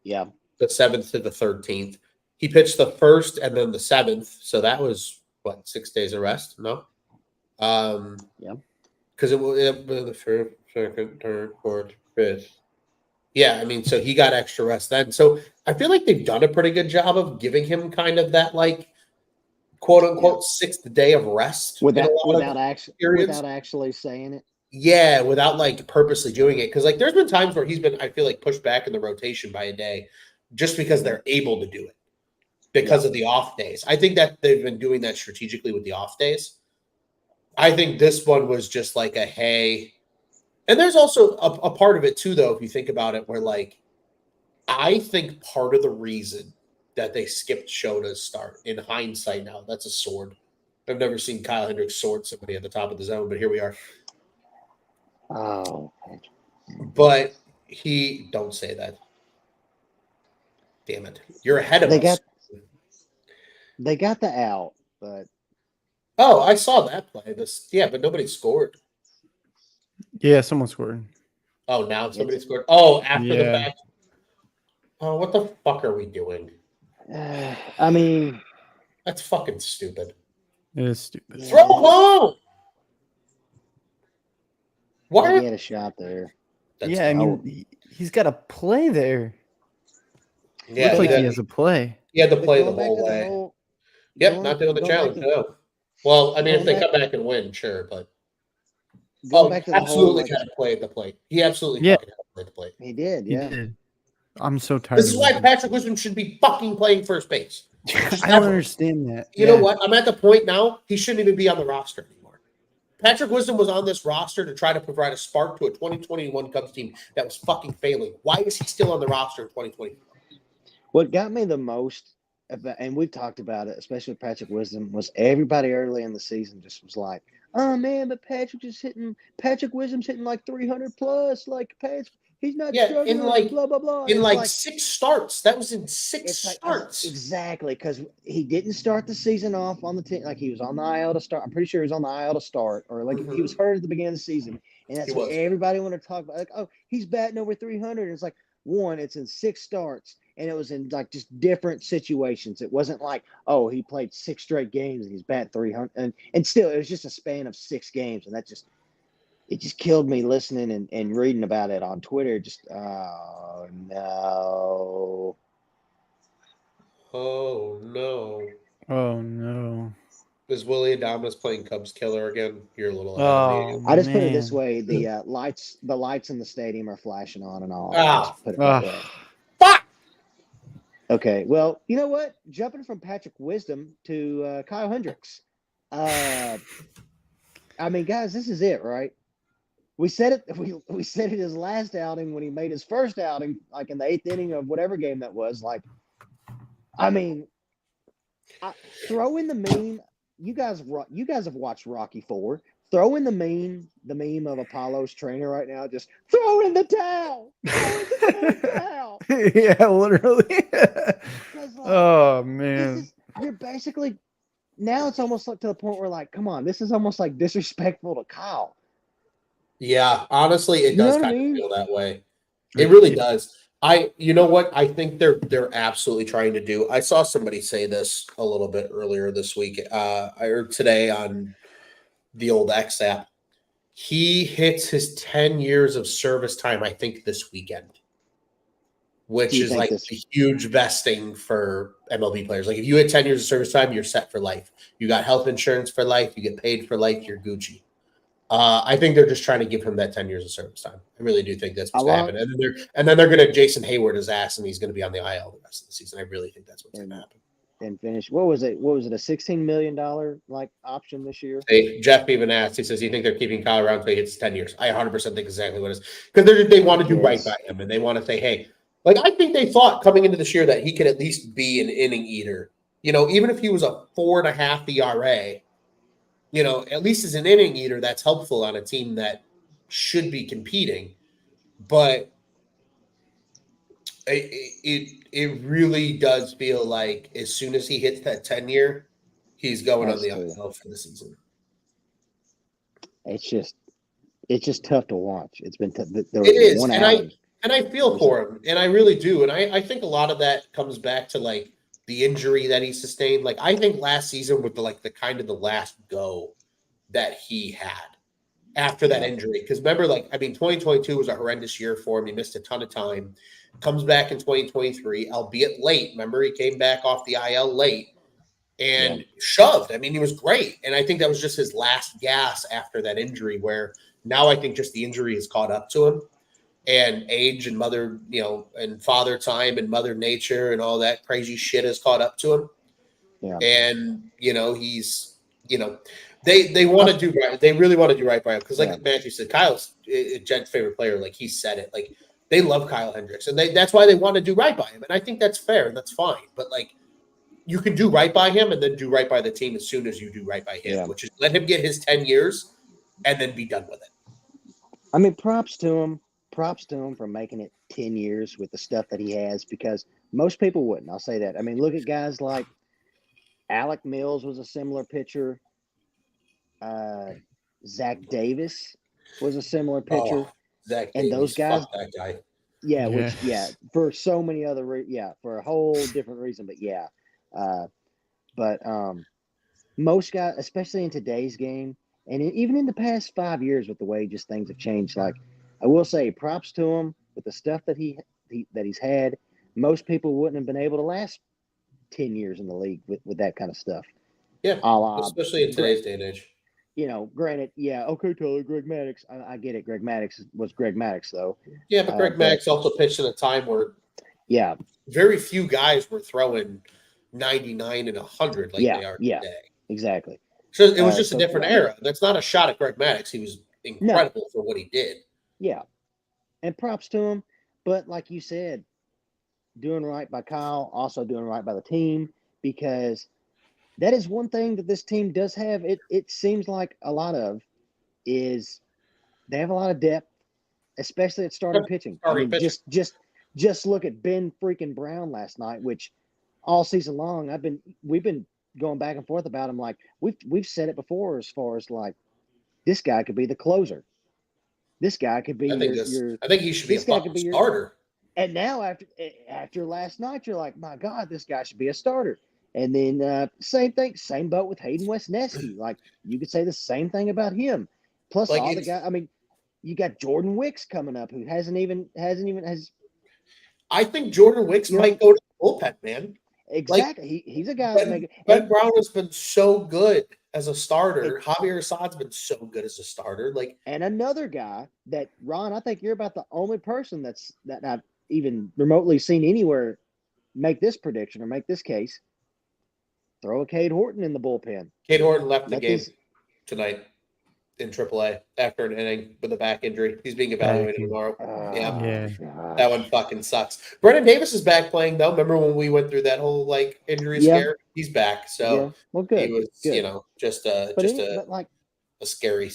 yeah, the 7th to the 13th. He pitched the first and then the 7th, so that was what 6 days of rest? No, yeah. because it was the first, second, third, fourth, fifth. Yeah, I mean, so he got extra rest then. So I feel like they've done a pretty good job of giving him kind of that like quote Yeah. unquote sixth day of rest in a lot of periods. Without actually saying it. Yeah, without like purposely doing it. Because like there's been times where he's been, I feel like, pushed back in the rotation by a day just because they're able to do it because of the off days. I think that they've been doing that strategically with the off days. I think this one was just like a hey. And there's also a part of it too, though, if you think about it, where like I think part of the reason that they skipped Shota's start in hindsight now, that's a sword. I've never seen Kyle Hendricks sword somebody at the top of the zone, but here we are. Oh, But don't say that. Damn it. You're ahead of us. They got the out, but Oh, I saw that play. But nobody scored. yeah, someone scored. Oh, now somebody scored. Oh, after the Yeah. fact. Oh, what the fuck are we doing? I mean, That's fucking stupid. It is stupid. Throw home. Why? he had a shot there. Yeah, I mean, he's got a play there. Yeah, Looks like he has a play. He had to play the Going back whole to way. whole- Yep, going- not doing the going back challenge. to- No. Well, I mean, if going they back- come back and win, sure, but Going back to the absolutely whole, had to play at the plate. He absolutely Yeah. fucking had to play at the plate. he did, He yeah. did. I'm so tired. This is of why him. Patrick Wisdom should be fucking playing first base. I don't understand that. You know what? I'm at the point now, he shouldn't even be on the roster anymore. Patrick Wisdom was on this roster to try to provide a spark to a 2021 Cubs team that was fucking failing. Why is he still on the roster in 2020? What got me the most, and we've talked about it, especially with Patrick Wisdom, was everybody early in the season just was like, "Oh man, but Patrick Wisdom's hitting like 300 plus, like He's not Yeah, struggling. Blah blah blah. And in it's like like 6 starts. That was in six it's like starts. exactly because he didn't start the season off on the team. Like he was on the IL to start. I'm pretty sure he was on the IL to start, or like he was hurt at the beginning of the season, and that's He what was. everybody wanted to talk about. Like, oh, he's batting over 300. And it's like it's in 6 starts, and it was in like just different situations. It wasn't like, oh, he played 6 straight games and he's batting 300, and still it was just a span of 6 games, and it just killed me listening and reading about it on Twitter. Just oh no. Oh no. Oh no. Is Willie Adames playing Cubs killer again? You're a little ahead of me. Oh I just put it this man. way: the lights in the stadium are flashing on and off. Ah, Just put it that way. fuck! Okay, well, you know what? Jumping from Patrick Wisdom to Kyle Hendricks. I mean, guys, this is it, right? We said it. We said it his last outing when he made his first outing, like in the 8th inning of whatever game that was. Like, I mean, throw in the meme. You guys have watched Rocky 4. Throw in the meme of Apollo's trainer right now. Just throw in the towel. Throw in the towel. Yeah, literally. Like, Oh man. You're basically now it's almost like to the point where like, come on, this is almost like disrespectful to Kyle. Yeah, honestly, it You know does what I kind mean? of feel that way. It really does. You know what? I think they're absolutely trying to do. I saw somebody say this a little bit earlier this week, or today on the old X app. He hits his 10 years of service time, I think, this weekend, Do which you is think like this? a huge vesting for MLB players. Like if you hit 10 years of service time, you're set for life. You got health insurance for life. You get paid for life. You're Gucci. I think they're just trying to give him that 10 years of service time. I really do think that's A what's going to lot happen. And then they're going to Jason Hayward his ass, and he's going to be on the IL the rest of the season. I really think that's what's going to and happen. and finish. What was it? What was it? A $16 million like option this year? Hey, Jeff even asked. He says, "You think they're keeping Kyle around until he hits 10 years?" I 100% think exactly what it is because they want to do right by him, and they want to say, "Hey, like I think they thought coming into this year that he could at least be an inning eater. You know, even if he was a 4.5 ERA, you know, at least as an inning eater, that's helpful on a team that should be competing. But it really does feel like as soon as he hits that 10 year, he's going on Has the to. IL for the season. It's just tough to watch. It's been there It was is, one outing. and I feel for him, and I really do, and I think a lot of that comes back to like the injury that he sustained. Like I think last season with the kind of the last go that he had after that Yeah. injury. Because remember, like, I mean, 2022 was a horrendous year for him. He missed a ton of time. Comes back in 2023, albeit late. Remember, he came back off the IL late and shoved. I mean, he was great. And I think that was just his last gas after that injury, where now I think just the injury has caught up to him. And age and mother, you know, and father time and mother nature and all that crazy shit has caught up to him. Yeah. And, you know, he's, you know, they want to do right. They really want to do right by him because, like Matthew said, Kyle's Jed's favorite player. Like he said it, like they love Kyle Hendricks, and that's why they want to do right by him. And I think that's fair and that's fine. But like, you can do right by him and then do right by the team as soon as you do right by him, which is let him get his 10 years and then be done with it. I mean, props to him. Props to him for making it 10 years with the stuff that he has, because most people wouldn't. I'll say that. I mean, look at guys like Alec Mills was a similar pitcher. Zach Davis was a similar pitcher. Oh, Zach and Davies, those guys, fuck that guy. Yeah, for so many other, for a whole different reason, but most guys, especially in today's game, and even in the past 5 years with the way just things have changed, like I will say, props to him with the stuff that he's had. Most people wouldn't have been able to last 10 years in the league with that kind of stuff. Yeah, especially in today's day and age. You know, granted, okay, Tyler, Greg Maddux. I get it. Greg Maddux was Greg Maddux, though. Yeah, but Greg Maddux also pitched in a time where very few guys were throwing 99 and 100 like they are today. Exactly. So it was just a different era. That's not a shot at Greg Maddux. He was incredible for what he did. Yeah, and props to him. But like you said, doing right by Kyle, also doing right by the team, because that is one thing that this team does have. It seems like a lot of is they have a lot of depth especially at starting pitching. Starting pitching. Just look at Ben freaking Brown last night, which all season long we've been going back and forth about him. Like we've said it before, as far as like this guy could be the closer. This guy could be I think he should be a fucking starter. And now after last night, you're like, my God, this guy should be a starter. And then same thing, same boat with Hayden Wesneski. Like you could say the same thing about him. Plus like all the guys. I mean, you got Jordan Wicks coming up, who hasn't even. I think Jordan Wicks might go to the bullpen, man. Exactly. Like, he's a guy Ben Brown has been so good as a starter. Javier Assad's been so good as a starter. Like, and another guy that Ron, I think you're about the only person that I've even remotely seen anywhere make this prediction or make this case. Throw a Cade Horton in the bullpen. Cade Horton left the game tonight in AAA after an inning with a back injury. He's being evaluated tomorrow. That one fucking sucks. Brennan Davis is back playing though. Remember when we went through that whole like injury scare? He's back. So well, good. He was, good. Just a scary.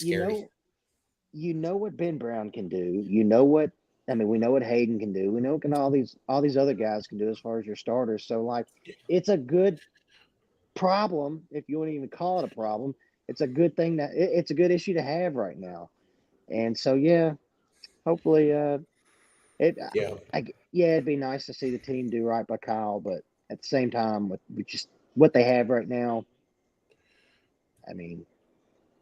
You know what Ben Brown can do. You know what we know what Hayden can do. We know what all these other guys can do as far as your starters. So like, it's a good problem, if you want to even call it a problem. It's a good thing it's a good issue to have right now. And so hopefully it'd be nice to see the team do right by Kyle, but at the same time with just what they have right now, I mean,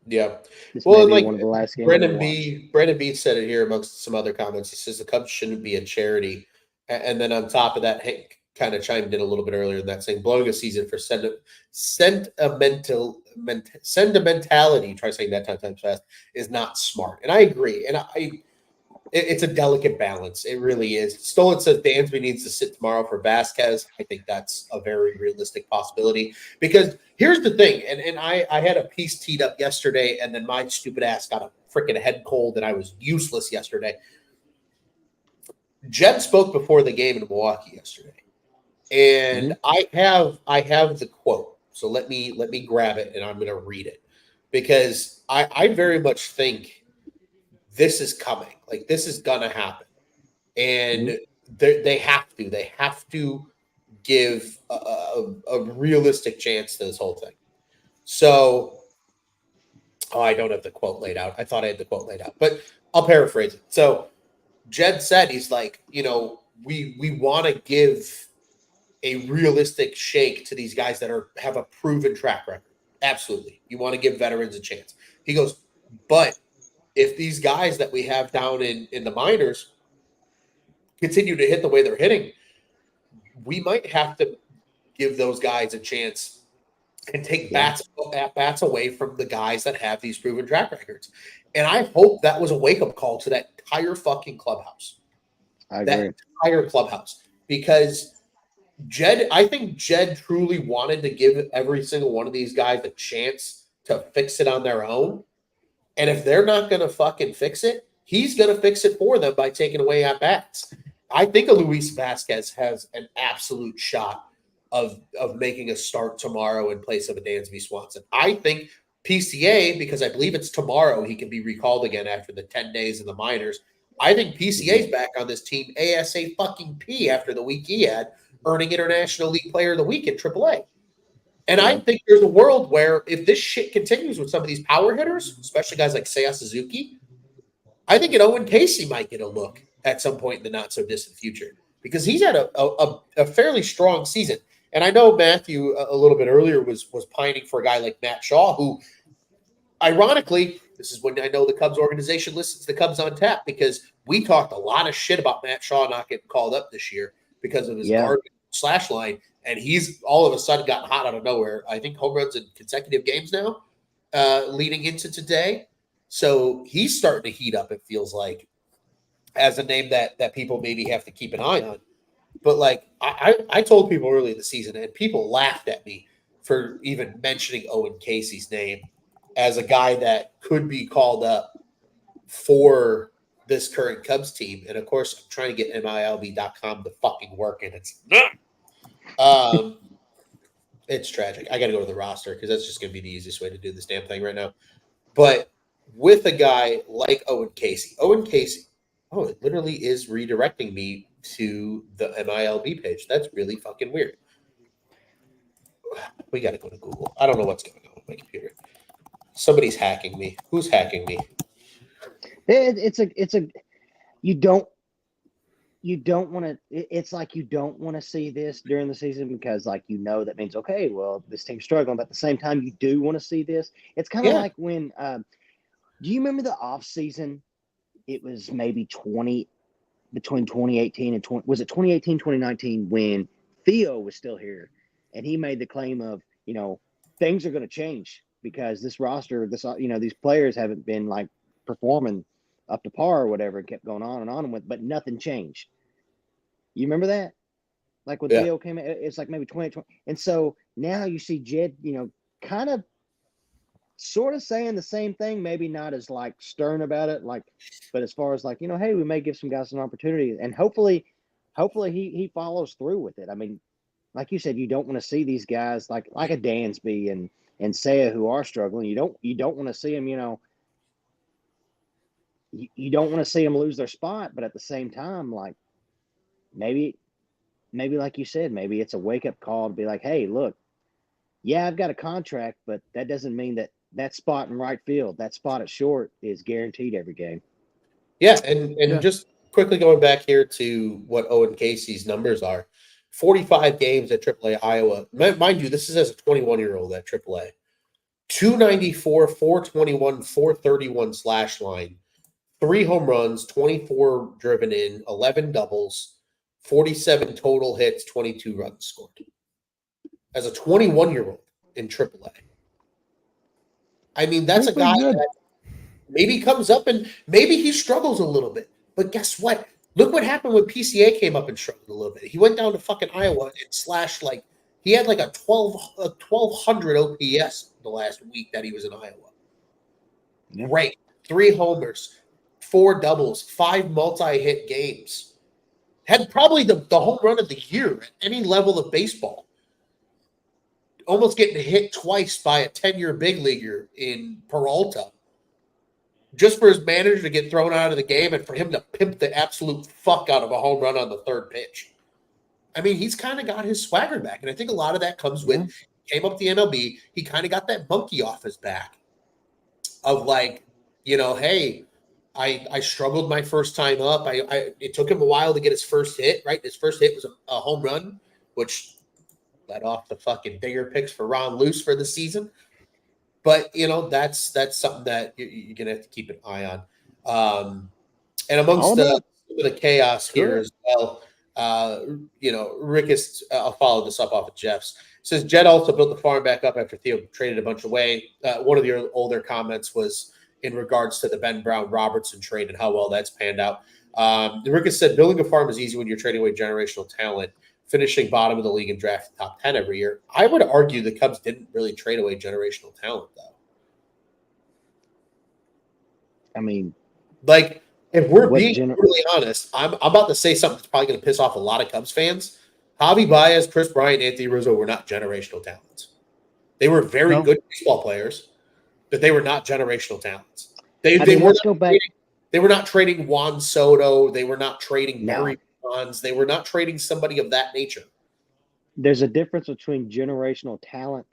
this may be one of the last games. Brandon B said it here amongst some other comments. He says the Cubs shouldn't be a charity, and then on top of that, Hank kind of chimed in a little bit earlier in that, saying blowing a season for sentimentality, try saying that 10 times fast, is not smart. And I agree. And it's a delicate balance. It really is. Stolen says Dansby needs to sit tomorrow for Vasquez. I think that's a very realistic possibility, because here's the thing. And I had a piece teed up yesterday, and then my stupid ass got a freaking head cold and I was useless yesterday. Jed spoke before the game in Milwaukee yesterday. And I have the quote. So let me grab it and I'm going to read it, because I very much think this is coming. Like, this is going to happen. And they have to give a realistic chance to this whole thing. So I don't have the quote laid out. I thought I had the quote laid out, but I'll paraphrase it. So Jed said, he's like, we want to give a realistic shake to these guys that have a proven track record. Absolutely. You want to give veterans a chance. He goes, but if these guys that we have down in the minors continue to hit the way they're hitting, we might have to give those guys a chance and take bats away from the guys that have these proven track records. And I hope that was a wake-up call to that entire fucking clubhouse. I agree. That entire clubhouse. Because I think Jed truly wanted to give every single one of these guys a chance to fix it on their own. And if they're not going to fucking fix it, he's going to fix it for them by taking away at bats. I think a Luis Vasquez has an absolute shot of making a start tomorrow in place of a Dansby Swanson. I think PCA, because I believe it's tomorrow, he can be recalled again after the 10 days in the minors. I think PCA's back on this team ASA fucking P after the week he had, earning International League Player of the Week in AAA. And I think there's a world where if this shit continues with some of these power hitters, especially guys like Seiya Suzuki, I think an Owen Casey might get a look at some point in the not-so-distant future, because he's had a fairly strong season. And I know Matthew a little bit earlier was pining for a guy like Matt Shaw, who, ironically, this is when I know the Cubs organization listens to the Cubs on Tap, because we talked a lot of shit about Matt Shaw not getting called up this year because of his garbage slash line. And he's all of a sudden gotten hot out of nowhere. I think home runs in consecutive games now, leading into today. So he's starting to heat up, it feels like, as a name that people maybe have to keep an eye on. But like I told people early in the season, and people laughed at me for even mentioning Owen Casey's name as a guy that could be called up for this current Cubs team. And of course, I'm trying to get MILB.com to fucking work, and it's not. It's tragic. I got to go to the roster because that's just going to be the easiest way to do this damn thing right now. But with a guy like Owen Casey, Oh, it literally is redirecting me to the MILB page. That's really fucking weird. We got to go to Google. I don't know what's going on with my computer. Somebody's hacking me. Who's hacking me? It's a you don't want to. It's like you don't want to see this during the season because like that means okay, well this team's struggling, but at the same time you do want to see this. It's kind of like when do you remember the off season? It was maybe between 2018 and 2018 2019 when Theo was still here and he made the claim of things are going to change because this roster, these players haven't been like performing up to par or whatever, and kept going on with, but nothing changed. You remember that? Like when Theo came in, it's like maybe 2020. And so now you see Jed, kind of sort of saying the same thing, maybe not as like stern about it, but as far as like, hey, we may give some guys an opportunity, and hopefully he follows through with it. I mean, like you said, you don't want to see these guys like a Dansby and Saya who are struggling. You don't want to see them, you don't want to see them lose their spot, but at the same time, like maybe like you said, maybe it's a wake up call to be like, hey, look, yeah, I've got a contract, but that doesn't mean that spot in right field, that spot at short is guaranteed every game. Yeah, and just quickly going back here to what Owen Casey's numbers are. 45 games at AAA Iowa. Mind you, this is as a 21-year-old at AAA. 294, 421, 431 slash line. 3 home runs, 24 driven in, 11 doubles, 47 total hits, 22 runs scored. As a 21-year-old in AAA. I mean, that's a guy that maybe comes up and maybe he struggles a little bit. But guess what? Look what happened when PCA came up and struggled a little bit. He went down to fucking Iowa and slashed he had like a 1,200 OPS the last week that he was in Iowa. Yeah. Great. 3 homers, 4 doubles, 5 multi-hit games. Had probably the home run of the year at any level of baseball. Almost getting hit twice by a 10-year big leaguer in Peralta. Just for his manager to get thrown out of the game and for him to pimp the absolute fuck out of a home run on the 3rd pitch. I mean, he's kind of got his swagger back. And I think a lot of that comes with came up the MLB. He kind of got that monkey off his back of like, hey, I struggled my first time up. It took him a while to get his first hit, right? His first hit was a home run, which led off the fucking bigger picks for Ron Luce for the season. But, that's something that you're going to have to keep an eye on. And amongst the chaos here as well, Rick is, I'll follow this up off of Jeff's. Says Jed also built the farm back up after Theo traded a bunch away. One of the older comments was in regards to the Ben Brown Robertson trade and how well that's panned out. Rick has said building a farm is easy when you're trading away generational talent, finishing bottom of the league and drafting top 10 every year. I would argue the Cubs didn't really trade away generational talent, though. I mean, if we're being brutally honest, I'm about to say something that's probably going to piss off a lot of Cubs fans. Javi Baez, Chris Bryant, Anthony Rizzo were not generational talents. They were very good baseball players, but they were not generational talents. They were not trading Juan Soto. They were not trading Barry Bonds. They were not trading somebody of that nature. There's a difference between generational talent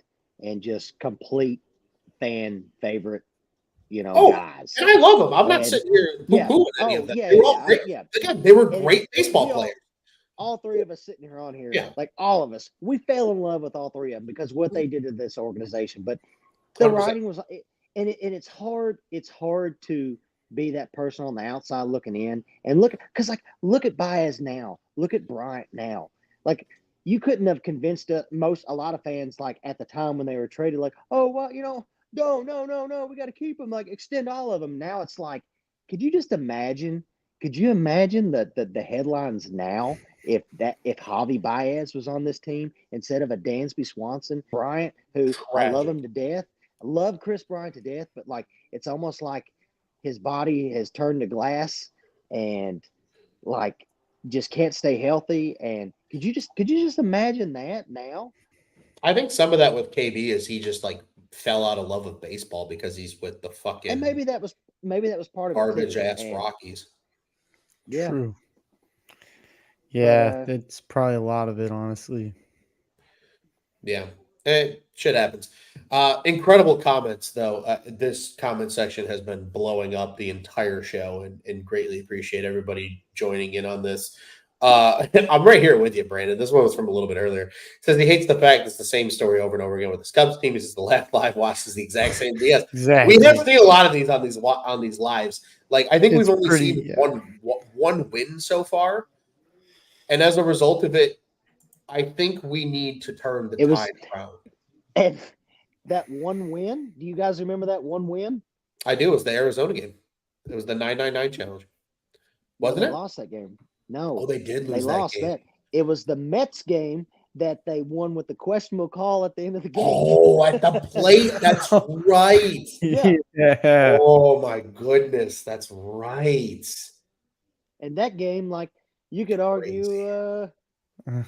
and just complete fan favorite, guys. And I love them. I'm not sitting here poo-pooing any of them. They were all great. Again, they were great baseball players. All 3 of us sitting here on here, like all of us, we fell in love with all 3 of them because what they did to this organization. But the 100%. Writing was, and it's hard. It's hard to be that person on the outside looking in and look at Baez now, look at Bryant now. Like you couldn't have convinced a lot of fans like at the time when they were traded, like, oh well, no, we got to keep them, like extend all of them. Now it's like, could you imagine the headlines now if Javi Baez was on this team instead of a Dansby Swanson, Bryant, who I love him to death. I love Chris Bryant to death, but like it's almost like his body has turned to glass and like just can't stay healthy. And could you just imagine that now? I think some of that with KB is he just like fell out of love with baseball because he's with the fucking and maybe that was part of garbage ass Rockies. Yeah. True. Yeah, that's probably a lot of it, honestly. Yeah, shit happens. Incredible comments, though. This comment section has been blowing up the entire show, and greatly appreciate everybody joining in on this. I'm right here with you, Brandon. This one was from a little bit earlier. It says he hates the fact it's the same story over and over again with the Cubs team. He says the last live watch is the exact same. Yes, Exactly. we have seen a lot of these on these lives. Like I think It's we've only pretty- seen yeah. one win so far, and as a result of it, I think we need to turn the tide around. And that one win, do you guys remember that one win? I do. It was the Arizona game. It was the 999 challenge. Wasn't they it? lost that game. No. Oh, they did lose They lost that game. that. It was the Mets game that they won with the questionable call at the end of the game. Oh, at the plate. That's right. Yeah. Oh, my goodness. That's right. And that game, like, you could argue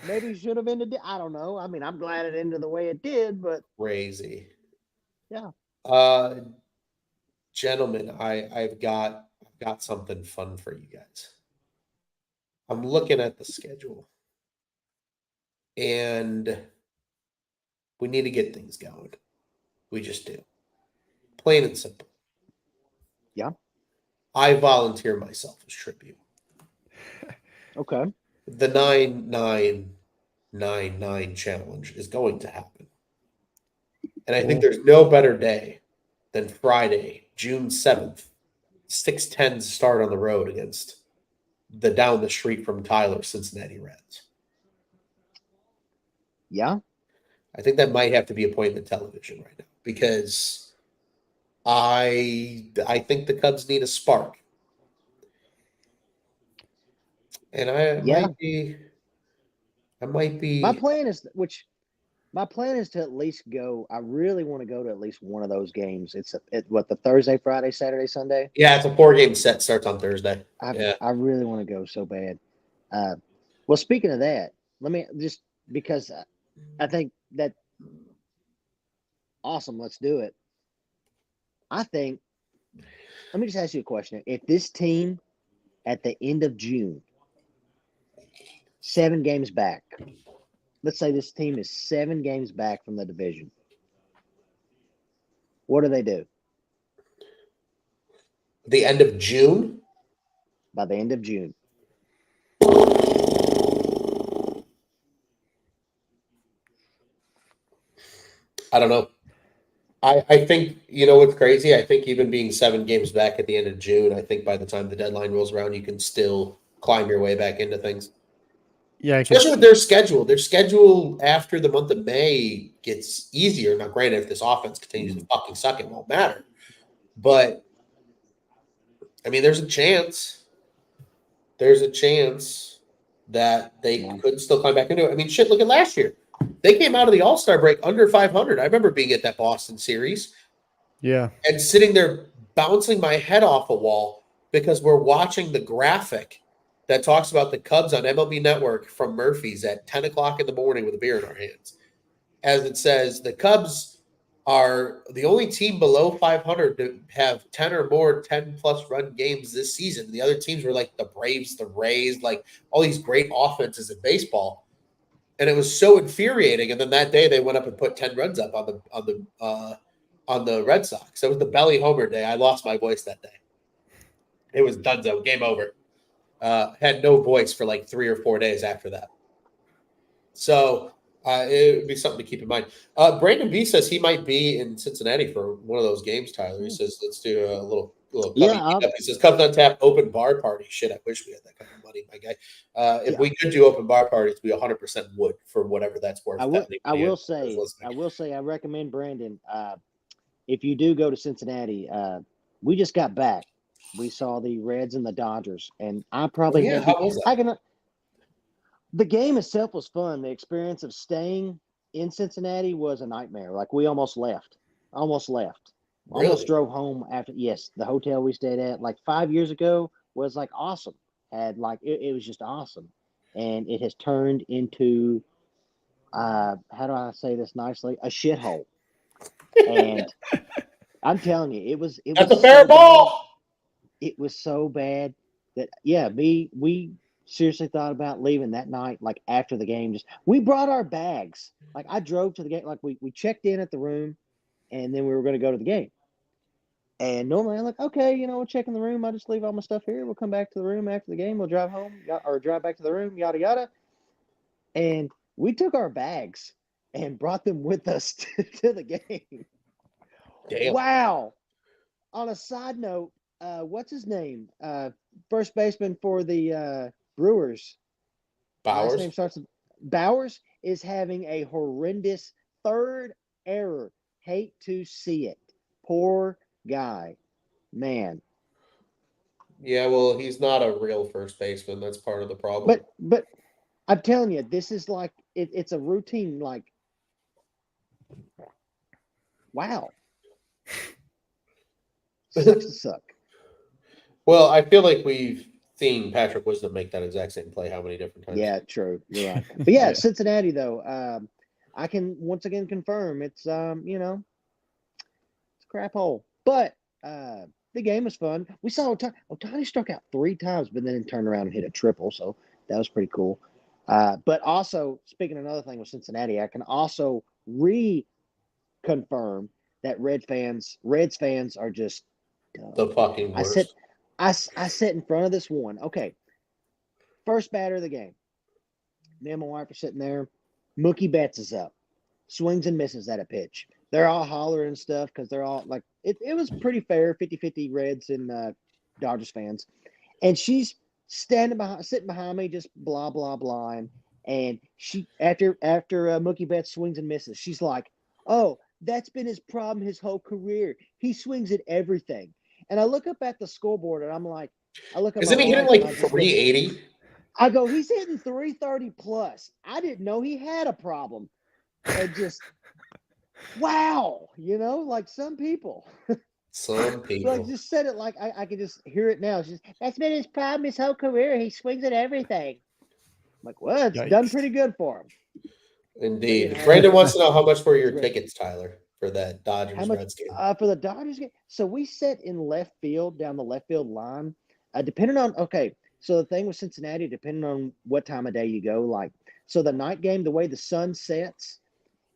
maybe should have ended. I don't know. I mean, I'm glad it ended the way it did, but Crazy. yeah. Gentlemen, I've got something fun for you guys. I'm looking at the schedule, and we need to get things going. We just do. Plain and simple. Yeah. I volunteer myself as tribute. Okay. The 9999 challenge is going to happen. And I think there's no better day than Friday, June 7th, 6:10 start on the road against the down the street from Tyler Cincinnati Reds. Yeah. I think that might have to be appointment television right now because I think the Cubs need a spark. And I might be My plan is to at least go. I really want to go to at least one of those games. It's the Thursday, Friday, Saturday, Sunday. Yeah, it's a 4-game set. Starts on Thursday. I really want to go so bad. Well, speaking of that, let me just because I think that awesome. Let's do it. I think. Let me just ask you a question. If this team at the end of June, 7 games back. Let's say this team is 7 games back from the division. What do they do? The end of June? By the end of June. I don't know. I think, you know what's crazy? I think even being 7 games back at the end of June, I think by the time the deadline rolls around, you can still climb your way back into things. Yeah, especially with their schedule. Their schedule after the month of May gets easier. Now, granted, if this offense continues to fucking suck, it won't matter. But I mean, there's a chance. There's a chance that they could still climb back into it. I mean, shit, look at last year. They came out of the All-Star break under 500. I remember being at that Boston series. Yeah. And sitting there bouncing my head off a wall because we're watching the graphic that talks about the Cubs on MLB Network from Murphy's at 10 o'clock in the morning with a beer in our hands. As it says, the Cubs are the only team below 500 to have 10 or more 10-plus run games this season. The other teams were like the Braves, the Rays, like all these great offenses in baseball. And it was so infuriating. And then that day they went up and put 10 runs up on the Red Sox. It was the belly homer day. I lost my voice that day. It was donezo, game over. Had no voice for like 3 or 4 days after that. So it would be something to keep in mind. Brandon B says he might be in Cincinnati for one of those games, Tyler. He says, let's do a little Cubby. He says, Cubs on tap, open bar party. Shit, I wish we had that kind of money, my guy. If we could do open bar parties, we 100% would for whatever that's worth. I will say, I recommend Brandon. If you do go to Cincinnati, we just got back. We saw the Reds and the Dodgers, and I probably how was that? The game itself was fun. The experience of staying in Cincinnati was a nightmare. Like we almost left. Really? Almost drove home after. Yes, the hotel we stayed at like 5 years ago was like awesome. Had like it was just awesome, and it has turned into how do I say this nicely? A shithole. And I'm telling you, it was. That's a fair ball. It was so bad. that we seriously thought about leaving that night, like after the game. Just we brought our bags. Like I drove to the game, like we checked in at the room, and then we were going to go to the game. And normally I'm like, okay, we'll check in the room. I'll just leave all my stuff here. We'll come back to the room after the game. We'll drive home or drive back to the room, yada yada. And we took our bags and brought them with us to the game. Damn. Wow. On a side note, what's his name? First baseman for the Brewers. Bowers. Last name starts with Bowers is having a horrendous third error. Hate to see it. Poor guy. Man. Yeah, well, he's not a real first baseman. That's part of the problem. But I'm telling you, this is like it's a routine. Like, wow. Sucks to suck. Well, I feel like we've seen Patrick Wisdom make that exact same play how many different times? Yeah, true. You're right. But yeah, Cincinnati though, I can once again confirm it's it's a crap hole. But the game was fun. We saw Ohtani struck out 3 times, but then turned around and hit a triple, so that was pretty cool. But also, speaking of another thing with Cincinnati, I can also reconfirm that Reds fans are just dumb. The fucking worst. I sit in front of this one. Okay, first batter of the game. Me and my wife are sitting there. Mookie Betts is up. Swings and misses at a pitch. They're all hollering and stuff because they're all like, it was pretty fair, 50-50 Reds and Dodgers fans. And she's sitting behind me, just blah, blah, blah. And she, after Mookie Betts swings and misses, she's like, oh, that's been his problem his whole career. He swings at everything. And I look up at the scoreboard and I'm like, Isn't he hitting like 380? I go, he's hitting 330 plus. I didn't know he had a problem. And just, wow, like some people. Some people. Like just said it like I could just hear it now. It's just, that's been his problem his whole career. He swings at everything. I'm like, well, it's done pretty good for him. Indeed. Brandon wants to know how much were your tickets, Tyler, for that Dodgers-Reds game? For the Dodgers game. So we sat in left field, down the left field line. Depending on, so the thing with Cincinnati, depending on what time of day you go, like, so the night game, the way the sun sets,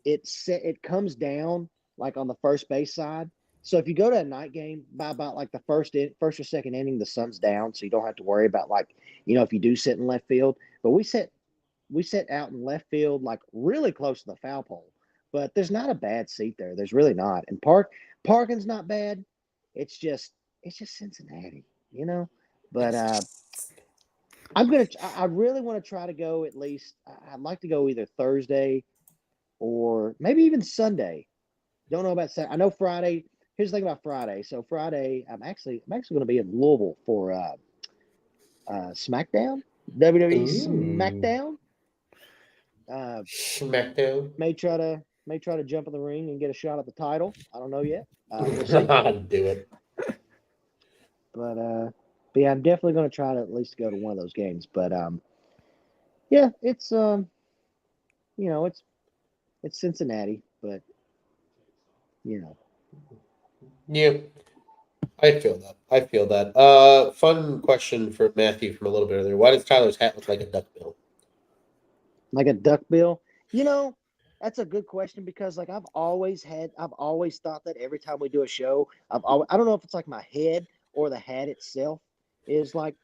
it comes down like on the first base side. So if you go to a night game by about like the first or second inning, the sun's down, so you don't have to worry about like, if you do sit in left field. But we sit out in left field, like really close to the foul pole. But there's not a bad seat there. There's really not. And parking's not bad. It's just Cincinnati, But I really want to try to go at least. I'd like to go either Thursday or maybe even Sunday. Don't know about Saturday. I know Friday. Here's the thing about Friday. So Friday, I'm actually going to be in Louisville for SmackDown, WWE SmackDown. SmackDown. May try to jump in the ring and get a shot at the title. I don't know yet. We'll do it. But yeah, I'm definitely going to try to at least go to one of those games. But yeah, it's it's Cincinnati, but Yeah, I feel that. Fun question for Matthew from a little bit earlier. Why does Tyler's hat look like a duck bill? Like a duck bill? That's a good question because like I've always thought that every time we do a show, I don't know if it's like my head or the hat itself is like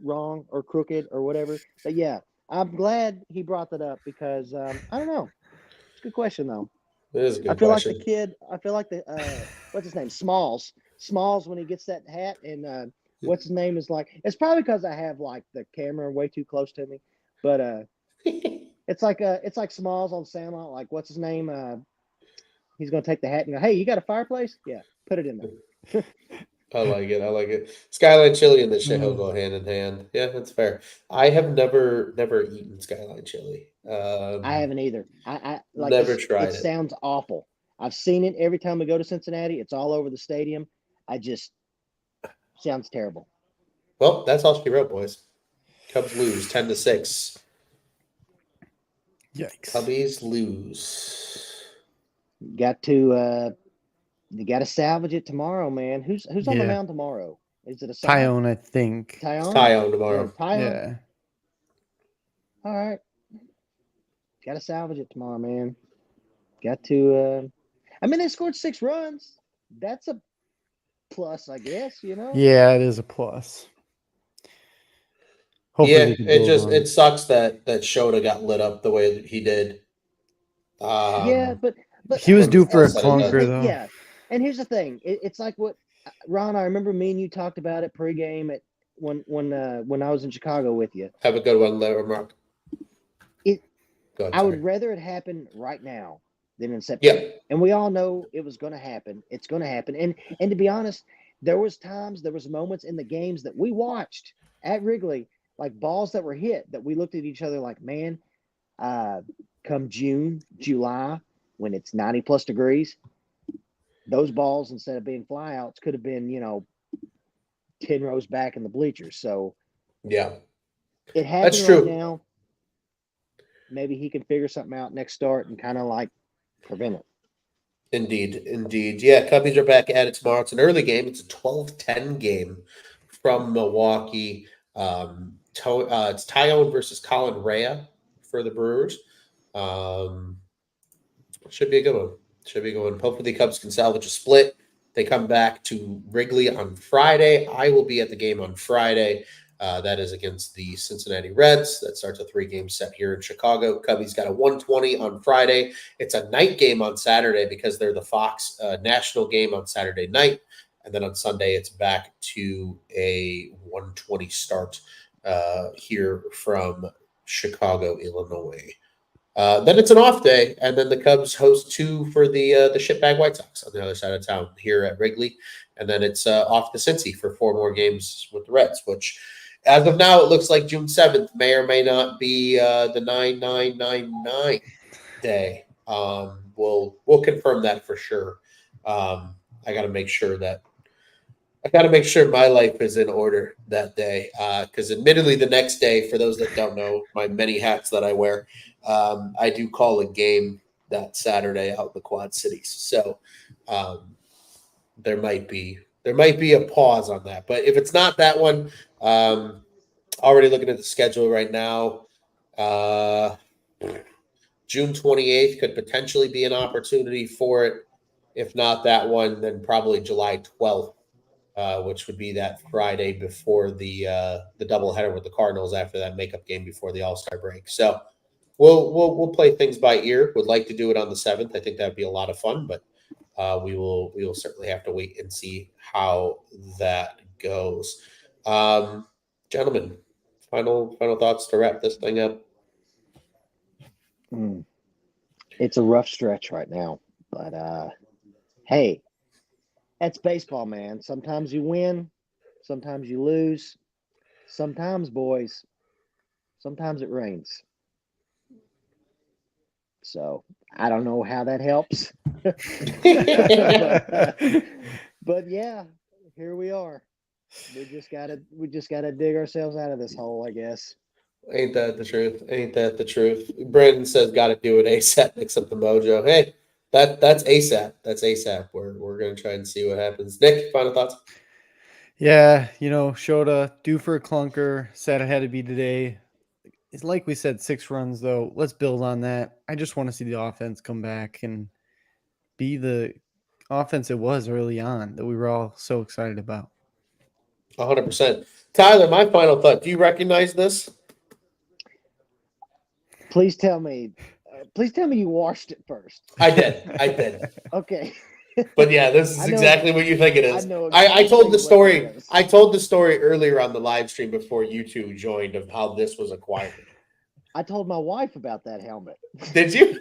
wrong or crooked or whatever. But yeah, I'm glad he brought that up because I don't know. It's a good question though. It is a good I feel question. like the kid. I feel like the what's his name? Smalls when he gets that hat and what's his name is like. It's probably because I have like the camera way too close to me, but it's like Smalls on Sandlot. Like what's his name? He's gonna take the hat and go, "Hey, you got a fireplace? Yeah, put it in there." I like it. Skyline chili and the shithole go hand in hand. Yeah, that's fair. I have never eaten Skyline chili. I haven't either. I like never tried it. It sounds awful. I've seen it every time we go to Cincinnati. It's all over the stadium. Sounds terrible. Well, that's all she wrote, boys. Cubs lose 10-6. Yikes. Cubbies lose. You got to salvage it tomorrow, man. Who's on the mound tomorrow? Is it a side? Tyone, I think. Tyone? Tyone tomorrow. Tyone? Yeah. All right. Got to salvage it tomorrow, man. Got to. I mean, they scored 6 runs. That's a plus, I guess. Yeah, it is a plus. Hopefully they can build on it sucks that Shota got lit up the way that he did. Yeah, but he was due for a said and done. clunker, though. Yeah, and here's the thing: it's like what Ron. I remember me and you talked about it pregame at when I was in Chicago with you. Have a good one, Mark. I would rather it happen right now than in September. Yeah. And we all know it was going to happen. It's going to happen. And to be honest, there was moments in the games that we watched at Wrigley, like balls that were hit, that we looked at each other like, man, come June, July, when it's 90 plus degrees, those balls, instead of being flyouts, could have been, 10 rows back in the bleachers. So yeah, it happened that's true. right now. Maybe he can figure something out next start and kind of like prevent it. Indeed. Yeah, Cubbies are back at it tomorrow. It's an early game. It's a 12-10 game from Milwaukee. It's Tyone versus Colin Rea for the Brewers. Should be a good one. Hopefully the Cubs can salvage a split. They come back to Wrigley on Friday. I will be at the game on Friday. That is against the Cincinnati Reds. That starts a 3-game set here in Chicago. Cubbies got a 1:20 on Friday. It's a night game on Saturday because they're the Fox national game on Saturday night. And then on Sunday, it's back to a 1:20 start here from Chicago, Illinois. Then it's an off day, and then the Cubs host 2 for the shitbag White Sox on the other side of town here at Wrigley. And then it's off to Cincy for 4 more games with the Reds, which – as of now, it looks like June 7th may or may not be the 9999 day. We'll confirm that for sure. I got to make sure my life is in order that day. Because admittedly, the next day, for those that don't know, my many hats that I wear, I do call a game that Saturday out in the Quad Cities. So there might be a pause on that. But if it's not that one, already looking at the schedule right now, June 28th could potentially be an opportunity for it. If not that one, then probably July 12th, which would be that Friday before the doubleheader with the Cardinals after that makeup game before the All-Star break. So we'll play things by ear. Would like to do it on the 7th. I think that would be a lot of fun, but we will certainly have to wait and see how that goes. Gentlemen, final thoughts to wrap this thing up. It's a rough stretch right now, but hey, that's baseball, man. Sometimes you win, sometimes you lose, sometimes, boys, sometimes it rains. So I don't know how that helps, but yeah, here we are. We just gotta dig ourselves out of this hole, I guess. Ain't that the truth? Brandon says got to do it ASAP, mix up the mojo. Hey, that's ASAP. That's ASAP. We're gonna try and see what happens. Nick, final thoughts? Yeah, Shota due for a clunker. Said it had to be today. It's like we said, 6 runs though. Let's build on that. I just want to see the offense come back and be the offense it was early on that we were all so excited about. 100%. Tyler, my final thought. Do you recognize this? Please tell me you washed it first. I did. Okay. But yeah, this is exactly what you think it is. I Exactly told the story. what it is. I told the story earlier on the live stream before you two joined of how this was acquired. I told my wife about that helmet. Did you?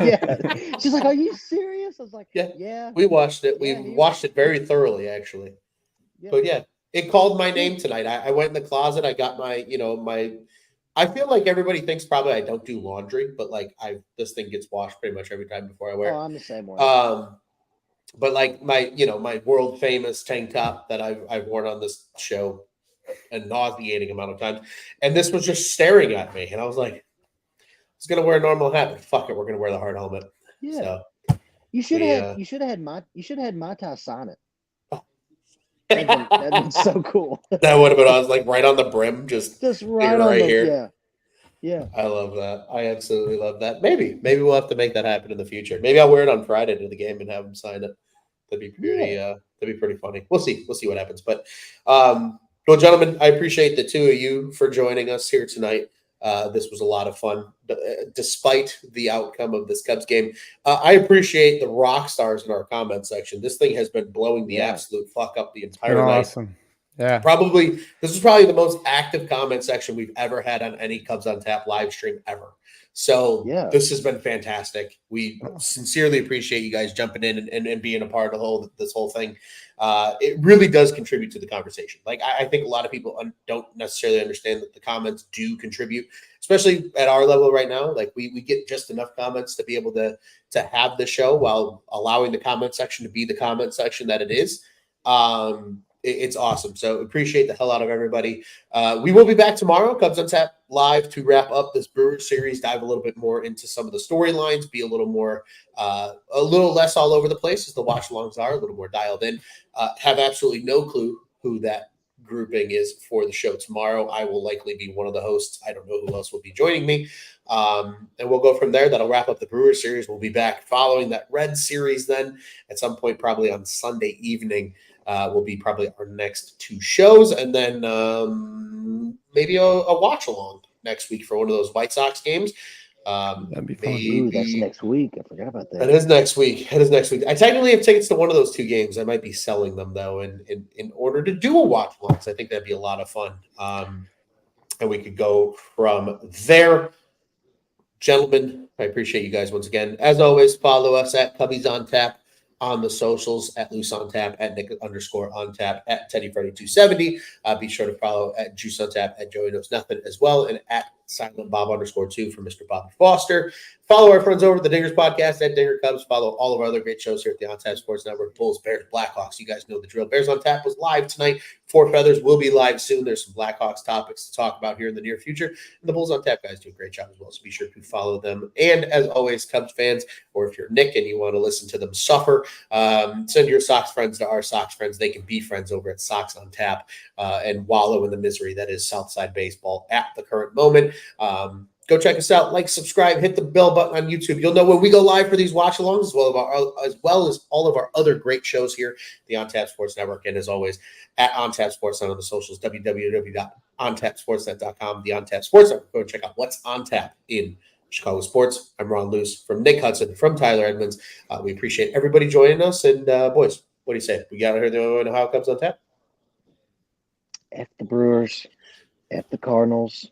Yeah. She's like, "Are you serious?" I was like, "Yeah." We watched it. We watched it very thoroughly, actually. Yeah. But yeah, it called my name tonight. I went in the closet. I got my, I feel like everybody thinks probably I don't do laundry, but like this thing gets washed pretty much every time before I wear it. Oh, I'm the same way. But like my world famous tank top that I've worn on this show a nauseating amount of times, and this was just staring at me, and I was like, I was gonna wear a normal hat, but fuck it, we're gonna wear the hard helmet. Yeah. So, you should have had my tie sign it. That'd been so cool. That would have been, I was like right on the brim, just right on the here. Yeah. I love that. I absolutely love that. Maybe we'll have to make that happen in the future. Maybe I'll wear it on Friday to the game and have them sign it. That'd be pretty. That'd be pretty funny. We'll see. We'll see what happens. But, well, gentlemen, I appreciate the two of you for joining us here tonight. This was a lot of fun, despite the outcome of this Cubs game. I appreciate the rock stars in our comment section. This thing has been blowing the absolute fuck up the entire night. Awesome. Yeah. This is probably the most active comment section we've ever had on any Cubs on Tap live stream ever. So this has been fantastic. We sincerely appreciate you guys jumping in and being a part of this whole thing. It really does contribute to the conversation. Like, I think a lot of people don't necessarily understand that the comments do contribute, especially at our level right now. Like, we get just enough comments to be able to have the show while allowing the comment section to be the comment section that it is. It's awesome. So appreciate the hell out of everybody. We will be back tomorrow, Cubs on Tap live, to wrap up this Brewers series, dive a little bit more into some of the storylines, be a little more, a little less all over the place as the watch alongs are, a little more dialed in. Have absolutely no clue who that grouping is for the show tomorrow. I will likely be one of the hosts. I don't know who else will be joining me. And we'll go from there. That'll wrap up the Brewers series. We'll be back following that Red series then at some point, probably on Sunday evening. Will be probably our next two shows, and then maybe a watch along next week for one of those White Sox games. That'd be fun. Ooh, that's next week. I forgot about that. It is next week. I technically have tickets to one of those two games. I might be selling them though, in order to do a watch along. I think that'd be a lot of fun. And we could go from there. Gentlemen, I appreciate you guys once again. As always, follow us at Cubbies on Tap on the socials, at Loose on Tap, at Nick_on Tap, at TeddyFreddy270. Be sure to follow at Juice on Tap, at Joey Knows Nothing as well, and at Silent Bob_2 for Mr. Bobby Foster. Follow our friends over at the Dingers Podcast at Dinger Cubs. Follow all of our other great shows here at the On Tap Sports Network. Bulls, Bears, Blackhawks. You guys know the drill. Bears on Tap was live tonight. Four Feathers will be live soon. There's some Blackhawks topics to talk about here in the near future. And the Bulls on Tap guys do a great job as well. So be sure to follow them. And as always, Cubs fans, or if you're Nick and you want to listen to them suffer, send your Sox friends to our Sox friends. They can be friends over at Sox on Tap and wallow in the misery that is Southside baseball at the current moment. Go check us out, like, subscribe, hit the bell button on YouTube. You'll know when we go live for these watch-alongs, as well as all of our other great shows here, the On Tap Sports Network, and as always, at On Tap Sportsnet on the socials, www.ontapsportsnet.com, the On Tap Sports Network. Go and check out what's on tap in Chicago sports. I'm Ron Luce from Nick Hudson, from Tyler Edmonds. We appreciate everybody joining us, and boys, what do you say? We got to hear the Ohio Cubs on tap? F the Brewers, F the Cardinals,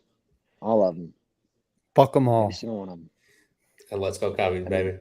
all of them. Fuck them all. Every single one of them. And let's go Cubbies, baby.